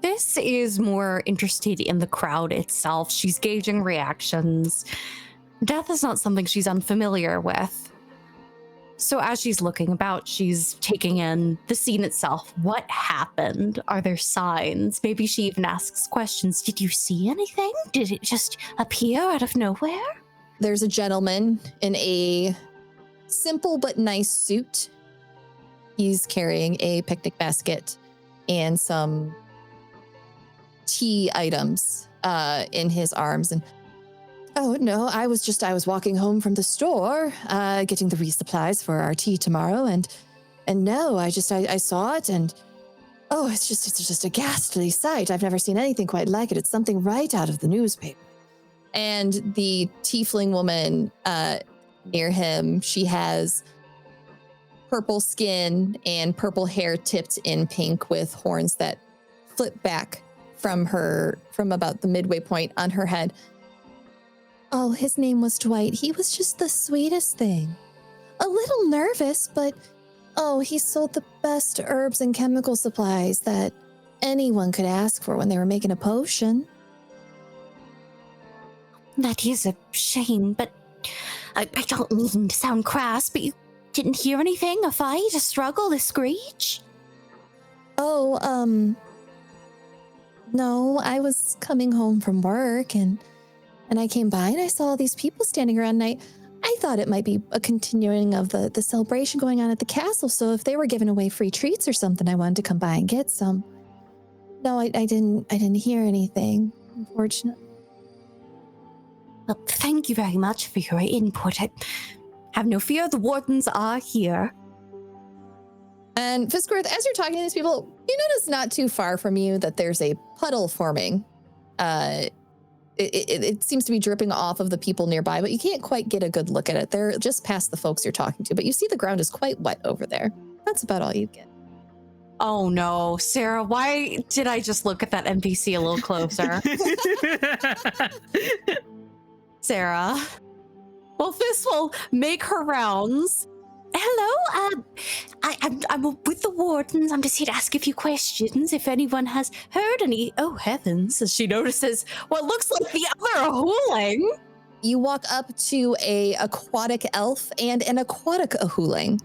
This is more interested in the crowd itself. She's gauging reactions. Death is not something she's unfamiliar with. So as she's looking about, she's taking in the scene itself. What happened? Are there signs? Maybe she even asks questions. Did you see anything? Did it just appear out of nowhere? There's a gentleman in a simple but nice suit. He's carrying a picnic basket and some tea items in his arms. And Oh, no, I was walking home from the store, getting the resupplies for our tea tomorrow, and no, I saw it, and oh, it's just a ghastly sight. I've never seen anything quite like it. It's something right out of the newspaper. And the tiefling woman near him, she has purple skin and purple hair tipped in pink with horns that flip back from about the midway point on her head. Oh, his name was Dwight. He was just the sweetest thing. A little nervous, but oh, he sold the best herbs and chemical supplies that anyone could ask for when they were making a potion. That is a shame, but I don't mean to sound crass, but you didn't hear anything? A fight, a struggle, a screech? Oh, no, I was coming home from work and I came by and I saw all these people standing around and I thought it might be a continuing of the celebration going on at the castle. So if they were giving away free treats or something, I wanted to come by and get some. No, I didn't hear anything, unfortunately. Well, thank you very much for your input. Have no fear, the Wardens are here. And Fisscourth, as you're talking to these people, you notice not too far from you that there's a puddle forming. It seems to be dripping off of the people nearby, but you can't quite get a good look at it. They're just past the folks you're talking to, but you see the ground is quite wet over there. That's about all you get. Oh no, Sarah, why did I just look at that NPC a little closer? Sarah. Well, Fist will make her rounds. Hello, I'm with the Wardens. I'm just here to ask a few questions if anyone has heard any. Oh heavens, as she notices what looks like the other hooling. You walk up to a aquatic elf and an aquatic ahooling.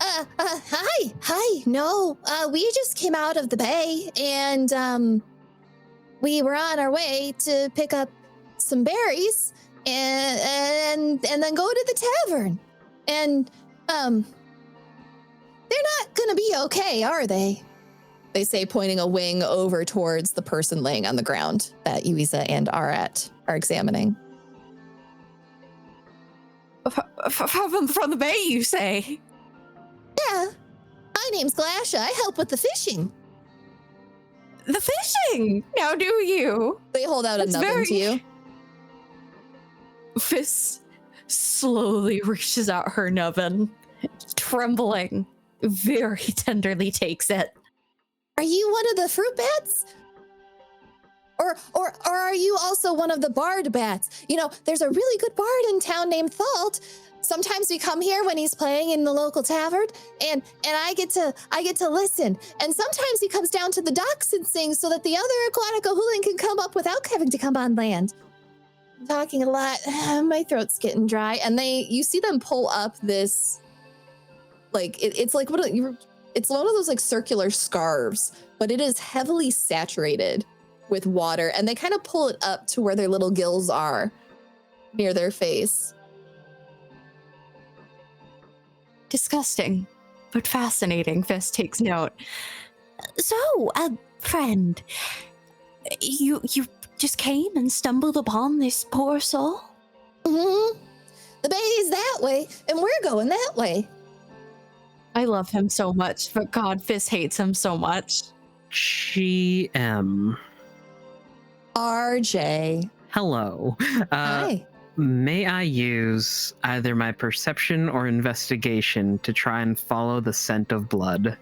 Hi. No, we just came out of the bay and we were on our way to pick up some berries and then go to the tavern. And they're not gonna be okay, are they? They say, pointing a wing over towards the person laying on the ground that Yuiza and Arat are examining. From the bay, you say? Yeah, my name's Glasha. I help with the fishing. The fishing? Now do you? They hold out a nubbin to you. Fist slowly reaches out her nubbin, trembling, very tenderly takes it. Are you one of the fruit bats? Or are you also one of the bard bats? You know, there's a really good bard in town named Thalt. Sometimes we come here when he's playing in the local tavern, and I get to listen. And sometimes he comes down to the docks and sings so that the other aquatic ahooling can come up without having to come on land. I'm talking a lot. My throat's getting dry. And you see them pull up this, like, it's like it's one of those like circular scarves, but it is heavily saturated with water. And they kind of pull it up to where their little gills are near their face. Disgusting, but fascinating, Fist takes note. So, friend, you just came and stumbled upon this poor soul? Mm-hmm. The bay is that way, and we're going that way. I love him so much, but God, Fist hates him so much. GM. RJ. Hello. Hi. May I use either my perception or investigation to try and follow the scent of blood?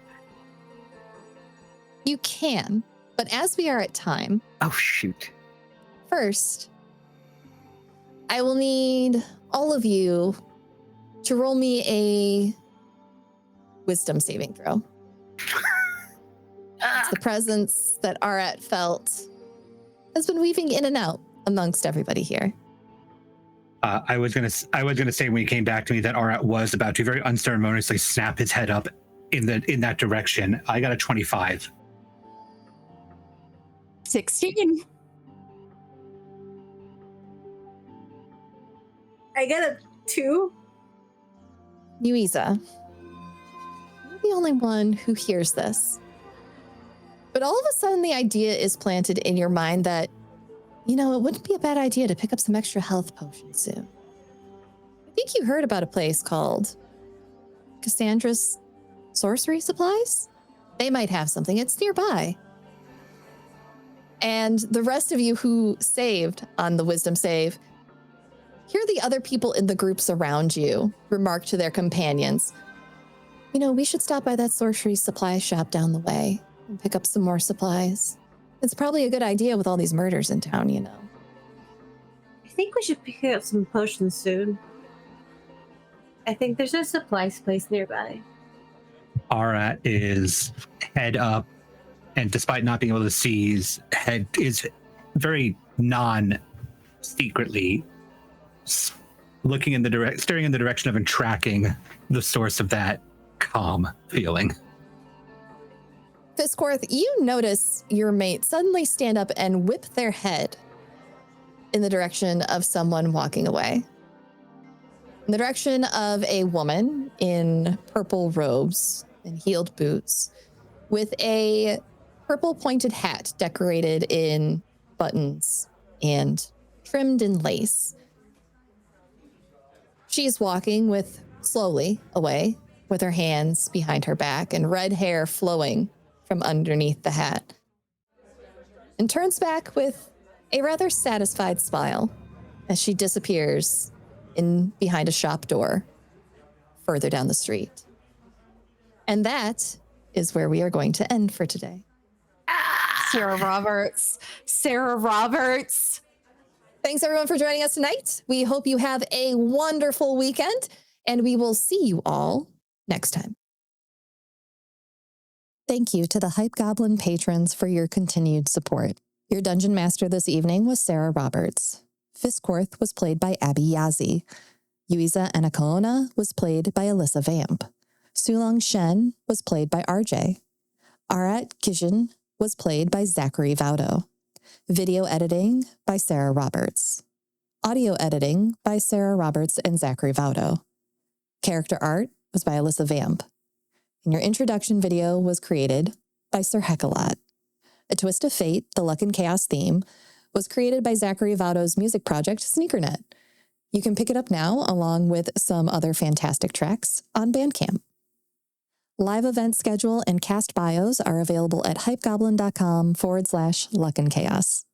You can, but as we are at time, Oh, shoot. first, I will need all of you to roll me a wisdom saving throw. It's the presence that Arat felt has been weaving in and out amongst everybody here. I was gonna say when he came back to me that Arat was about to very unceremoniously snap his head up in that direction. I got a 25. 16. I get a 2. Yuiza, you're the only one who hears this. But all of a sudden the idea is planted in your mind that You know, it wouldn't be a bad idea to pick up some extra health potions soon. I think you heard about a place called Cassandra's Sorcery Supplies? They might have something. It's nearby. And the rest of you who saved on the wisdom save, hear the other people in the groups around you remark to their companions, you know, we should stop by that sorcery supply shop down the way and pick up some more supplies. It's probably a good idea with all these murders in town, you know. I think we should pick up some potions soon. I think there's a supplies place nearby. Arat is head up, and despite not being able to see, his head is very non-secretly looking in the staring in the direction of and tracking the source of that calm feeling. Fisscourth, you notice your mate suddenly stand up and whip their head in the direction of someone walking away. In the direction of a woman in purple robes and heeled boots with a purple pointed hat decorated in buttons and trimmed in lace. She's walking slowly away with her hands behind her back and red hair flowing from underneath the hat, and turns back with a rather satisfied smile as she disappears in behind a shop door further down the street. And that is where we are going to end for today. Sarah Roberts. Sarah Roberts. Thanks everyone for joining us tonight. We hope you have a wonderful weekend, and we will see you all next time. Thank you to the Hype Goblin patrons for your continued support. Your dungeon master this evening was Sara Roberts. Fisscourth was played by Abby Yazzie. Yuiza Anacaona was played by Alessa Vamp. Sulong Shen was played by RJ. Arat Kshizhin was played by Zachary Vaudo. Video editing by Sara Roberts. Audio editing by Sara Roberts and Zachary Vaudo. Character art was by Alessa Vamp. And your introduction video was created by SirHeckALot. A Twist of Fate, the Luck and Chaos theme, was created by Zachary Vaudo's music project, Sneakernet. You can pick it up now, along with some other fantastic tracks, on Bandcamp. Live event schedule and cast bios are available at hypegoblin.com/luck and chaos.